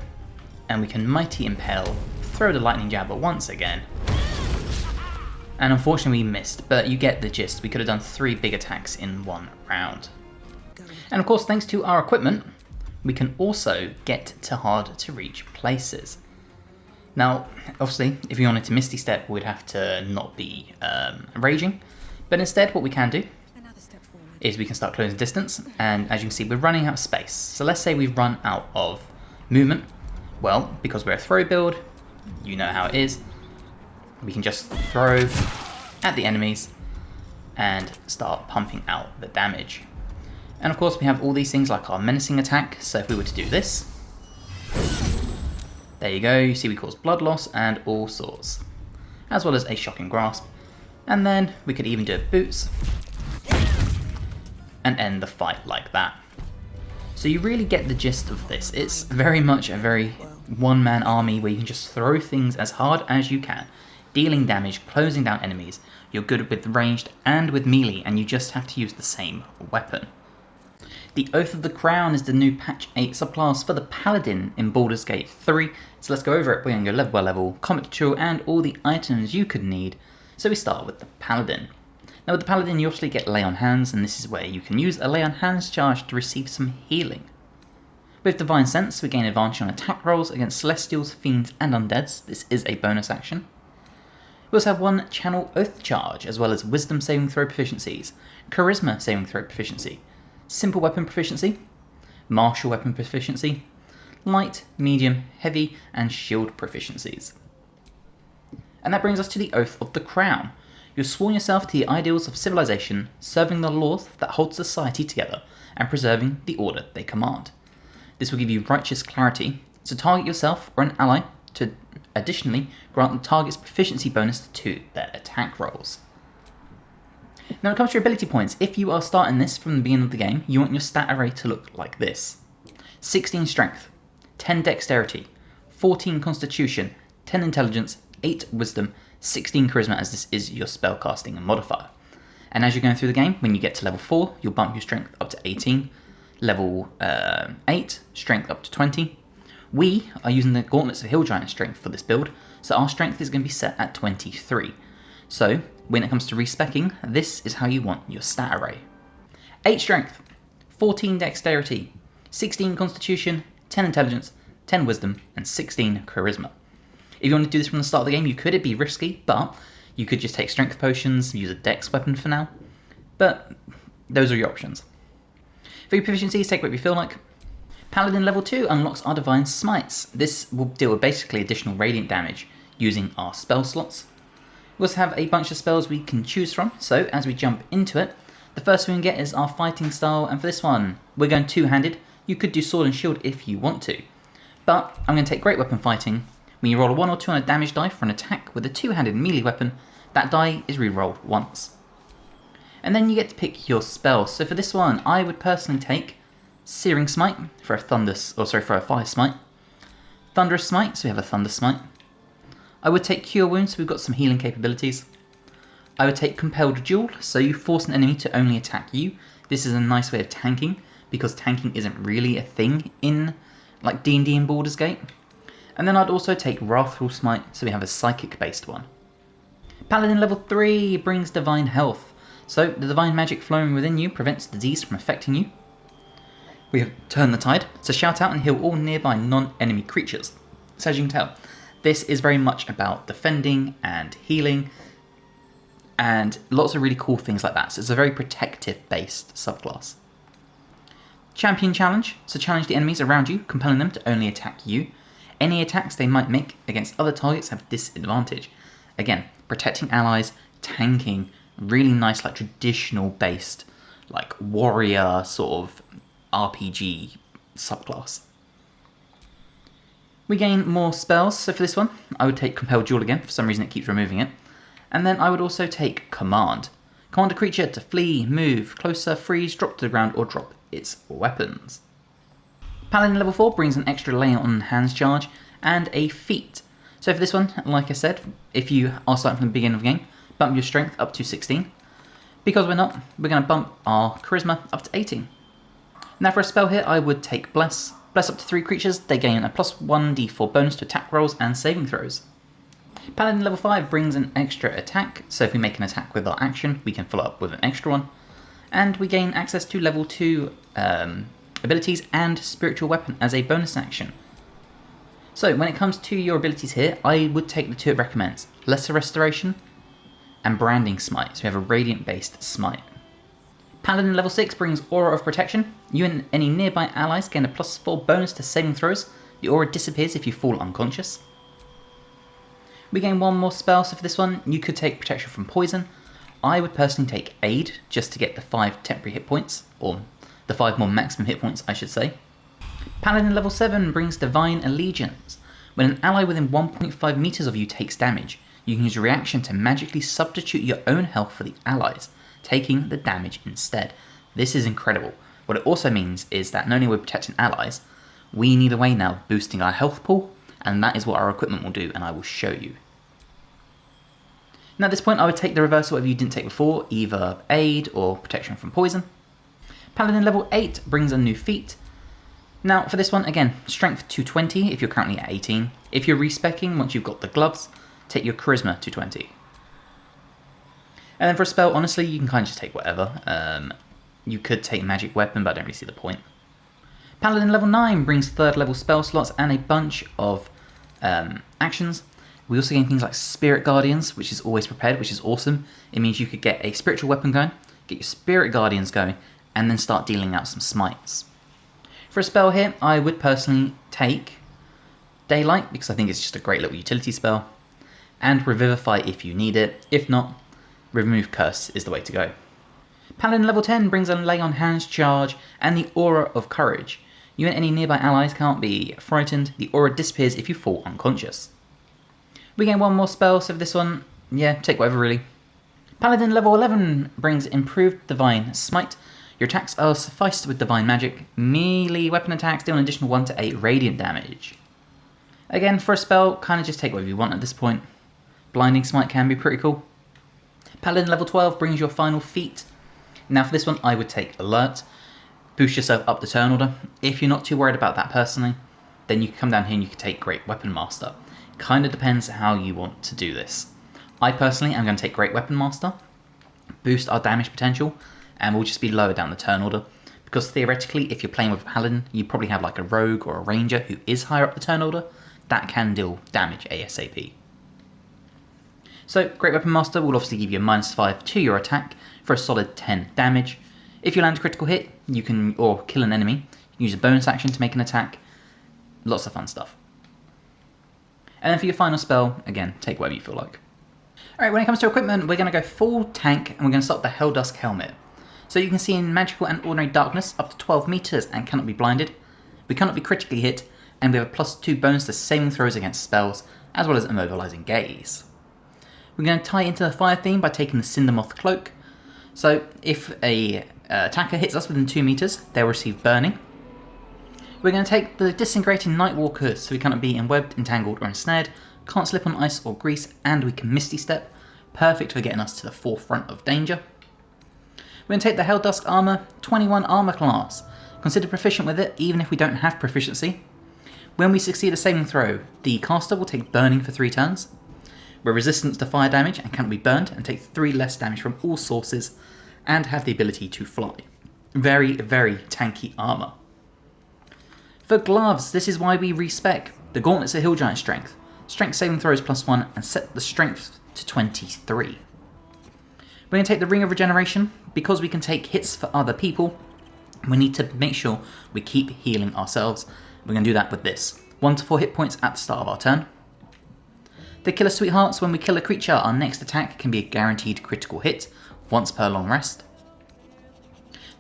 and we can Mighty Impale, throw the lightning jabber once again. And unfortunately we missed, but you get the gist. We could have done 3 big attacks in one round. And of course, thanks to our equipment, we can also get to hard to reach places. Now, obviously, if we wanted to Misty Step, we'd have to not be raging. But instead, what we can do is we can start closing distance. And as you can see, we're running out of space. So let's say we've run out of movement. Well, because we're a throw build, you know how it is. We can just throw at the enemies and start pumping out the damage. And of course, we have all these things like our menacing attack. So if we were to do this, there you go, you see we cause blood loss and all sorts, as well as a shocking grasp. And then we could even do boots and end the fight like that. So you really get the gist of this. It's very much a very one-man army where you can just throw things as hard as you can, dealing damage, closing down enemies. You're good with ranged and with melee, and you just have to use the same weapon. The Oath of the Crown is the new patch 8 subclass for the Paladin in Baldur's Gate 3. So let's go over it. We're going to go level by level, combat tutorial, and all the items you could need. So we start with the Paladin. Now with the Paladin, you obviously get Lay on Hands, and this is where you can use a Lay on Hands charge to receive some healing. With Divine Sense, we gain advantage on attack rolls against Celestials, Fiends, and Undeads. This is a bonus action. We also have 1 Channel Oath charge, as well as Wisdom saving throw proficiencies, Charisma saving throw proficiency, Simple Weapon proficiency, Martial Weapon proficiency, Light, Medium, Heavy, and Shield proficiencies. And that brings us to the Oath of the Crown. You've sworn yourself to the ideals of civilization, serving the laws that hold society together, and preserving the order they command. This will give you righteous clarity, so target yourself or an ally to additionally grant the target's proficiency bonus to their attack rolls. Now when it comes to your ability points, if you are starting this from the beginning of the game, you want your stat array to look like this. 16 Strength, 10 Dexterity, 14 Constitution, 10 Intelligence, 8 Wisdom, 16 Charisma, as this is your spellcasting modifier. And as you're going through the game, when you get to level 4, you'll bump your Strength up to 18, level 8, strength up to 20. We are using the Gauntlets of Hill Giant strength for this build, so our strength is going to be set at 23. So when it comes to respecking, this is how you want your stat array. 8 strength, 14 dexterity, 16 constitution, 10 intelligence, 10 wisdom, and 16 charisma. If you want to do this from the start of the game, you could. It'd be risky, but you could just take strength potions, use a dex weapon for now. But those are your options. For your proficiencies, take what you feel like. Paladin level 2 unlocks our Divine Smites. This will deal with basically additional radiant damage using our spell slots. We also have a bunch of spells we can choose from, so as we jump into it, the first thing we can get is our fighting style, and for this one, we're going two-handed. You could do sword and shield if you want to, but I'm going to take great weapon fighting. When you roll a 1 or 2 on a damage die for an attack with a two-handed melee weapon, that die is re-rolled once. And then you get to pick your spell. So for this one, I would personally take Searing Smite for a Fire Smite, Thunderous Smite, so we have a Thunder Smite. I would take Cure Wounds, so we've got some healing capabilities. I would take Compelled Duel, so you force an enemy to only attack you. This is a nice way of tanking, because tanking isn't really a thing in like D&D and Baldur's Gate. And then I'd also take Wrathful Smite, so we have a psychic based one. Paladin level 3 brings Divine Health, so the divine magic flowing within you prevents disease from affecting you. We have Turn the Tide, so shout out and heal all nearby non-enemy creatures. So as you can tell, this is very much about defending and healing, and lots of really cool things like that, so it's a very protective based subclass. Champion Challenge, so challenge the enemies around you, compelling them to only attack you. Any attacks they might make against other targets have disadvantage. Again, protecting allies, tanking, really nice like traditional based like warrior sort of RPG subclass. We gain more spells, so for this one I would take Compelled Duel again, for some reason it keeps removing it. And then I would also take Command. Command a creature to flee, move, closer, freeze, drop to the ground, or drop its weapons. Paladin level 4 brings an extra lay on hands charge and a feat. So for this one, like I said, if you are starting from the beginning of the game, bump your strength up to 16. Because we're not, we're going to bump our charisma up to 18. Now for a spell here, I would take Bless. Bless up to 3 creatures, they gain a plus 1d4 bonus to attack rolls and saving throws. Paladin level 5 brings an extra attack, so if we make an attack with our action, we can follow up with an extra one. And we gain access to level 2 abilities and spiritual weapon as a bonus action. So when it comes to your abilities here, I would take the 2 it recommends, Lesser Restoration and Branding Smite, so we have a radiant based smite. Paladin level 6 brings Aura of Protection. You and any nearby allies gain a plus 4 bonus to saving throws. The aura disappears if you fall unconscious. We gain 1 more spell, so for this one you could take Protection from Poison. I would personally take Aid just to get the 5 temporary hit points, or the 5 more maximum hit points I should say. Paladin level 7 brings Divine Allegiance. When an ally within 1.5 meters of you takes damage, you can use a reaction to magically substitute your own health for the allies, taking the damage instead. This is incredible. What it also means is that not only we're protecting allies, we need a way now of boosting our health pool, and that is what our equipment will do, and I will show you. Now at this point I would take the reverse of whatever you didn't take before, either Aid or Protection from Poison. Paladin level 8 brings a new feat. Now for this one, again, strength to 20 if you're currently at 18. If you're respecking once you've got the gloves, take your charisma to 20. And then for a spell, honestly, you can kind of just take whatever. You could take magic weapon, but I don't really see the point. Paladin level 9 brings 3rd level spell slots and a bunch of actions. We also gain things like Spirit Guardians, which is always prepared, which is awesome. It means you could get a spiritual weapon going, get your Spirit Guardians going, and then start dealing out some smites. For a spell here, I would personally take Daylight, because I think it's just a great little utility spell, and Revivify if you need it. If not, Remove Curse is the way to go. Paladin level 10 brings a Lay on Hands charge and the Aura of Courage. You and any nearby allies can't be frightened. The aura disappears if you fall unconscious. We gain 1 more spell, so for this one, yeah, take whatever really. Paladin level 11 brings Improved Divine Smite. Your attacks are sufficed with Divine Magic. Melee weapon attacks deal an additional 1 to 8 radiant damage. Again, for a spell, kind of just take whatever you want at this point. Blinding Smite can be pretty cool. Paladin level 12 brings your final feat. Now for this one, I would take Alert. boost yourself up the turn order. If you're not too worried about that personally, then you can come down here and you can take Great Weapon Master. Kind of depends how you want to do this. I personally am going to take Great Weapon Master, boost our damage potential, and we'll just be lower down the turn order. Because theoretically, if you're playing with a paladin, you probably have like a rogue or a ranger who is higher up the turn order. That can deal damage ASAP. So Great Weapon Master will obviously give you a -5 to your attack for a solid 10 damage. If you land a critical hit, you can, or kill an enemy, use a bonus action to make an attack. Lots of fun stuff. And then for your final spell, again, take whatever you feel like. Alright, when it comes to equipment, we're going to go full tank, and we're going to start with the Helldusk Helmet. So you can see in magical and ordinary darkness up to 12 meters and cannot be blinded. We cannot be critically hit, and we have a +2 bonus to saving throws against spells, as well as immobilizing gaze. We're going to tie into the fire theme by taking the Cindermoth Cloak. So if a attacker hits us within 2 meters, they'll receive burning. We're going to take the Disintegrating Nightwalker, so we cannot be enwebbed, entangled, or ensnared, can't slip on ice or grease, and we can Misty Step. Perfect for getting us to the forefront of danger. We're going to take the Helldusk Armor, 21 armor class. Consider proficient with it, even if we don't have proficiency. When we succeed a saving throw, the caster will take burning for 3 turns. We're resistant to fire damage and cannot be burned, and take 3 less damage from all sources, and have the ability to fly. Very, very tanky armor. For gloves, this is why we respec. The gauntlets are Hill Giant Strength. Strength saving throws +1 and set the strength to 23. We're going to take the Ring of Regeneration. Because we can take hits for other people, we need to make sure we keep healing ourselves. We're going to do that with this. 1 to 4 hit points at the start of our turn. The Killer Sweethearts, when we kill a creature, our next attack can be a guaranteed critical hit, once per long rest.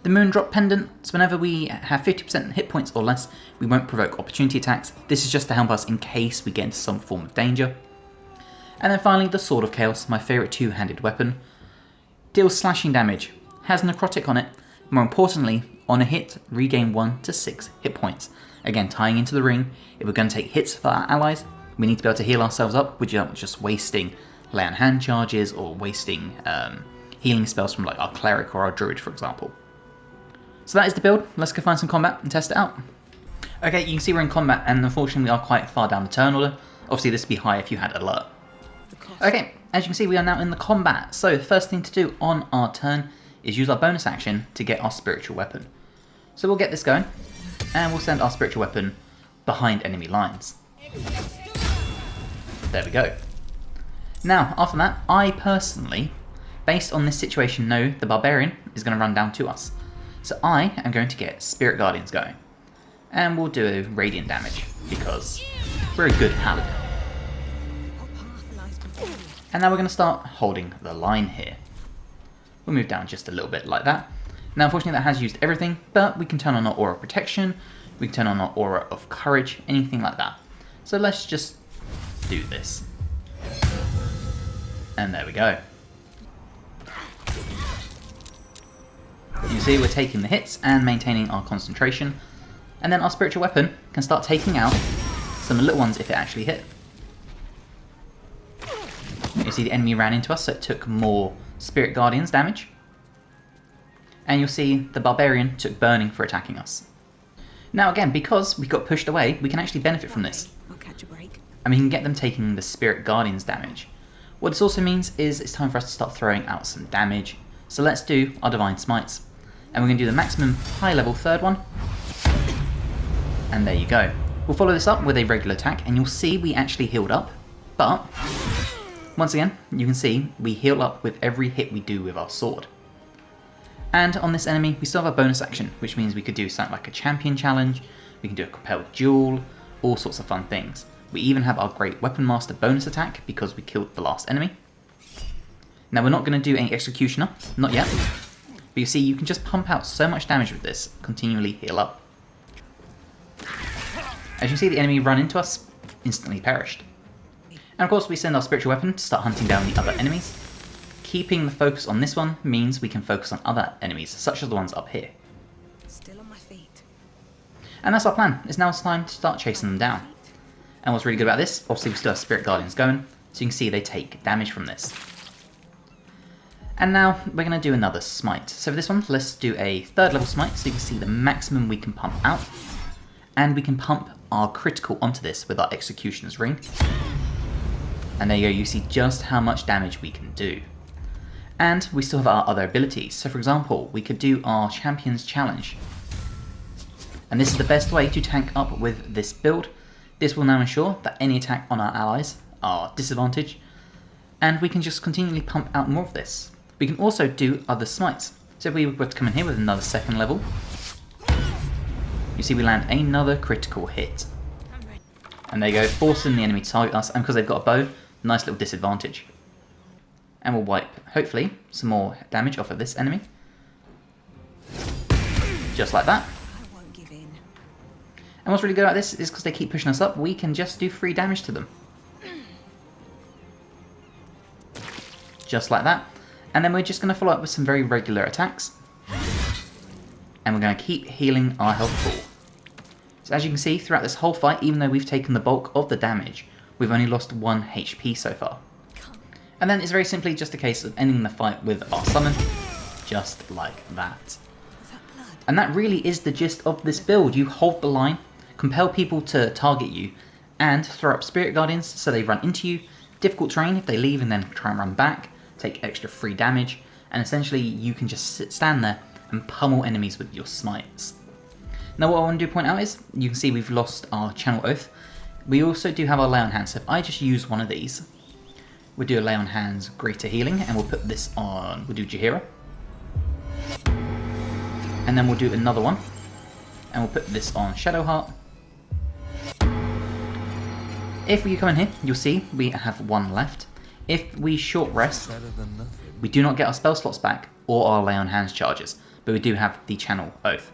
The Moondrop Pendant, so whenever we have 50% hit points or less, we won't provoke opportunity attacks. This is just to help us in case we get into some form of danger. And then finally, the Sword of Chaos, my favourite two-handed weapon. Deals slashing damage, has necrotic on it, more importantly, on a hit, regain 1 to 6 hit points. Again, tying into the ring, if we're going to take hits for our allies, we need to be able to heal ourselves up without just wasting lay on hand charges or wasting healing spells from like our cleric or our druid, for example. So that is the build. Let's go find some combat and test it out. Okay, you can see we're in combat, and unfortunately we are quite far down the turn order. Obviously this would be high if you had alert. Okay, as you can see we are now in the combat. So the first thing to do on our turn is use our bonus action to get our spiritual weapon. So we'll get this going, and we'll send our spiritual weapon behind enemy lines. There we go. Now, after that, I personally, based on this situation, know the barbarian is going to run down to us. So I am going to get Spirit Guardians going. And we'll do radiant damage, because we're a good paladin. And now we're going to start holding the line here. We'll move down just a little bit like that. Now unfortunately that has used everything, but we can turn on our Aura of Protection, we can turn on our Aura of Courage, anything like that. So let's just do this. And there we go. You see we're taking the hits and maintaining our concentration, and then our spiritual weapon can start taking out some little ones if it actually hit. You see the enemy ran into us, so it took more Spirit Guardians damage. And you'll see the Barbarian took burning for attacking us. Now again, because we got pushed away, we can actually benefit from this. I'll catch a break. And we can get them taking the Spirit Guardians damage. What this also means is it's time for us to start throwing out some damage. So let's do our Divine Smites. And we're going to do the maximum high level third one. And there you go. We'll follow this up with a regular attack, and you'll see we actually healed up. But once again, you can see we heal up with every hit we do with our sword. And on this enemy, we still have a bonus action, which means we could do something like a champion challenge, we can do a compelled duel, all sorts of fun things. We even have our Great Weapon Master bonus attack because we killed the last enemy. Now we're not going to do any Executioner, not yet. But you see, you can just pump out so much damage with this, continually heal up. As you see, the enemy run into us, instantly perished. And of course we send our spiritual weapon to start hunting down the other enemies. Keeping the focus on this one means we can focus on other enemies, such as the ones up here. Still on my feet. And that's our plan. It's now time to start chasing them down. And what's really good about this, obviously we still have Spirit Guardians going, so you can see they take damage from this. And now we're going to do another smite. So for this one, let's do a 3rd level smite so you can see the maximum we can pump out. And we can pump our critical onto this with our Executioner's Ring. And there you go, you see just how much damage we can do. And we still have our other abilities. So for example, we could do our Champion's Challenge. And this is the best way to tank up with this build. This will now ensure that any attack on our allies are disadvantaged. And we can just continually pump out more of this. We can also do other smites. So if we were to come in here with another 2nd level, you see we land another critical hit. And there you go, forcing the enemy to target us, and because they've got a bow, nice little disadvantage. And we'll wipe, hopefully, some more damage off of this enemy. Just like that. I won't give in. And what's really good about this is because they keep pushing us up, we can just do free damage to them. Just like that. And then we're just going to follow up with some very regular attacks. And we're going to keep healing our health pool. So as you can see, throughout this whole fight, even though we've taken the bulk of the damage, we've only lost 1 HP so far. And then it's very simply just a case of ending the fight with our summon, just like that. Is that blood? And that really is the gist of this build. You hold the line, compel people to target you, and throw up Spirit Guardians so they run into you, difficult terrain if they leave and then try and run back, take extra free damage, and essentially you can just stand there and pummel enemies with your smites. Now what I want to point out is, you can see we've lost our Channel Oath. We also do have our Lay on Hands, so if I just use one of these, we'll do a Lay on Hands Greater Healing, and we'll put this on, we'll do Jahira. And then we'll do another one, and we'll put this on Shadowheart. If we come in here, you'll see we have 1 left. If we short rest, we do not get our spell slots back, or our Lay on Hands charges, but we do have the Channel Oath.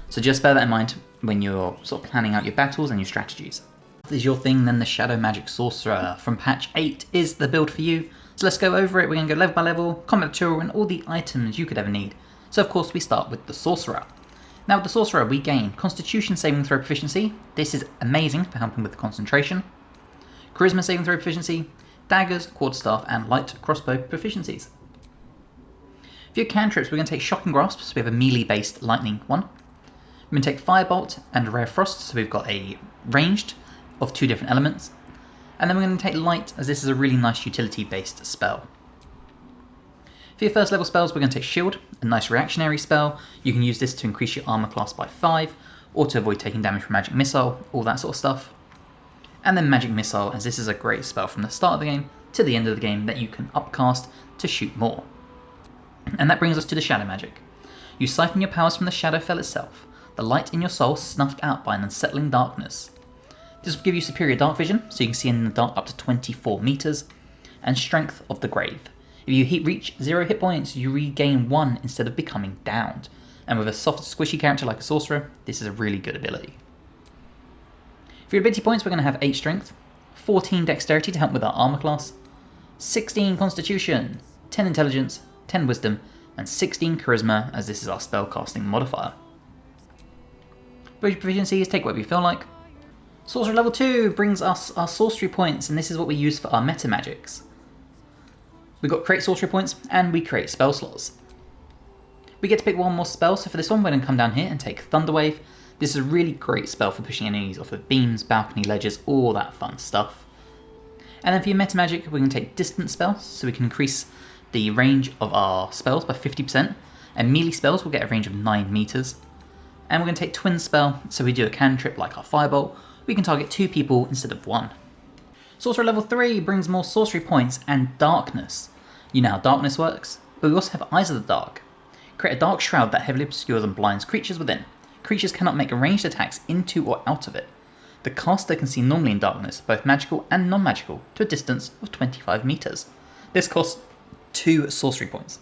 So just bear that in mind when you're sort of planning out your battles and your strategies. If this is your thing, then the Shadow Magic Sorcerer from patch 8 is the build for you. So let's go over it. We're going to go level by level, combat tutorial, and all the items you could ever need. So of course we start with the Sorcerer. Now with the Sorcerer we gain Constitution saving throw proficiency. This is amazing for helping with concentration. Charisma saving throw proficiency, daggers, quarterstaff, and light crossbow proficiencies. For your cantrips, we're going to take Shocking Grasp, so we have a melee based lightning one. We're going to take Firebolt and Rare Frost, so we've got a ranged of 2 different elements. And then we're going to take Light, as this is a really nice utility based spell. For your 1st level spells, we're going to take Shield, a nice reactionary spell. You can use this to increase your armor class by 5, or to avoid taking damage from Magic Missile, all that sort of stuff. And then Magic Missile, as this is a great spell from the start of the game to the end of the game that you can upcast to shoot more. And that brings us to the Shadow Magic. You siphon your powers from the Shadowfell itself, the light in your soul snuffed out by an unsettling darkness. This will give you superior dark vision, so you can see in the dark up to 24 meters, and strength of the grave. If you reach 0 hit points, you regain 1 instead of becoming downed. And with a soft, squishy character like a sorcerer, this is a really good ability. For your ability points, we're going to have 8 strength, 14 dexterity to help with our armor class, 16 constitution, 10 intelligence, 10 wisdom, and 16 charisma, as this is our spellcasting modifier. Bridge proficiencies, take whatever you feel like. Sorcerer level 2 brings us our sorcery points, and this is what we use for our meta magics. We've got create sorcery points, and we create spell slots. We get to pick 1 more spell, so for this one we're going to come down here and take Thunder Wave. This is a really great spell for pushing enemies off of beams, balcony ledges, all that fun stuff. And then for your meta magic, we're going to take Distance spells, so we can increase the range of our spells by 50%, and melee spells will get a range of 9 meters. And we're going to take Twin Spell, so we do a cantrip like our Firebolt, we can target 2 people instead of 1. Sorcerer level 3 brings more sorcery points and darkness. You know how darkness works, but we also have Eyes of the Dark. Create a dark shroud that heavily obscures and blinds creatures within. Creatures cannot make ranged attacks into or out of it. The caster can see normally in darkness, both magical and non-magical, to a distance of 25 meters. This costs 2 sorcery points.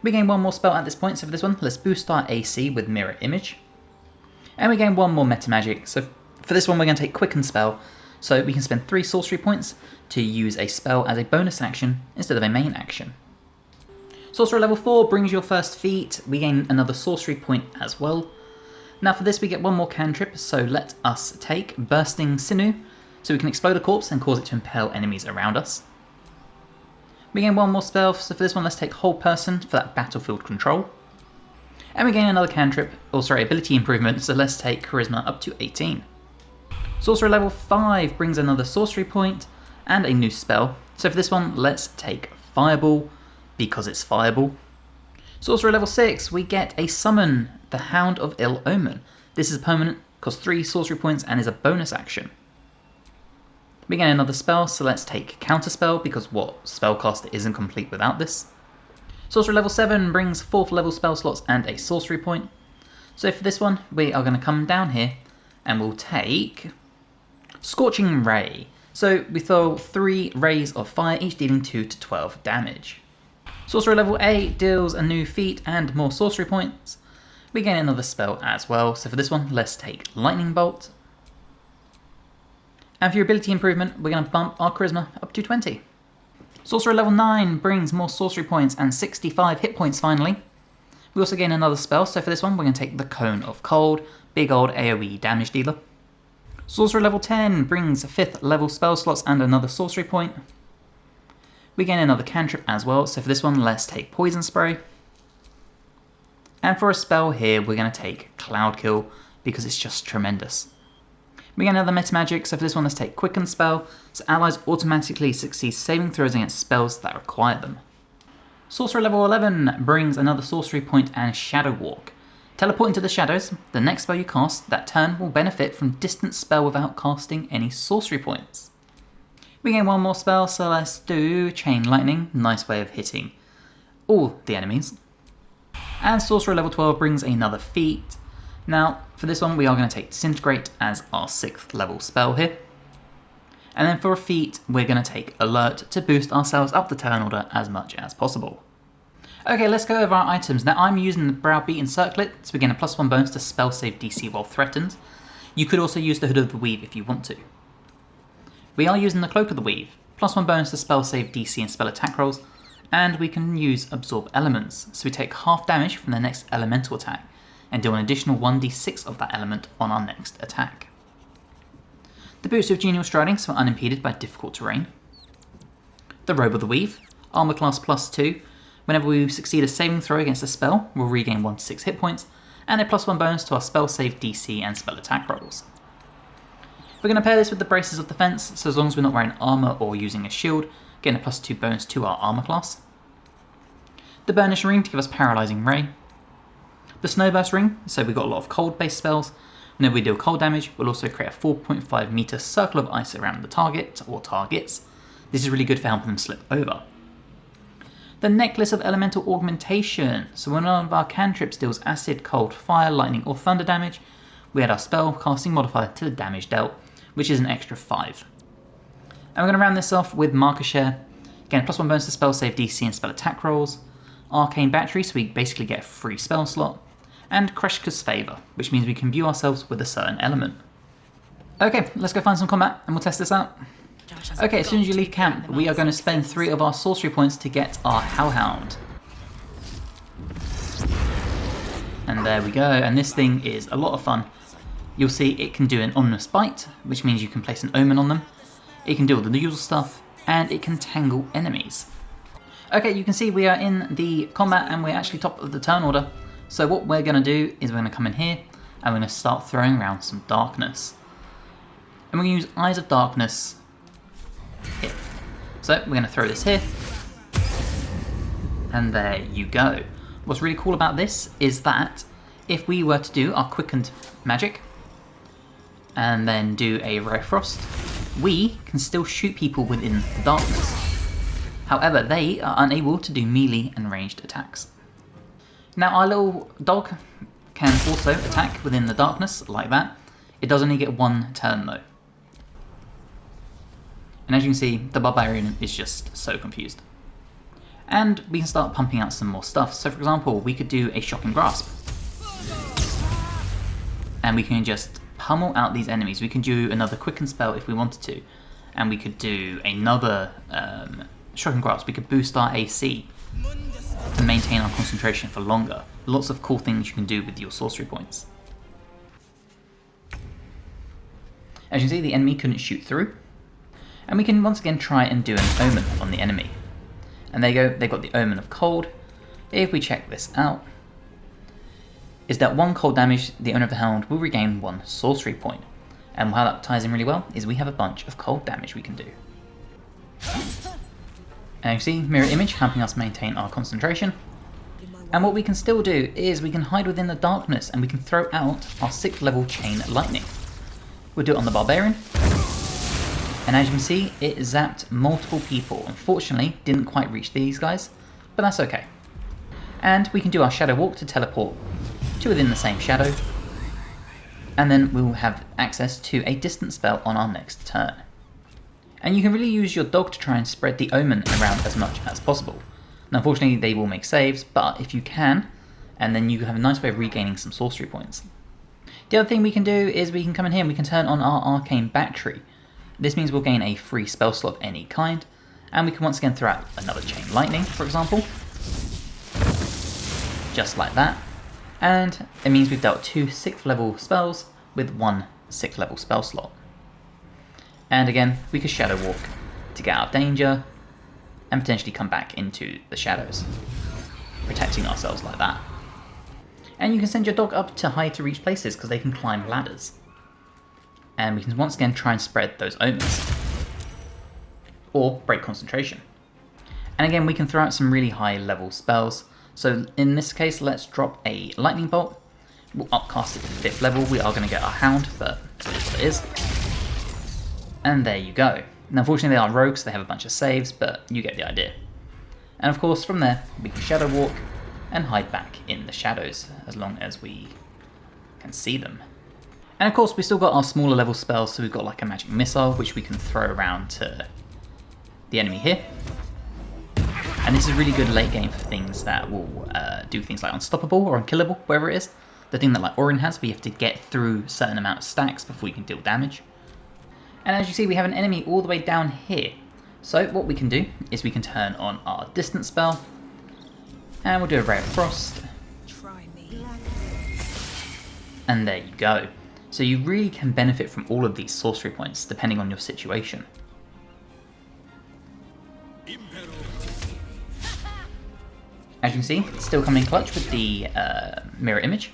We gain 1 more spell at this point, so for this one, let's boost our AC with Mirror Image. And we gain 1 more meta magic, so for this one we're going to take Quicken Spell, so we can spend 3 sorcery points to use a spell as a bonus action instead of a main action. Sorcerer level 4 brings your first feat, we gain another sorcery point as well. Now for this we get 1 more cantrip, so let us take Bursting Sinew, so we can explode a corpse and cause it to impale enemies around us. We gain one more spell, so for this one let's take Whole Person for that battlefield control. And we gain another cantrip, ability improvement, so let's take Charisma up to 18. Sorcerer level 5 brings another sorcery point and a new spell, so for this one let's take Fireball, because it's Fireball. Sorcerer level 6, we get a summon, the Hound of Ill Omen. This is a permanent, costs 3 sorcery points and is a bonus action. We get another spell, so let's take Counterspell, because what spellcaster isn't complete without this? Sorcerer level 7 brings 4th level spell slots and a sorcery point. So for this one, we are going to come down here and we'll take Scorching Ray. So we throw 3 rays of fire, each dealing 2 to 12 damage. Sorcerer level 8 deals a new feat and more sorcery points. We gain another spell as well, so for this one, let's take Lightning Bolt. And for your ability improvement, we're going to bump our Charisma up to 20. Sorcerer level 9 brings more sorcery points and 65 hit points finally. We also gain another spell, so for this one, we're going to take the Cone of Cold, big old AoE damage dealer. Sorcerer level 10 brings 5th level spell slots and another sorcery point. We gain another cantrip as well, so for this one, let's take Poison Spray. And for a spell here, we're going to take Cloud Kill, because it's just tremendous. We get another meta magic, so for this one let's take Quicken Spell, so allies automatically succeed saving throws against spells that require them. Sorcerer level 11 brings another sorcery point and Shadow Walk. Teleport into the shadows, the next spell you cast that turn will benefit from distant spell without casting any sorcery points. We gain one more spell, so let's do Chain Lightning, nice way of hitting all the enemies. And Sorcerer level 12 brings another feat. Now, for this one, we are going to take Disintegrate as our 6th level spell here. And then for a feat, we're going to take Alert to boost ourselves up the turn order as much as possible. Okay, let's go over our items. Now, I'm using the Browbeaten Circlet, so we gain a +1 bonus to spell save DC while threatened. You could also use the Hood of the Weave if you want to. We are using the Cloak of the Weave, +1 bonus to spell save DC and spell attack rolls, and we can use Absorb Elements, so we take half damage from the next elemental attack, and do an additional 1d6 of that element on our next attack. The boots of Genial Striding, so we're unimpeded by difficult terrain. The Robe of the Weave, armor class +2. Whenever we succeed a saving throw against a spell, we'll regain 1 to 6 hit points, and a +1 bonus to our spell save DC and spell attack rolls. We're going to pair this with the Braces of Defense, so as long as we're not wearing armor or using a shield, getting a +2 bonus to our armor class. The Burnish Ring to give us Paralyzing Ray. The Snowburst Ring, so we've got a lot of cold-based spells. Whenever we deal cold damage, we'll also create a 4.5 meter circle of ice around the target, or targets. This is really good for helping them slip over. The Necklace of Elemental Augmentation, so when one of our cantrips deals acid, cold, fire, lightning or thunder damage, we add our spell casting modifier to the damage dealt, which is an extra 5. And we're going to round this off with Marker Share, again a +1 bonus to spell save DC and spell attack rolls, Arcane Battery, so we basically get a free spell slot, and Kreshka's Favour, which means we can view ourselves with a certain element. Okay, let's go find some combat and we'll test this out. Okay, as soon as you leave camp, we are going to spend 3 of our sorcery points to get our Hellhound. And there we go, and this thing is a lot of fun. You'll see it can do an Ominous Bite, which means you can place an omen on them. It can do all the usual stuff, and it can tangle enemies. Okay, you can see we are in the combat and we're actually top of the turn order. So what we're going to do is we're going to come in here and we're going to start throwing around some darkness. And we're going to use Eyes of Darkness here. So we're going to throw this here. And there you go. What's really cool about this is that if we were to do our Quickened Magic and then do a Ray of Frost, we can still shoot people within the darkness. However, they are unable to do melee and ranged attacks. Now our little dog can also attack within the darkness like that. It does only get 1 turn though. And as you can see, the barbarian is just so confused. And we can start pumping out some more stuff. So for example, we could do a Shocking Grasp. And we can just pummel out these enemies. We can do another Quicken spell if we wanted to. And we could do another Shocking Grasp. We could boost our AC to maintain our concentration for longer. Lots of cool things you can do with your sorcery points. As you can see, the enemy couldn't shoot through. And we can once again try and do an omen on the enemy. And there you go, they've got the Omen of Cold. If we check this out, is that 1 cold damage, the owner of the Hound will regain 1 sorcery point. And how that ties in really well is we have a bunch of cold damage we can do. And you see, mirror image helping us maintain our concentration. And what we can still do is we can hide within the darkness and we can throw out our 6th level chain lightning. We'll do it on the barbarian. And as you can see, it zapped multiple people. Unfortunately, didn't quite reach these guys, but that's okay. And we can do our shadow walk to teleport to within the same shadow. And then we'll have access to a distance spell on our next turn. And you can really use your dog to try and spread the omen around as much as possible. Now unfortunately they will make saves, but if you can, and then you have a nice way of regaining some sorcery points. The other thing we can do is we can come in here and we can turn on our arcane battery. This means we'll gain a free spell slot of any kind, and we can once again throw out another chain lightning, for example. Just like that. And it means we've dealt 2 6th level spells with 1 6th level spell slot. And again, we can shadow walk to get out of danger and potentially come back into the shadows, protecting ourselves like that. And you can send your dog up to high to reach places because they can climb ladders. And we can once again try and spread those omens, or break concentration. And again, we can throw out some really high level spells. So in this case, let's drop a lightning bolt. We'll upcast it to 5th level. We are going to get our hound, but it is what it is. And there you go. Now unfortunately they are rogues, so they have a bunch of saves, but you get the idea. And of course from there, we can shadow walk and hide back in the shadows, as long as we can see them. And of course we still got our smaller level spells, so we've got like a magic missile, which we can throw around to the enemy here. And this is really good late game for things that will do things like unstoppable or unkillable, whatever it is. The thing that like Orin has, where you have to get through a certain amount of stacks before you can deal damage. And as you see, we have an enemy all the way down here. So what we can do is we can turn on our distance spell, and we'll do a Ray of Frost. Try me. And there you go. So you really can benefit from all of these sorcery points depending on your situation. As you can see, it's still coming clutch with the mirror image.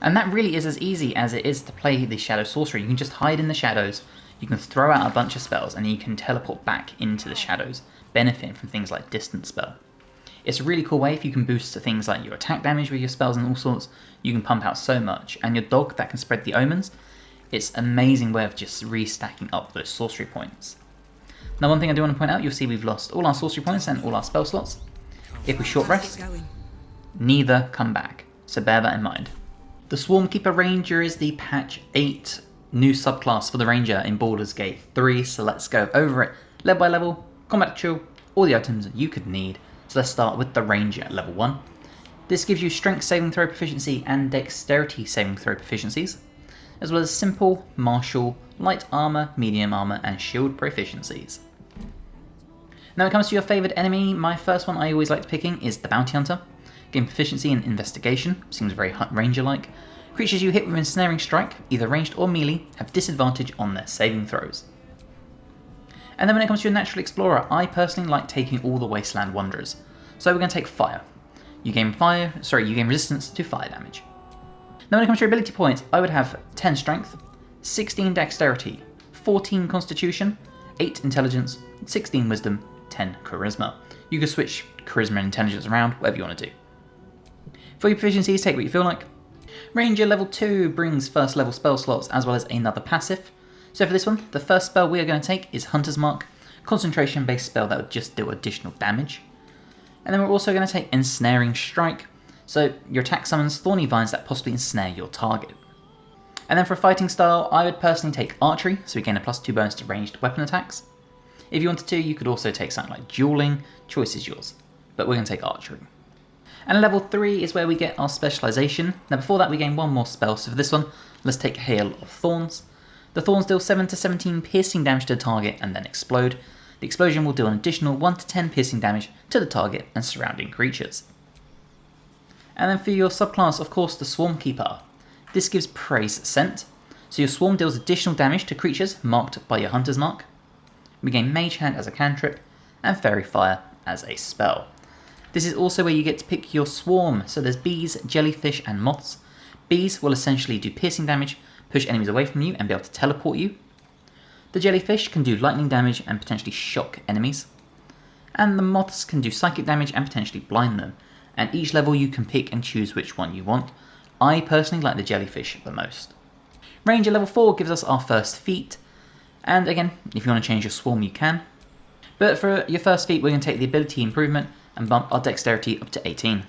And that really is as easy as it is to play the shadow sorcery. You can just hide in the shadows, you can throw out a bunch of spells, and then you can teleport back into the shadows, benefiting from things like distance spell. It's a really cool way if you can boost to things like your attack damage with your spells and all sorts. You can pump out so much, and your dog that can spread the omens. It's an amazing way of just restacking up those sorcery points. Now one thing I do want to point out, you'll see we've lost all our sorcery points and all our spell slots. If we short rest, neither come back, so bear that in mind. The Swarmkeeper Ranger is the patch 8 new subclass for the Ranger in Baldur's Gate 3, so let's go over it level by level, combat chill, all the items that you could need. So let's start with the Ranger at level 1. This gives you strength saving throw proficiency and dexterity saving throw proficiencies, as well as simple, martial, light armor, medium armor, and shield proficiencies. Now when it comes to your favoured enemy, my first one I always like picking is the Bounty Hunter. Gain proficiency in investigation, seems very Ranger-like. Creatures you hit with ensnaring strike, either ranged or melee, have disadvantage on their saving throws. And then when it comes to your natural explorer, I personally like taking all the Wasteland Wanderers. So we're going to take fire. You gain resistance to fire damage. Now when it comes to your ability points, I would have 10 strength, 16 dexterity, 14 constitution, 8 intelligence, 16 wisdom, 10 charisma. You can switch charisma and intelligence around, whatever you want to do. For your proficiencies, take what you feel like. Ranger level 2 brings first level spell slots as well as another passive. So for this one, the first spell we are going to take is Hunter's Mark, concentration based spell that would just do additional damage. And then we're also going to take Ensnaring Strike, so your attack summons thorny vines that possibly ensnare your target. And then for a fighting style, I would personally take Archery, so we gain a +2 bonus to ranged weapon attacks. If you wanted to, you could also take something like Dueling, choice is yours, but we're going to take Archery. And level 3 is where we get our specialisation. Now before that we gain one more spell, so for this one, let's take Hail of Thorns. The Thorns deal 7 to 17 piercing damage to the target and then explode. The explosion will do an additional 1 to 10 piercing damage to the target and surrounding creatures. And then for your subclass, of course, the Swarmkeeper. This gives Praise Scent, so your swarm deals additional damage to creatures marked by your Hunter's Mark. We gain Mage Hand as a cantrip, and Fairy Fire as a spell. This is also where you get to pick your swarm, so there's bees, jellyfish and moths. Bees will essentially do piercing damage, push enemies away from you and be able to teleport you. The jellyfish can do lightning damage and potentially shock enemies. And the moths can do psychic damage and potentially blind them. And each level you can pick and choose which one you want. I personally like the jellyfish the most. Ranger level 4 gives us our first feat. And again, if you want to change your swarm you can. But for your first feat we're going to take the ability improvement and bump our dexterity up to 18.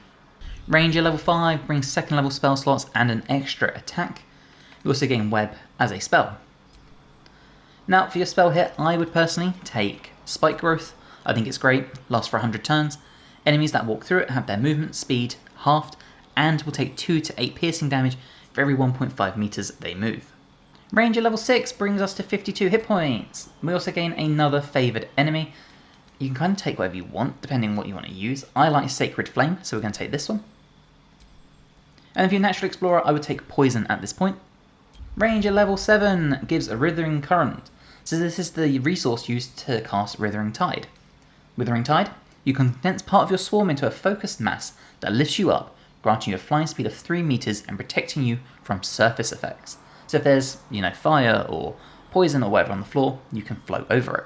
Ranger level 5 brings second level spell slots and an extra attack. You also gain web as a spell. Now for your spell here, I would personally take Spike Growth. I think it's great, lasts for 100 turns. Enemies that walk through it have their movement speed halved and will take 2 to 8 piercing damage for every 1.5 meters they move. Ranger level 6 brings us to 52 hit points. We also gain another favoured enemy. You can kind of take whatever you want depending on what you want to use. I like Sacred Flame, so we're going to take this one. And if you're a Natural Explorer, I would take Poison at this point. Ranger level 7 gives a Withering Current. So this is the resource used to cast Withering Tide. Withering Tide, you condense part of your swarm into a focused mass that lifts you up, granting you a flying speed of 3 meters and protecting you from surface effects. So if there's, fire or poison or whatever on the floor, you can float over it.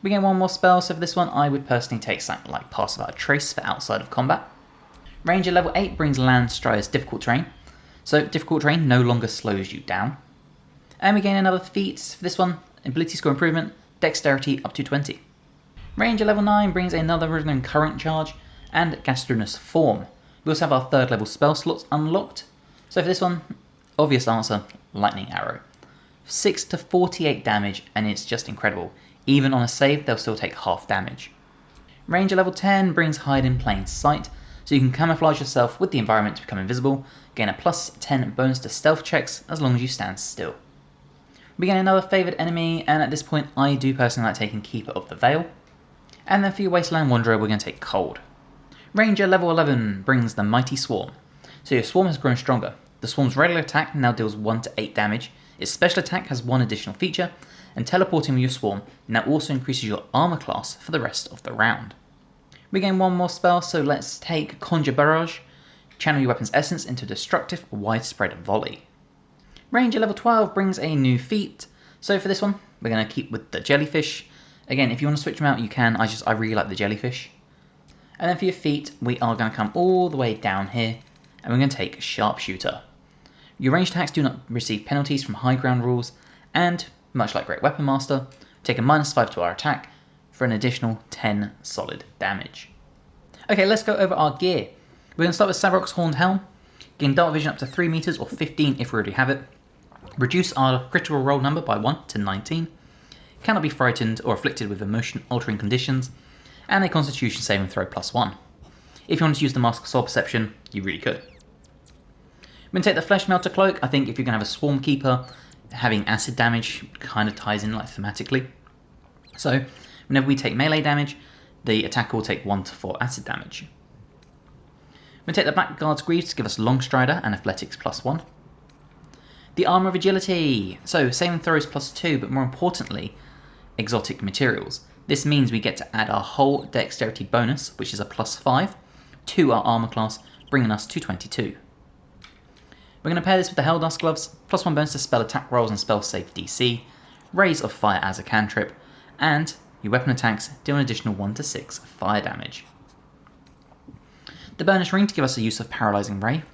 We get one more spell, so for this one I would personally take something like Pass Without a Trace for outside of combat. Ranger level 8 brings Land Strider's Difficult Terrain. So difficult terrain no longer slows you down. And we gain another feat for this one, ability score improvement, dexterity up to 20. Ranger level 9 brings another Withering Current charge and Gastronous Form. We also have our third level spell slots unlocked. So for this one, obvious answer, Lightning Arrow. 6 to 48 damage and it's just incredible. Even on a save they'll still take half damage. Ranger level 10 brings Hide in Plain Sight, so you can camouflage yourself with the environment to become invisible, gain a plus 10 bonus to stealth checks as long as you stand still. We gain another favoured enemy, and at this point I do personally like taking Keeper of the Veil. And then for your Wasteland Wanderer we're going to take Cold. Ranger level 11 brings the Mighty Swarm. So your swarm has grown stronger. The swarm's regular attack now deals 1 to 8 damage, its special attack has 1 additional feature, and teleporting with your swarm now also increases your armor class for the rest of the round. We gain one more spell, so let's take Conjure Barrage. Channel your weapon's essence into Destructive Widespread Volley. Ranger level 12 brings a new feat, so for this one we're going to keep with the Jellyfish. Again, if you want to switch them out you can, I really like the Jellyfish. And then for your feat we are going to come all the way down here and we're going to take Sharpshooter. Your ranged attacks do not receive penalties from high ground rules, and much like Great Weapon Master, take a -5 to our attack for an additional 10 solid damage. Okay, let's go over our gear. We're going to start with Savarok's Horned Helm. Gain Dark Vision up to 3 meters or 15 if we already have it. Reduce our critical roll number by 1 to 19. Cannot be frightened or afflicted with emotion altering conditions. And a Constitution saving throw +1. If you want to use the Mask of Soul Perception, you really could. We're going to take the Flesh Melter Cloak. I think if you're going to have a Swarmkeeper, having acid damage kind of ties in thematically. So whenever we take melee damage, the attacker will take 1 to 4 acid damage. We'll take the Blackguard's Greaves to give us Long Strider and Athletics +1. The Armour of Agility, so saving throws +2, but more importantly, exotic materials. This means we get to add our whole dexterity bonus, which is a +5, to our armour class, bringing us to 22. We're going to pair this with the Helldust Gloves, +1 bonus to spell attack rolls and spell save DC, Rays of Fire as a cantrip, and your weapon attacks deal an additional 1 to 6 fire damage. The Burnish Ring to give us the use of Paralysing Ray.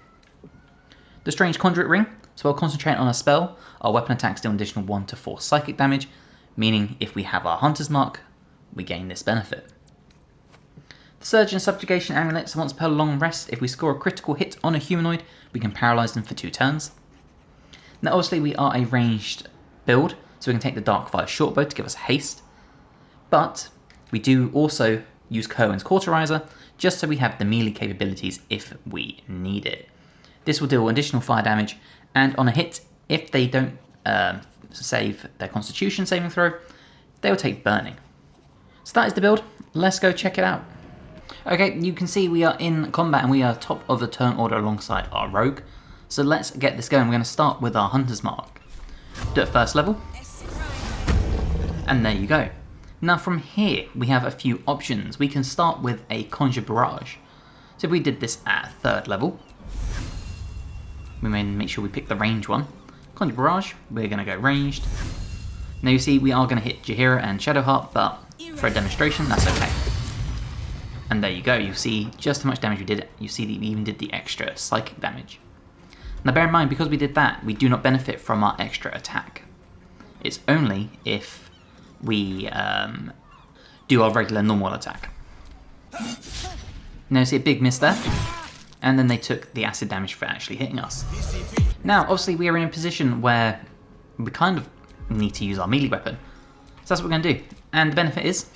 The Strange Conduit Ring, so while concentrating on a spell, our weapon attacks deal an additional 1 to 4 psychic damage, meaning if we have our Hunter's Mark, we gain this benefit. The Surge and Subjugation Amulet, so once per long rest, if we score a critical hit on a humanoid, we can paralyse them for 2 turns. Now obviously we are a ranged build, so we can take the Darkfire Shortbow to give us haste, but we do also use Kerwin's Cauterizer, just so we have the melee capabilities if we need it. This will deal additional fire damage, and on a hit, if they don't save their Constitution saving throw, they will take burning. So that is the build, let's go check it out. Okay, you can see we are in combat and we are top of the turn order alongside our rogue. So let's get this going. We're going to start with our Hunter's Mark. Do it first level. And there you go. Now from here, we have a few options. We can start with a Conjure Barrage. So if we did this at 3rd level, we may make sure we pick the range one. Conjure Barrage, we're going to go ranged. Now you see we are going to hit Jaheira and Shadowheart, but for a demonstration, that's okay. And there you go, you see just how much damage we did. You see that we even did the extra psychic damage. Now bear in mind, because we did that, we do not benefit from our extra attack. It's only if we do our regular normal attack. Now you see a big miss there, and then they took the acid damage for actually hitting us. Now obviously we are in a position where we kind of need to use our melee weapon, so that's what we're going to do. And the benefit is,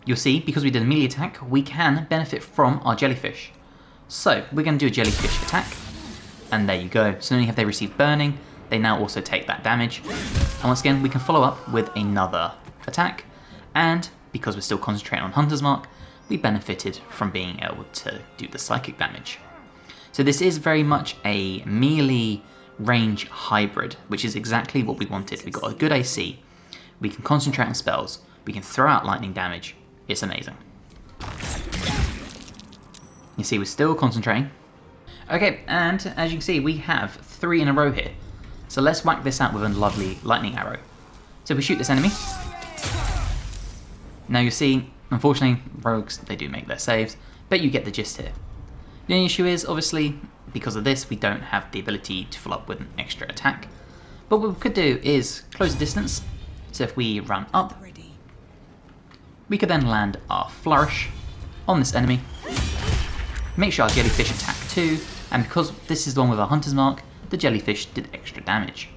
you'll see, because we did a melee attack, we can benefit from our jellyfish. So we're going to do a jellyfish attack, and there you go. So not only have they received burning, they now also take that damage. And once again, we can follow up with another attack, and because we're still concentrating on Hunter's Mark, we benefited from being able to do the psychic damage. So this is very much a melee range hybrid, which is exactly what we wanted. We got a good AC, we can concentrate on spells, we can throw out lightning damage. It's amazing. You see we're still concentrating. Okay, and as you can see we have 3 in a row here. So let's whack this out with a lovely lightning arrow. So if we shoot this enemy, now you see, unfortunately, rogues, they do make their saves, but you get the gist here. The only issue is, obviously, because of this, we don't have the ability to follow up with an extra attack. But what we could do is close the distance. So if we run up, we could then land our flourish on this enemy. Make sure our jellyfish attack too, and because this is the one with our Hunter's Mark, the jellyfish did extra damage.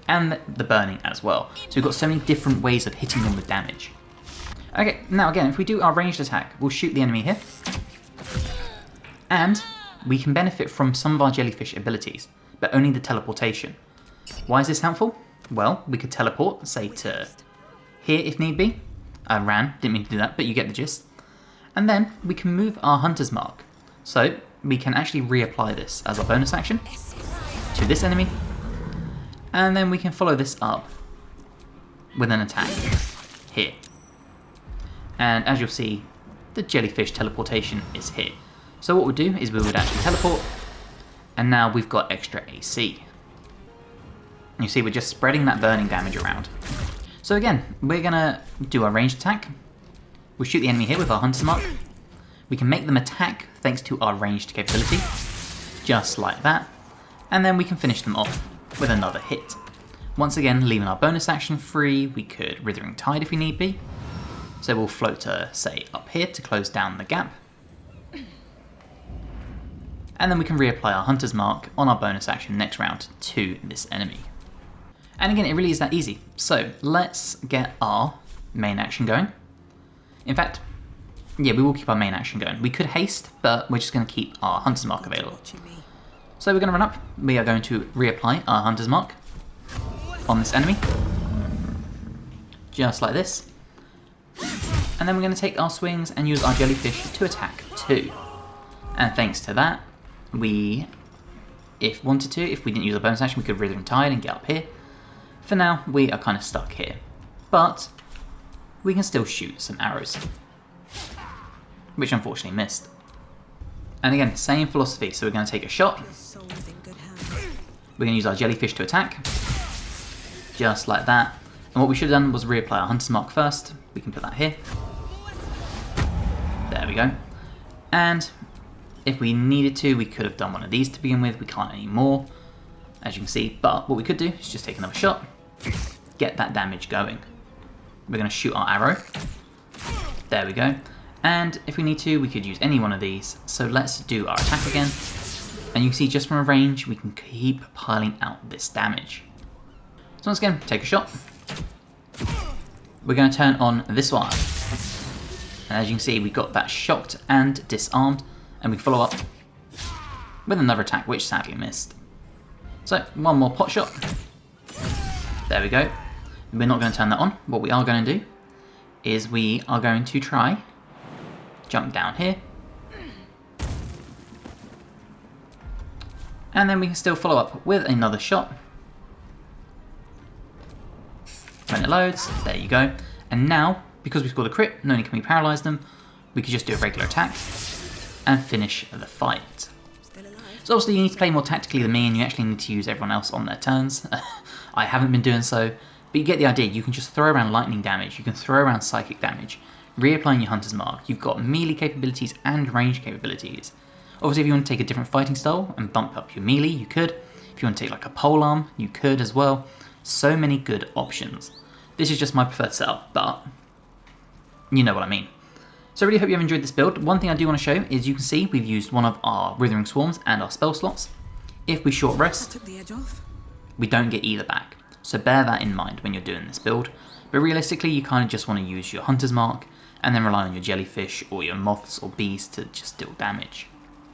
And the burning as well. So we've got so many different ways of hitting them with damage. Okay, now again, if we do our ranged attack, we'll shoot the enemy here. And we can benefit from some of our jellyfish abilities, but only the teleportation. Why is this helpful? Well, we could teleport, say to here if need be. I ran, didn't mean to do that, but you get the gist. And then we can move our Hunter's Mark. So we can actually reapply this as our bonus action to this enemy. And then we can follow this up with an attack here. And as you'll see, the jellyfish teleportation is here. So what we'll do is we would actually teleport, and now we've got extra AC. You see we're just spreading that burning damage around. So again, we're going to do our ranged attack. We'll shoot the enemy here with our Hunter's Mark. We can make them attack thanks to our ranged capability, just like that. And then we can finish them off with another hit. Once again, leaving our bonus action free, we could Withering Tide if we need be. So we'll float to, say, up here to close down the gap. And then we can reapply our Hunter's Mark on our bonus action next round to this enemy. And again, it really is that easy. So let's get our main action going. In fact, yeah, we will keep our main action going. We could haste, but we're just going to keep our Hunter's Mark available. So we're going to run up. We are going to reapply our Hunter's Mark on this enemy. Just like this. And then we're going to take our swings and use our jellyfish to attack too. And thanks to that, we, if wanted to, if we didn't use a bonus action, we could Withering Tide and get up here. For now, we are kind of stuck here. But we can still shoot some arrows, which unfortunately missed. And again, same philosophy. So we're going to take a shot. We're going to use our jellyfish to attack. Just like that. And what we should have done was reapply our Hunter's Mark first. We can put that here. There we go. And if we needed to, we could have done one of these to begin with. We can't anymore, as you can see. But what we could do is just take another shot, get that damage going. We're going to shoot our arrow. There we go. And if we need to, we could use any one of these. So let's do our attack again. And you can see just from a range, we can keep piling out this damage. So once again, take a shot. We're going to turn on this one. And as you can see, we got that shocked and disarmed. And we follow up with another attack, which sadly missed. So one more pot shot. There we go. We're not going to turn that on. What we are going to do is we are going to try jump down here. And then we can still follow up with another shot. When it loads, there you go. And now, because we scored a crit, not only can we paralyse them, we can just do a regular attack and finish the fight. Still alive. So obviously you need to play more tactically than me, and you actually need to use everyone else on their turns. I haven't been doing so, but you get the idea. You can just throw around lightning damage, you can throw around psychic damage, reapplying your Hunter's Mark. You've got melee capabilities and range capabilities. Obviously if you want to take a different fighting style and bump up your melee, you could. If you want to take like a polearm, you could as well. So many good options. This is just my preferred setup, but you know what I mean. So I really hope you have enjoyed this build. One thing I do want to show is you can see we've used one of our Withering Swarms and our spell slots. If we short That rest, took the edge off. we don't get either back. So bear that in mind when you're doing this build. But realistically, you kind of just want to use your Hunter's Mark and then rely on your jellyfish or your moths or bees to just deal damage.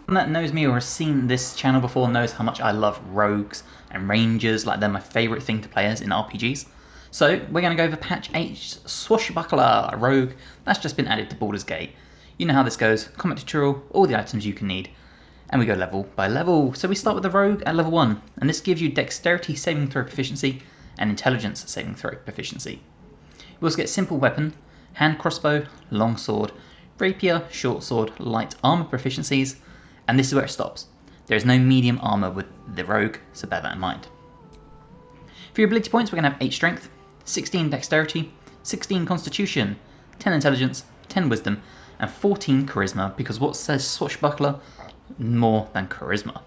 Anyone that knows me or has seen this channel before knows how much I love rogues and rangers, like they're my favourite thing to play as in RPGs. So we're going to go over patch 8 Swashbuckler, a rogue that's just been added to Baldur's Gate. You know how this goes, combat tutorial, all the items you can need, and we go level by level. So we start with the rogue at level 1, and this gives you dexterity saving throw proficiency and intelligence saving throw proficiency. You also get simple weapon, hand crossbow, long sword, rapier, short sword, light armor proficiencies, and this is where it stops. There is no medium armor with the rogue, so bear that in mind. For your ability points, we're going to have 8 strength, 16 dexterity, 16 constitution, 10 intelligence, 10 wisdom, and 14 charisma, because what says Swashbuckler? More than charisma.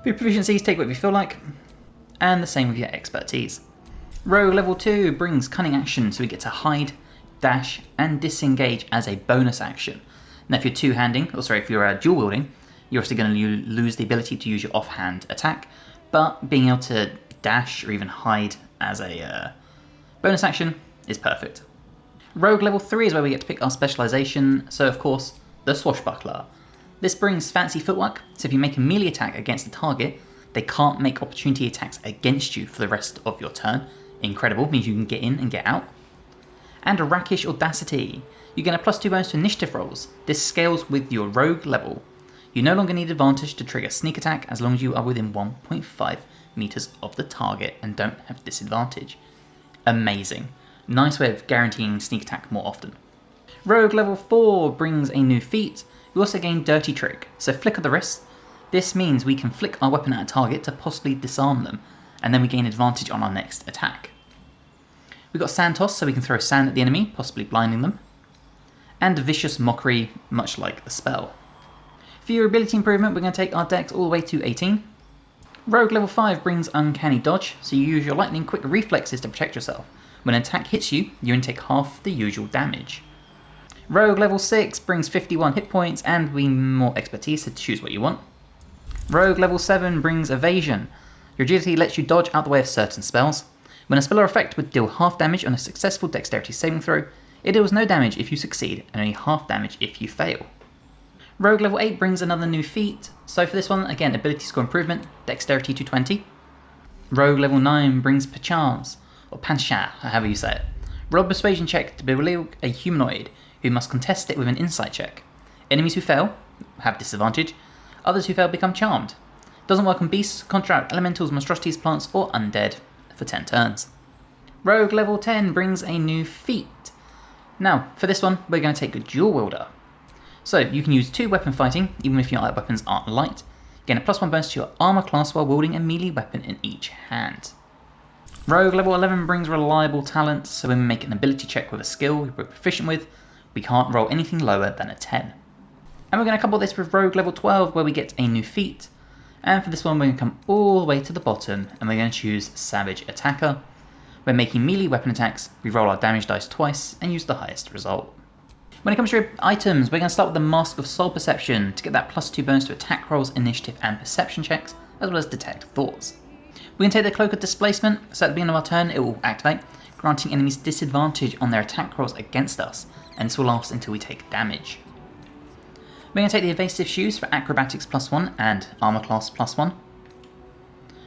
For your proficiencies, take what you feel like, and the same with your expertise. Rogue level 2 brings cunning action, so we get to hide, dash, and disengage as a bonus action. Now if you're two-handing, or sorry, if you're dual wielding, you're also going to lose the ability to use your offhand attack, but being able to dash or even hide as a bonus action is perfect. Rogue level 3 is where we get to pick our specialization, so of course, the Swashbuckler. This brings fancy footwork, so if you make a melee attack against a target, they can't make opportunity attacks against you for the rest of your turn. Incredible, means you can get in and get out. And a rakish audacity. You get a +2 bonus to initiative rolls. This scales with your rogue level. You no longer need advantage to trigger sneak attack as long as you are within 1.5 meters of the target and don't have disadvantage. Amazing. Nice way of guaranteeing sneak attack more often. Rogue level 4 brings a new feat. We also gain Dirty Trick, so flick of the wrist. This means we can flick our weapon at a target to possibly disarm them, and then we gain advantage on our next attack. We've got Sand Toss, so we can throw sand at the enemy, possibly blinding them. And Vicious Mockery, much like the spell. For your ability improvement, we're going to take our dex all the way to 18. Rogue level 5 brings Uncanny Dodge, so you use your lightning quick reflexes to protect yourself. When an attack hits you, you only take half the usual damage. Rogue level 6 brings 51 hit points and more expertise, so choose what you want. Rogue level 7 brings Evasion. Your agility lets you dodge out the way of certain spells. When a spell or effect would deal half damage on a successful dexterity saving throw, it deals no damage if you succeed and only half damage if you fail. Rogue level 8 brings another new feat, so for this one, again, ability score improvement, dexterity to 20. Rogue level 9 brings Perchance, or Pancha, however you say it. Roll a persuasion check to bewilder a humanoid, who must contest it with an insight check. Enemies who fail have disadvantage, others who fail become charmed. Doesn't work on beasts, contract elementals, monstrosities, plants, or undead for 10 turns. Rogue level 10 brings a new feat. Now, for this one, we're going to take a dual wielder. So, you can use 2 weapon fighting, even if your weapons aren't light. Gain a +1 bonus to your armor class while wielding a melee weapon in each hand. Rogue level 11 brings reliable talent, so when we make an ability check with a skill we're proficient with, we can't roll anything lower than a 10. And we're going to couple this with Rogue level 12 where we get a new feat. And for this one we're going to come all the way to the bottom and we're going to choose Savage Attacker. When making melee weapon attacks, we roll our damage dice twice and use the highest result. When it comes to your items, we're going to start with the Mask of Soul Perception to get that +2 bonus to attack rolls, initiative and perception checks, as well as detect thoughts. We can take the Cloak of Displacement, so at the beginning of our turn it will activate, granting enemies disadvantage on their attack rolls against us, and this will last until we take damage. We're going to take the Evasive Shoes for Acrobatics +1 and Armor Class +1.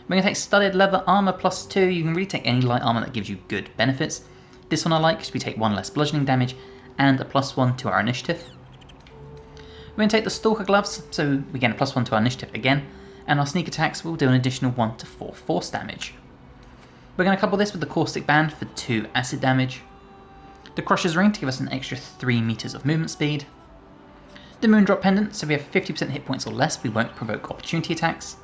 We're going to take Studded Leather Armor +2, you can really take any light armor that gives you good benefits. This one I like because we take 1 less bludgeoning damage and a +1 to our initiative. We're going to take the Stalker Gloves, so we gain a +1 to our initiative again, and our sneak attacks will do an additional 1 to 4 force damage. We're going to couple this with the Caustic Band for 2 acid damage, the Crusher's Ring to give us an extra 3 meters of movement speed, the Moondrop Pendant, so we have 50% hit points or less, we won't provoke opportunity attacks,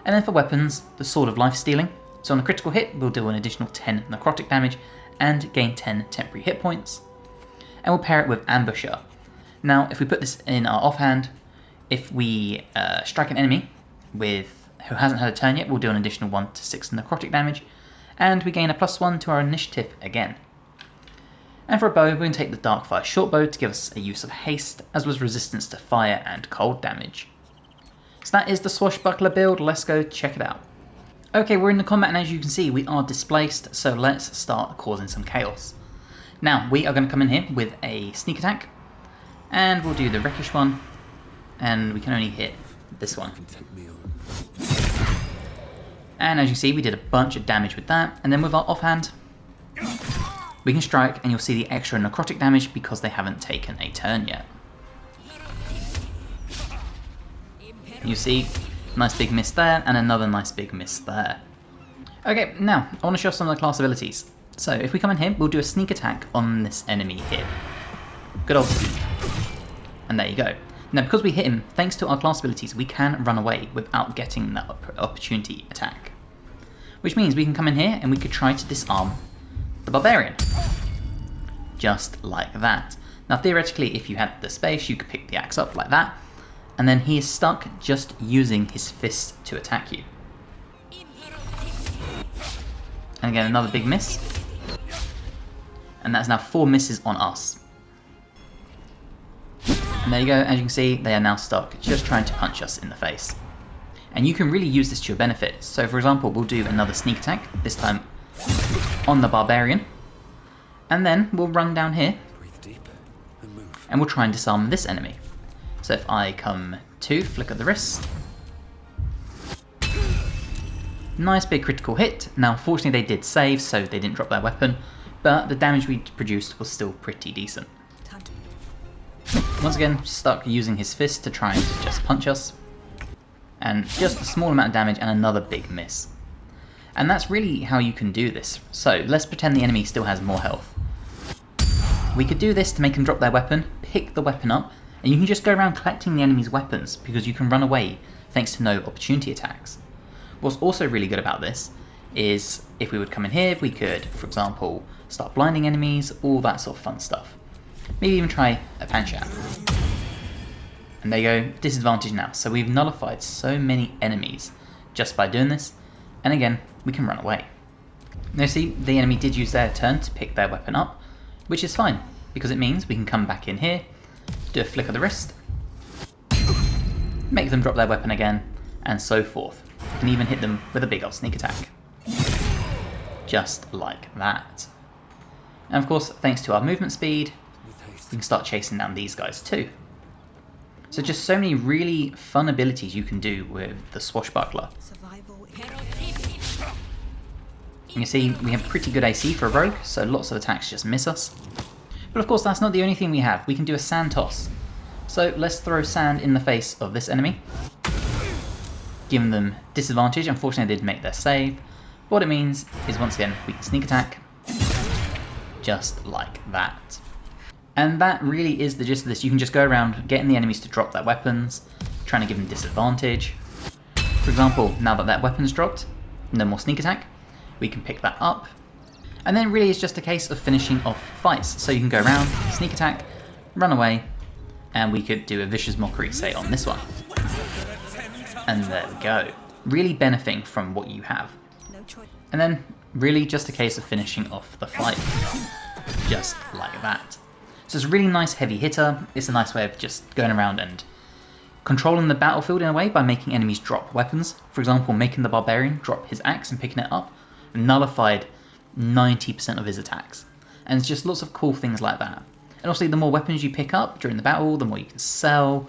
and then for weapons, the Sword of Life Stealing, so on a critical hit we'll deal an additional 10 necrotic damage and gain 10 temporary hit points, and we'll pair it with Ambusher. Now if we put this in our offhand, if we strike an enemy who hasn't had a turn yet, we'll do an additional 1 to 6 necrotic damage, and we gain a +1 to our initiative again. And for a bow, we're going to take the Darkfire Shortbow to give us a use of haste, as well as resistance to fire and cold damage. So that is the Swashbuckler build, let's go check it out. Okay, we're in the combat and as you can see we are displaced, so let's start causing some chaos. Now we are going to come in here with a sneak attack, and we'll do the Wreckish one, and we can only hit this one. And as you see we did a bunch of damage with that, and then with our offhand we can strike and you'll see the extra necrotic damage because they haven't taken a turn yet. You see, nice big miss there and another nice big miss there. Okay, now I want to show some of the class abilities. So if we come in here, we'll do a sneak attack on this enemy here. Good old sneak. And there you go. Now because we hit him, thanks to our class abilities, we can run away without getting that opportunity attack. Which means we can come in here and we could try to disarm the barbarian. Just like that. Now theoretically, if you had the space, you could pick the axe up like that, and then he is stuck just using his fist to attack you. And again, another big miss. And that's now 4 misses on us. And there you go, as you can see, they are now stuck just trying to punch us in the face. And you can really use this to your benefit. So for example, we'll do another sneak attack, this time on the barbarian. And then we'll run down here and we'll try and disarm this enemy. So if I come to flick of the wrist, nice big critical hit. Now unfortunately they did save, so they didn't drop their weapon, but the damage we produced was still pretty decent. Once again, stuck using his fist to try and just punch us, and just a small amount of damage and another big miss. And that's really how you can do this. So let's pretend the enemy still has more health. We could do this to make them drop their weapon, pick the weapon up, and you can just go around collecting the enemy's weapons because you can run away thanks to no opportunity attacks. What's also really good about this is if we would come in here, we could, for example, start blinding enemies, all that sort of fun stuff. Maybe even try a Pancham. And there you go, disadvantage now. So we've nullified so many enemies just by doing this, and again, we can run away. Now see, the enemy did use their turn to pick their weapon up, which is fine, because it means we can come back in here, do a flick of the wrist, make them drop their weapon again, and so forth. We can even hit them with a big old sneak attack. Just like that. And of course, thanks to our movement speed, we can start chasing down these guys too. So just so many really fun abilities you can do with the Swashbuckler. You can see we have pretty good AC for a rogue, so lots of attacks just miss us. But of course that's not the only thing we have, we can do a sand toss. So let's throw sand in the face of this enemy, giving them disadvantage. Unfortunately they did make their save. What it means is once again we can sneak attack, just like that. And that really is the gist of this. You can just go around getting the enemies to drop their weapons, trying to give them disadvantage. For example, now that that weapon's dropped, no more sneak attack, we can pick that up. And then really it's just a case of finishing off fights. So you can go around, sneak attack, run away, and we could do a vicious mockery, say, on this one. And there we go. Really benefiting from what you have. And then really just a case of finishing off the fight. Just like that. So it's a really nice heavy hitter. It's a nice way of just going around and controlling the battlefield in a way by making enemies drop weapons. For example, making the barbarian drop his axe and picking it up nullified 90% of his attacks. And it's just lots of cool things like that. And also the more weapons you pick up during the battle, the more you can sell.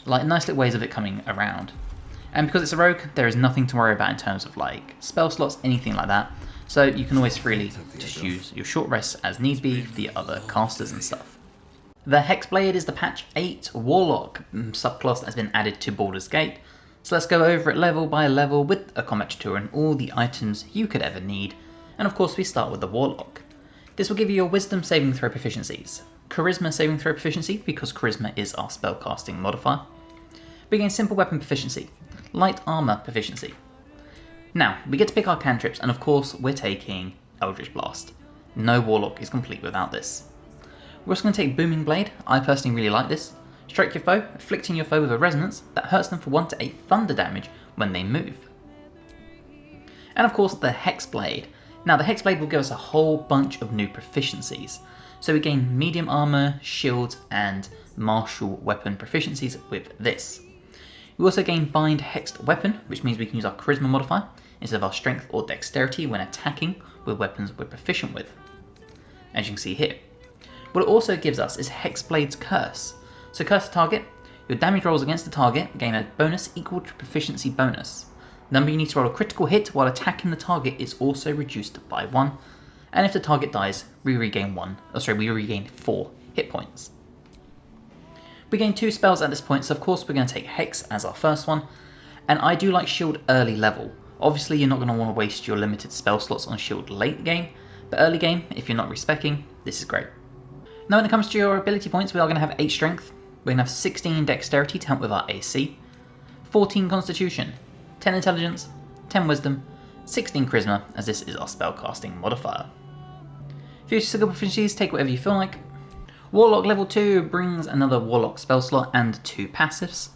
Like nice little ways of it coming around. And because it's a rogue, there is nothing to worry about in terms of like spell slots, anything like that. So you can always freely just use your short rests as need be for the other casters and stuff. The Hexblade is the patch 8 warlock subclass that has been added to Baldur's Gate. So let's go over it level by level with a combat tutorial and all the items you could ever need. And of course we start with the warlock. This will give you your wisdom saving throw proficiencies, charisma saving throw proficiency because charisma is our spellcasting modifier. We gain simple weapon proficiency, light armor proficiency. Now, we get to pick our cantrips, and of course we're taking Eldritch Blast. No warlock is complete without this. We're also going to take Booming Blade. I personally really like this. Strike your foe, afflicting your foe with a resonance that hurts them for 1 to 8 thunder damage when they move. And of course the Hexblade. Now the Hexblade will give us a whole bunch of new proficiencies. So we gain medium armor, shields, and martial weapon proficiencies with this. We also gain bind hexed weapon, which means we can use our charisma modifier instead of our strength or dexterity when attacking with weapons we're proficient with, as you can see here. What it also gives us is Hexblade's Curse. So curse the target, your damage rolls against the target gain a bonus equal to proficiency bonus. The number you need to roll a critical hit while attacking the target is also reduced by 1, and if the target dies, we regain 4 hit points. We gain 2 spells at this point, so of course we're going to take Hex as our first one, and I do like Shield early level. Obviously you're not going to want to waste your limited spell slots on Shield late game, but early game, if you're not respecing, this is great. Now when it comes to your ability points, we are going to have 8 strength, we're going to have 16 dexterity to help with our AC, 14 constitution, 10 intelligence, 10 wisdom, 16 charisma, as this is our spellcasting modifier. Future skill proficiencies, take whatever you feel like. Warlock level 2 brings another Warlock spell slot and 2 passives.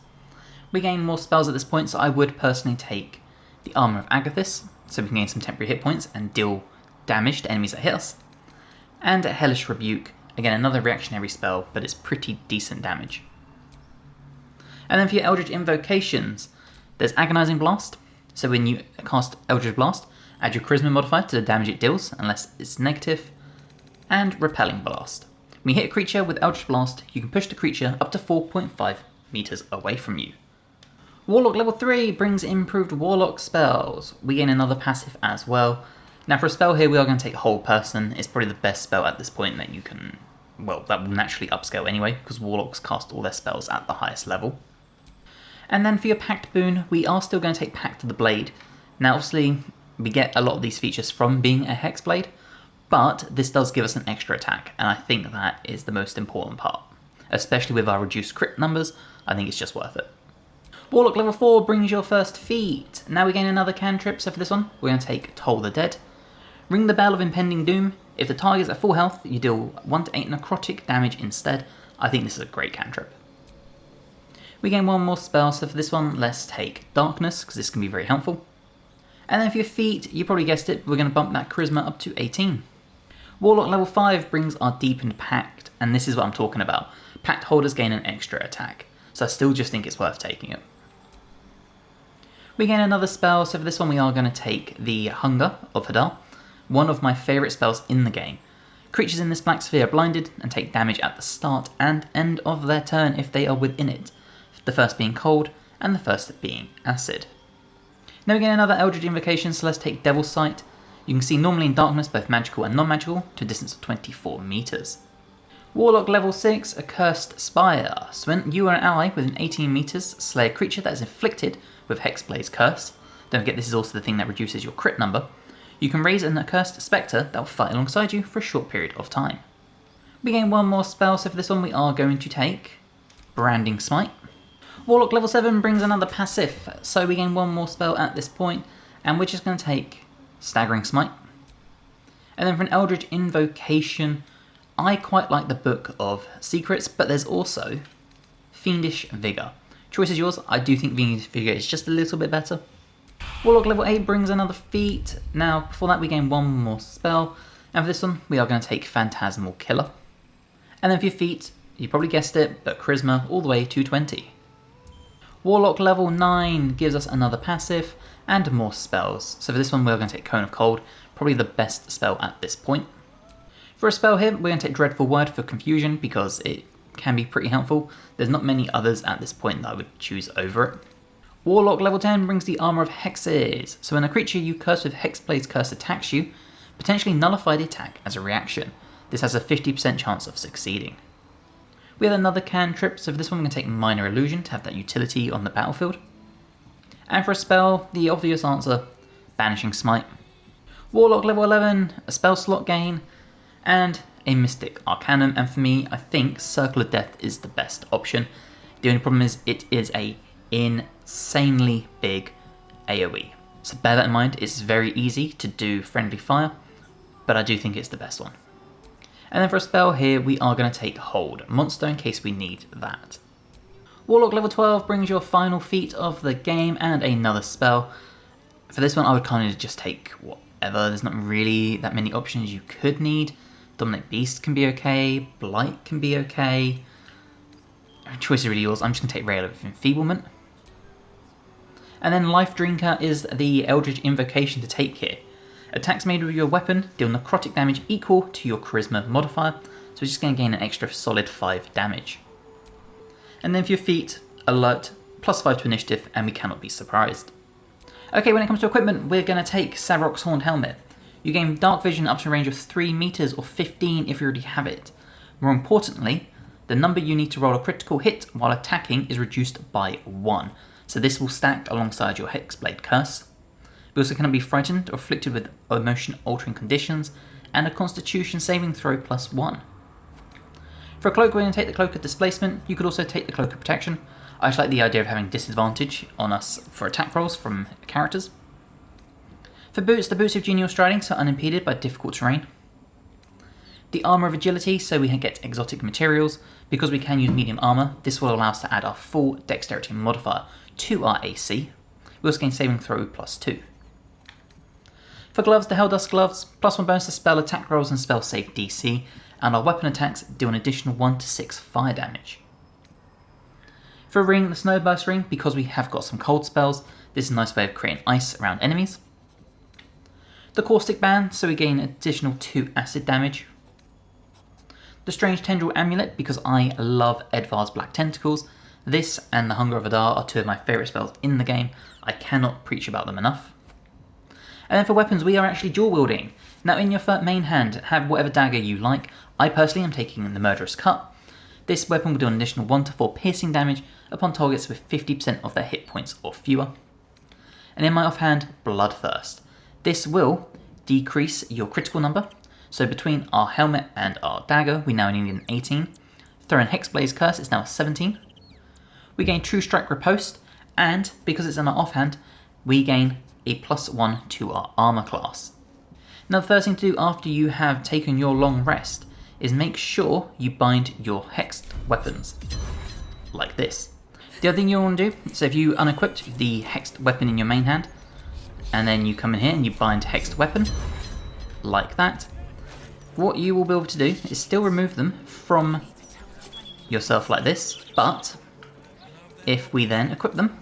We gain more spells at this point, so I would personally take the Armour of Agathis, so we can gain some temporary hit points and deal damage to enemies that hit us. And a Hellish Rebuke, again another reactionary spell, but it's pretty decent damage. And then for your Eldritch Invocations, there's Agonizing Blast, so when you cast Eldritch Blast, add your Charisma modifier to the damage it deals, unless it's negative, and Repelling Blast. When you hit a creature with Eldritch Blast, you can push the creature up to 4.5 meters away from you. Warlock level 3 brings improved Warlock spells. We gain another passive as well. Now for a spell here, we are going to take Hold Person. It's probably the best spell at this point that you can, well, that will naturally upscale anyway, because Warlocks cast all their spells at the highest level. And then for your Pact Boon, we are still going to take Pact of the Blade. Now obviously, we get a lot of these features from being a Hexblade, but this does give us an extra attack, and I think that is the most important part. Especially with our reduced crit numbers, I think it's just worth it. Warlock level 4 brings your first feat. Now we gain another cantrip, so for this one, we're going to take Toll the Dead. Ring the Bell of Impending Doom. If the target is at full health, you deal 1 to 8 necrotic damage instead. I think this is a great cantrip. We gain one more spell, so for this one, let's take Darkness, because this can be very helpful. And then for your feat, you probably guessed it, we're going to bump that Charisma up to 18. Warlock level 5 brings our Deepened Pact, and this is what I'm talking about. Pact holders gain an extra attack, so I still just think it's worth taking it. We gain another spell, so for this one we are going to take the Hunger of Hadar, one of my favourite spells in the game. Creatures in this black sphere are blinded and take damage at the start and end of their turn if they are within it, the first being cold and the first being acid. Now we gain another Eldritch Invocation, so let's take Devil's Sight. You can see normally in darkness both magical and non-magical to a distance of 24 meters. Warlock level 6, Accursed Spire. So when you are an ally within 18 meters, slay a creature that is inflicted with Hexblade's Curse. Don't forget this is also the thing that reduces your crit number. You can raise an Accursed Spectre that will fight alongside you for a short period of time. We gain one more spell, so for this one we are going to take Branding Smite. Warlock level 7 brings another passive, so we gain one more spell at this point, and we're just going to take Staggering Smite. And then for an Eldritch Invocation, I quite like the Book of Secrets, but there's also Fiendish Vigor. Choice is yours. I do think Fiendish Vigor is just a little bit better. Warlock level 8 brings another feat. Now before that we gain one more spell, and for this one we are going to take Phantasmal Killer. And then for your feat, you probably guessed it, but Charisma all the way to 20. Warlock level 9 gives us another passive and more spells. So for this one we're going to take Cone of Cold, probably the best spell at this point. For a spell here, we're going to take Dreadful Word for Confusion because it can be pretty helpful. There's not many others at this point that I would choose over it. Warlock level 10 brings the Armour of Hexes. So when a creature you curse with Hexblade's Curse attacks you, potentially nullify the attack as a reaction. This has a 50% chance of succeeding. We have another cantrip, so for this one we're going to take Minor Illusion to have that utility on the battlefield. And for a spell, the obvious answer, Banishing Smite. Warlock level 11, a spell slot gain, and a Mystic Arcanum, and for me, I think Circle of Death is the best option. The only problem is it is a insanely big AoE. So bear that in mind, it's very easy to do Friendly Fire, but I do think it's the best one. And then for a spell here, we are going to take Hold Monster in case we need that. Warlock level 12 brings your final feat of the game and another spell. For this one, I would kind of just take whatever. There's not really that many options you could need. Dominate Beast can be okay, Blight can be okay. Choice is really yours. I'm just going to take Rail of Enfeeblement. And then Life Drinker is the Eldritch Invocation to take here. Attacks made with your weapon deal necrotic damage equal to your Charisma modifier, so we're just going to gain an extra solid 5 damage. And then for your feat, Alert, +5 to Initiative, and we cannot be surprised. Okay, when it comes to equipment, we're going to take Savrok's Horned Helmet. You gain Dark Vision up to a range of 3 meters or 15 if you already have it. More importantly, the number you need to roll a critical hit while attacking is reduced by 1, so this will stack alongside your Hexblade curse. We also cannot be frightened or afflicted with emotion-altering conditions, and a Constitution saving throw +1. For a cloak, we're going to take the Cloak of Displacement. You could also take the Cloak of Protection. I just like the idea of having disadvantage on us for attack rolls from characters. For boots, the boots have genial striding, so unimpeded by difficult terrain. The Armour of Agility, so we get exotic materials. Because we can use medium armour, this will allow us to add our full Dexterity modifier to our AC. We also gain saving throw +2. For gloves, the Helldust gloves, +1 bonus to spell attack rolls and spell save DC, and our weapon attacks do an additional 1 to 6 fire damage. For a ring, the Snowburst ring, because we have got some cold spells, this is a nice way of creating ice around enemies. The Caustic Band, so we gain additional 2 acid damage. The Strange Tendril Amulet, because I love Edvar's Black Tentacles. This and the Hunger of Adar are 2 of my favourite spells in the game. I cannot preach about them enough. And then for weapons, we are actually dual wielding. Now in your main hand, have whatever dagger you like. I personally am taking the Murderous Cut. This weapon will do an additional 1 to 4 piercing damage upon targets with 50% of their hit points or fewer. And in my offhand, Bloodthirst. This will decrease your critical number. So between our helmet and our dagger, we now need an 18. Throw in Hexblade's Curse, it's now a 17. We gain True Strike Riposte, and because it's in our offhand, we gain a +1 to our armor class. Now the first thing to do after you have taken your long rest is make sure you bind your hexed weapons, like this. The other thing you want to do, so if you unequipped the hexed weapon in your main hand, and then you come in here and you bind hexed weapon, like that, what you will be able to do is still remove them from yourself like this, but if we then equip them,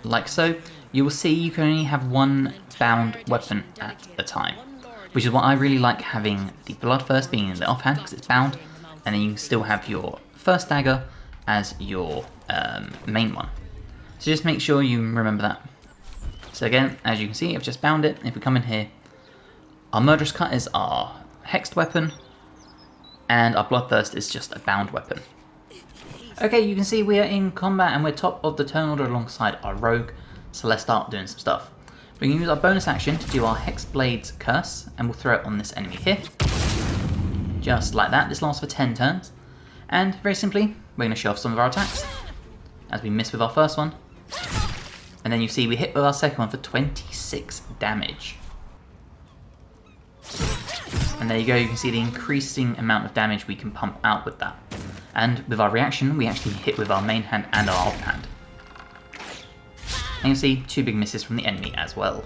like so, you will see you can only have 1 bound weapon at a time, which is what I really like, having the Bloodthirst being in the offhand because it's bound, and then you can still have your first dagger as your main one. So just make sure you remember that. So again, as you can see, I've just bound it. If we come in here, our Murderous Cut is our hexed weapon, and our Bloodthirst is just a bound weapon. Okay, you can see we are in combat and we're top of the turn order alongside our rogue, so let's start doing some stuff. We can use our bonus action to do our Hexblade's Curse, and we'll throw it on this enemy here. Just like that. This lasts for 10 turns. And very simply, we're going to show off some of our attacks, as we miss with our first one. And then you see we hit with our second one for 26 damage. And there you go, you can see the increasing amount of damage we can pump out with that. And with our reaction, we actually hit with our main hand and our offhand. And you can see 2 big misses from the enemy as well.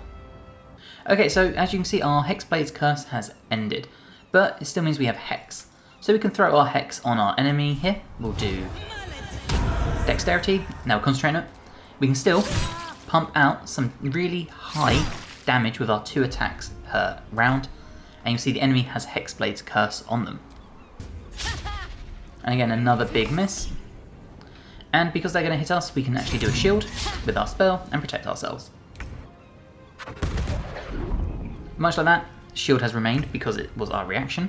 Okay, so as you can see, our Hexblade's Curse has ended, but it still means we have Hex. So we can throw our Hex on our enemy here. We'll do Dexterity, now concentrate on it. We can still pump out some really high damage with our 2 attacks per round. And you see the enemy has Hexblade's Curse on them. And again, another big miss. And because they're going to hit us, we can actually do a shield with our spell and protect ourselves. Much like that, shield has remained because it was our reaction.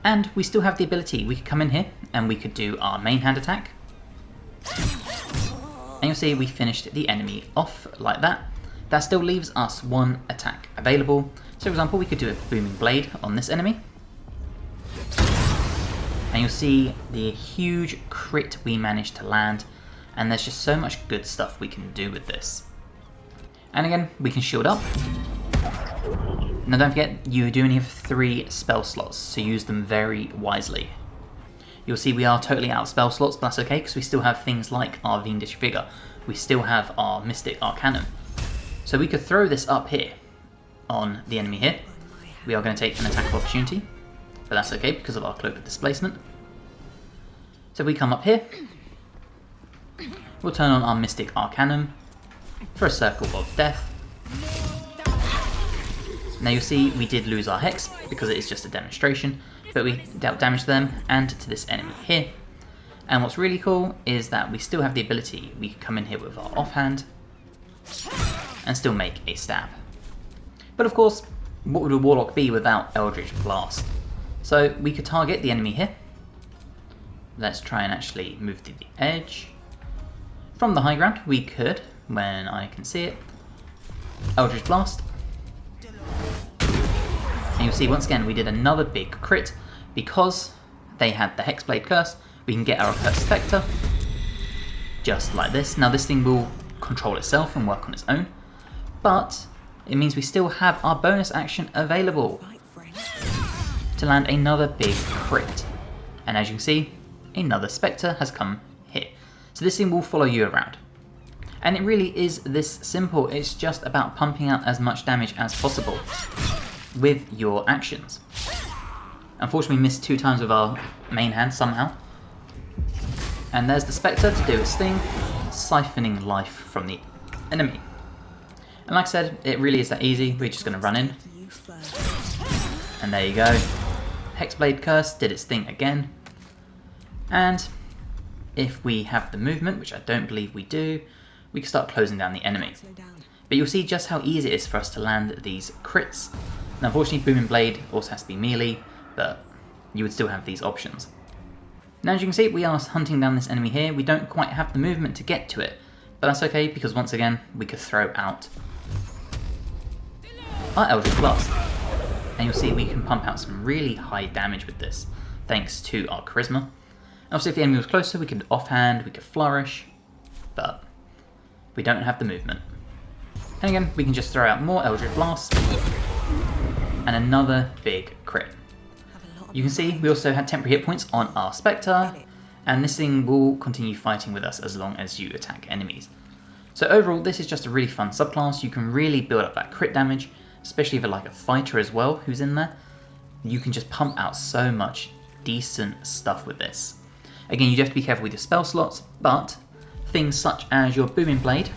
And we still have the ability, we could come in here and we could do our main hand attack. And you'll see we finished the enemy off like that. That still leaves us one attack available. So for example, we could do a booming blade on this enemy. And you'll see the huge crit we managed to land. And there's just so much good stuff we can do with this. And again, we can shield up. Now don't forget, you do only have 3 spell slots, so use them very wisely. You'll see we are totally out of spell slots, but that's okay, because we still have things like our Fiendish Vigor. We still have our Mystic Arcanum. So we could throw this up here, on the enemy here. We are going to take an attack of opportunity, but that's okay, because of our Cloak of Displacement. So we come up here. We'll turn on our Mystic Arcanum for a Circle of Death. Now you'll see we did lose our Hex because it is just a demonstration, but we dealt damage to them and to this enemy here. And what's really cool is that we still have the ability, we can come in here with our offhand and still make a stab. But of course, what would a warlock be without Eldritch Blast? So we could target the enemy here. Let's try and actually move to the edge. From the high ground, we could, when I can see it, Eldritch Blast. And you'll see once again we did another big crit because they had the Hexblade curse. We can get our Accursed Spectre just like this. Now this thing will control itself and work on its own, but it means we still have our bonus action available to land another big crit. And as you can see, another Spectre has come here. So this thing will follow you around. And it really is this simple. It's just about pumping out as much damage as possible with your actions. Unfortunately, we missed 2 times with our main hand somehow. And there's the Spectre to do its thing, siphoning life from the enemy. And like I said, it really is that easy. We're just going to run in. And there you go. Hexblade Curse did its thing again. And if we have the movement, which I don't believe we do, we can start closing down the enemy. But you'll see just how easy it is for us to land these crits. Now unfortunately Booming Blade also has to be melee, but you would still have these options. Now as you can see, we are hunting down this enemy here. We don't quite have the movement to get to it, but that's okay because once again we could throw out our Eldritch Blast. And you'll see we can pump out some really high damage with this, thanks to our Charisma. Obviously if the enemy was closer we could offhand, we could flourish, but we don't have the movement. And again, we can just throw out more Eldritch Blast and another big crit. You can see we also had temporary hit points on our Spectre, and this thing will continue fighting with us as long as you attack enemies. So overall, this is just a really fun subclass. You can really build up that crit damage, especially if you're like a fighter as well who's in there. You can just pump out so much decent stuff with this. Again, you do have to be careful with your spell slots, but things such as your Booming Blade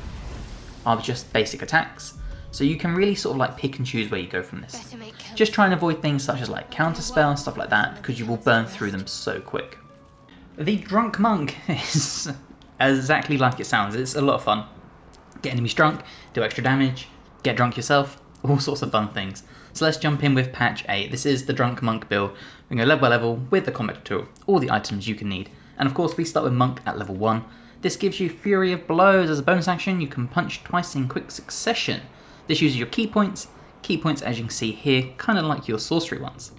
are just basic attacks, so you can really sort of like pick and choose where you go from this. Just try and avoid things such as like counter spell, stuff like that, because you will burn through them so quick. The Drunk Monk is exactly like it sounds. It's a lot of fun. Get enemies drunk, do extra damage, get drunk yourself, all sorts of fun things. So let's jump in with patch 8. This is the Drunk Monk build. We can go level by level with the combat tutorial, all the items you can need. And of course we start with Monk at level 1. This gives you Fury of Blows as a bonus action. You can punch twice in quick succession. This uses your key points. Key points, as you can see here, kind of like your sorcery ones.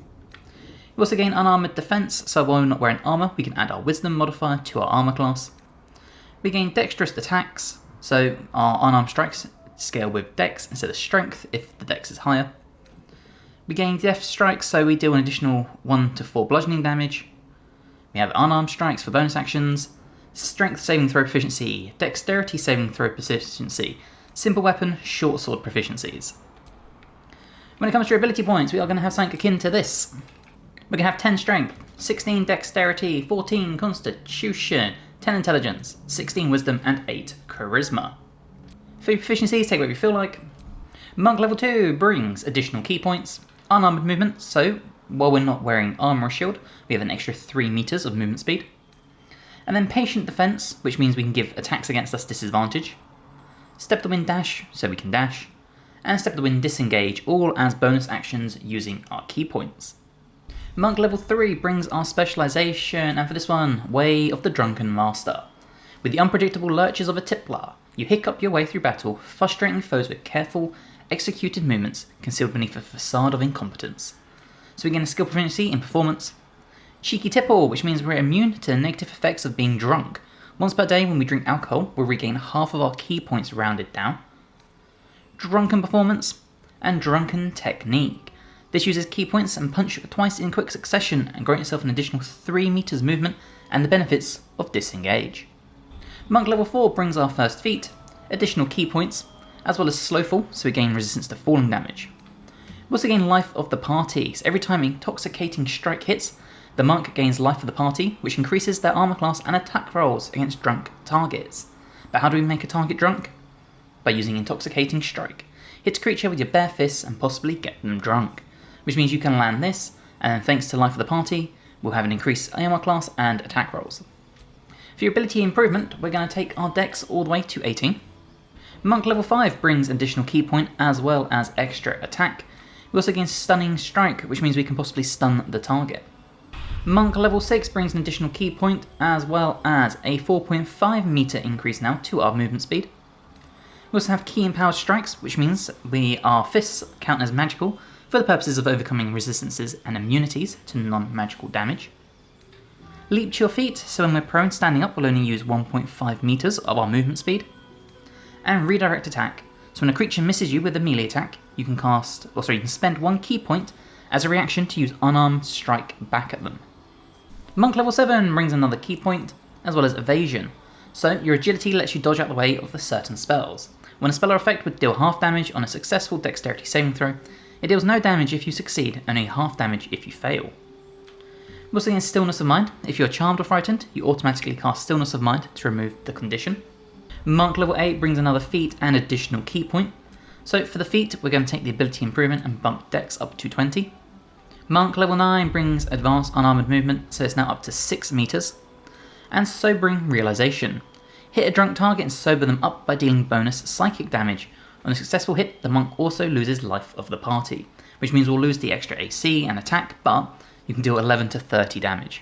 You also gain Unarmoured Defense, so while we're not wearing armor, we can add our Wisdom modifier to our armor class. We gain Dexterous Attacks, so our unarmed strikes scale with Dex instead of Strength if the Dex is higher. We gain Death Strikes, so we deal an additional 1 to 4 bludgeoning damage. We have Unarmed Strikes for bonus actions. Strength saving throw proficiency, Dexterity saving throw proficiency, Simple Weapon, Short Sword proficiencies. When it comes to ability points, we are going to have something akin to this. We're going to have 10 Strength, 16 Dexterity, 14 Constitution, 10 Intelligence, 16 Wisdom, and 8 Charisma. For your proficiencies, take whatever you feel like. Monk level 2 brings additional key points, unarmored movement, so while we're not wearing armor or shield, we have an extra 3 meters of movement speed. And then Patient Defense, which means we can give attacks against us disadvantage. Step the Wind Dash, so we can dash. And Step the Wind Disengage, all as bonus actions using our key points. Monk level 3 brings our specialization, and for this one, Way of the Drunken Master. With the unpredictable lurches of a Tiplar, you hiccup your way through battle, frustrating foes with careful, executed movements concealed beneath a facade of incompetence. So we gain a skill proficiency in performance. Cheeky Tipple, which means we're immune to the negative effects of being drunk. Once per day when we drink alcohol, we'll regain half of our key points rounded down. Drunken Performance and Drunken Technique. This uses key points and punch twice in quick succession and grant yourself an additional 3 meters movement and the benefits of disengage. Monk level 4 brings our first feat, additional key points, as well as slow fall, so we gain resistance to falling damage. We also gain life of the party, so every time intoxicating strike hits, the monk gains life of the party, which increases their armor class and attack rolls against drunk targets. But how do we make a target drunk? By using intoxicating strike. Hit a creature with your bare fists and possibly get them drunk, which means you can land this, and then thanks to life of the party, we'll have an increased armor class and attack rolls. For your ability improvement, we're going to take our dex all the way to 18. Monk level 5 brings additional key point as well as extra attack. We also gain stunning strike, which means we can possibly stun the target. Monk level 6 brings an additional key point as well as a 4.5 meter increase now to our movement speed. We also have key empowered strikes, which means our fists count as magical for the purposes of overcoming resistances and immunities to non-magical damage. Leap to your feet, so when we're prone standing up we'll only use 1.5 meters of our movement speed. And redirect attack, so when a creature misses you with a melee attack, you can spend 1 key point as a reaction to use unarmed strike back at them. Monk level 7 brings another key point, as well as evasion, so your agility lets you dodge out the way of the certain spells. When a spell or effect would deal half damage on a successful dexterity saving throw, it deals no damage if you succeed, only half damage if you fail. We also gain Stillness of Mind. If you're charmed or frightened, you automatically cast Stillness of Mind to remove the condition. Monk level 8 brings another feat and additional key point. So for the feat, we're going to take the ability improvement and bump dex up to 20. Monk level 9 brings advanced unarmored movement, so it's now up to 6 meters. And Sobering Realization. Hit a drunk target and sober them up by dealing bonus psychic damage. On a successful hit, the monk also loses life of the party, which means we'll lose the extra AC and attack, but you can deal 11 to 30 damage.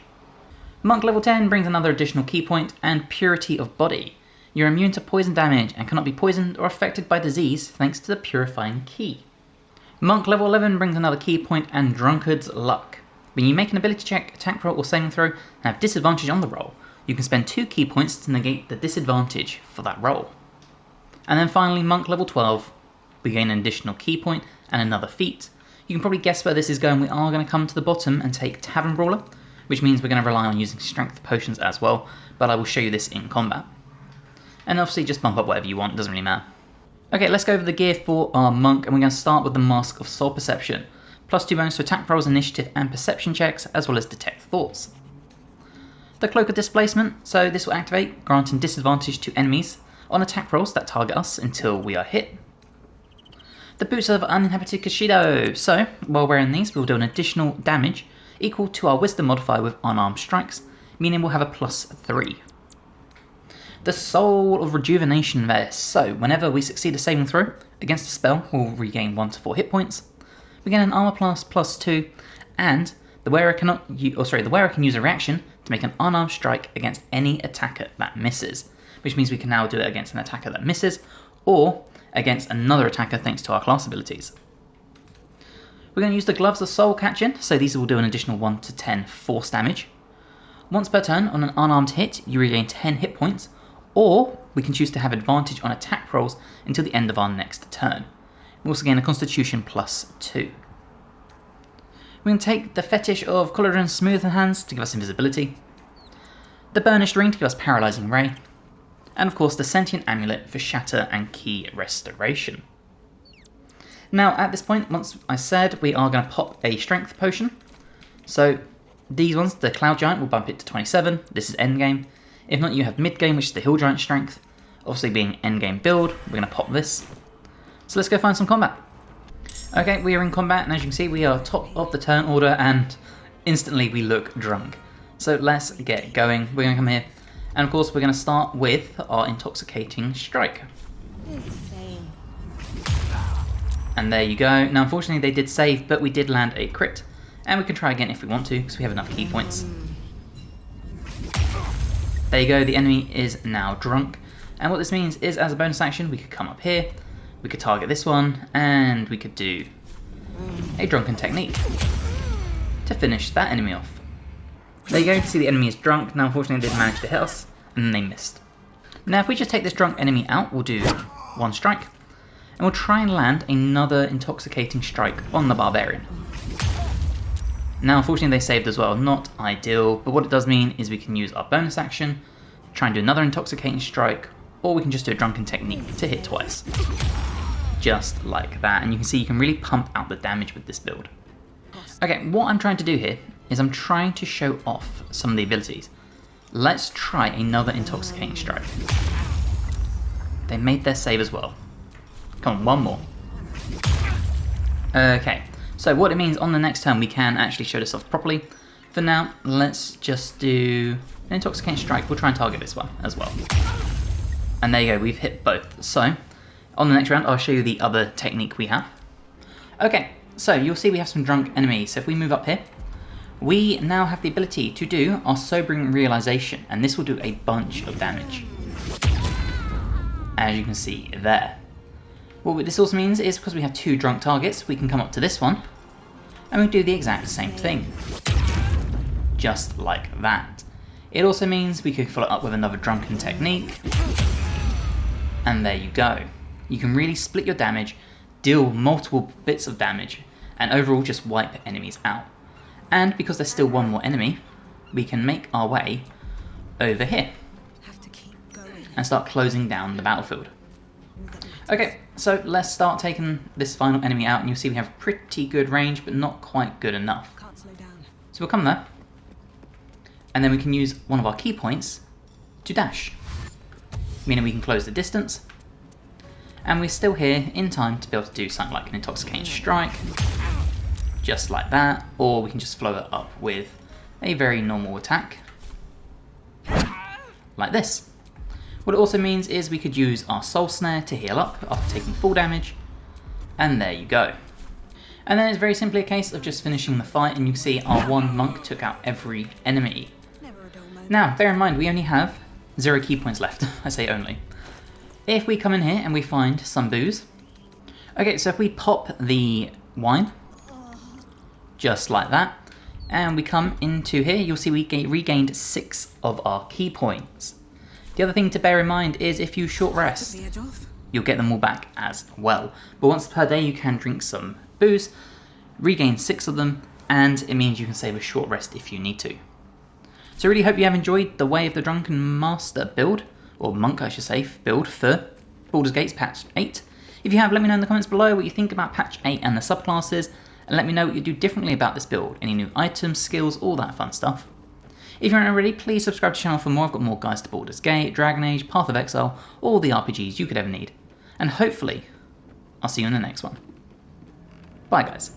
Monk level 10 brings another additional key point and Purity of Body. You're immune to poison damage and cannot be poisoned or affected by disease thanks to the Purifying Key. Monk level 11 brings another key point and Drunkard's Luck. When you make an ability check, attack roll or saving throw and have disadvantage on the roll, you can spend 2 key points to negate the disadvantage for that roll. And then finally, Monk level 12, we gain an additional key point and another feat. You can probably guess where this is going. We are going to come to the bottom and take Tavern Brawler, which means we're going to rely on using strength potions as well, but I will show you this in combat. And obviously just bump up whatever you want, doesn't really matter. Okay, let's go over the gear for our monk, and we're going to start with the Mask of Soul Perception. +2 bonus to attack rolls, initiative and perception checks, as well as detect thoughts. The Cloak of Displacement, so this will activate, granting disadvantage to enemies on attack rolls that target us until we are hit. The Boots of Uninhabited Kashido, so while wearing these we'll do an additional damage equal to our Wisdom modifier with unarmed strikes, meaning we'll have a +3. The Soul of Rejuvenation Vest, so whenever we succeed a saving throw against a spell we'll regain 1 to 4 hit points. We gain an armor class +2, and the wearer can use a reaction to make an unarmed strike against any attacker that misses, which means we can now do it against an attacker that misses, or against another attacker thanks to our class abilities. We're going to use the Gloves of Soul Catching, so these will do an additional 1 to 10 force damage. Once per turn on an unarmed hit, you regain 10 hit points, or we can choose to have advantage on attack rolls until the end of our next turn. We also gain a Constitution +2. We're going to take the Fetish of Colourin's Smooth Hands to give us invisibility, the Burnished Ring to give us Paralysing Ray, and of course the Sentient Amulet for Shatter and Key Restoration. Now at this point, once I said, we are going to pop a Strength Potion. So these ones, the Cloud Giant will bump it to 27, this is endgame. If not, you have mid-game, which is the Hill Giant Strength. Obviously being endgame build, we're going to pop this. So let's go find some combat. Okay, we are in combat, and as you can see, we are top of the turn order, and instantly we look drunk. So let's get going. We're going to come here, and of course we're going to start with our Intoxicating Strike. Insane. And there you go. Now unfortunately they did save, but we did land a crit, and we can try again if we want to, because we have enough key points. There you go, the enemy is now drunk. And what this means is, as a bonus action, we could come up here, we could target this one, and we could do a drunken technique to finish that enemy off. There you go, you can see the enemy is drunk. Now unfortunately they did manage to hit us, and then they missed. Now if we just take this drunk enemy out, we'll do one strike, and we'll try and land another intoxicating strike on the barbarian. Now unfortunately they saved as well, not ideal, but what it does mean is we can use our bonus action, try and do another intoxicating strike, or we can just do a drunken technique to hit twice. Just like that, and you can see you can really pump out the damage with this build. Okay, what I'm trying to do here is I'm trying to show off some of the abilities. Let's try another intoxicating strike. They made their save as well. Come on, one more. Okay, so what it means on the next turn we can actually show this off properly. For now, let's just do an intoxicating strike. We'll try and target this one as well. And there you go, we've hit both. So, on the next round I'll show you the other technique we have. Okay, so you'll see we have some drunk enemies. So if we move up here, we now have the ability to do our sobering realization, and this will do a bunch of damage, as you can see there. What this also means is, because we have two drunk targets, we can come up to this one and we do the exact same thing, just like that. It also means we could follow up with another drunken technique, and there you go. You can really split your damage, deal multiple bits of damage, and overall just wipe enemies out. And because there's still one more enemy, we can make our way over here and start closing down the battlefield. Okay, so let's start taking this final enemy out, and you'll see we have pretty good range, but not quite good enough. So we'll come there, and then we can use one of our key points to dash, meaning we can close the distance, and we're still here in time to be able to do something like an intoxicating strike, just like that, or we can just follow it up with a very normal attack, like this. What it also means is we could use our soul snare to heal up after taking full damage, and there you go. And then it's very simply a case of just finishing the fight, and you can see our one monk took out every enemy. Now, bear in mind, we only have 0 key points left. I say only. If we come in here and we find some booze, okay, so if we pop the wine, just like that, and we come into here, you'll see we regained 6 of our key points. The other thing to bear in mind is if you short rest, you'll get them all back as well. But once per day you can drink some booze, regain 6 of them, and it means you can save a short rest if you need to. So I really hope you have enjoyed the Way of the Drunken Master build, or monk I should say, build for Baldur's Gate patch 8. If you have, let me know in the comments below what you think about patch 8 and the subclasses, and let me know what you do differently about this build, any new items, skills, all that fun stuff. If you aren't already, please subscribe to the channel for more. I've got more guides to Baldur's Gate, Dragon Age, Path of Exile, all the RPGs you could ever need. And hopefully, I'll see you in the next one. Bye guys.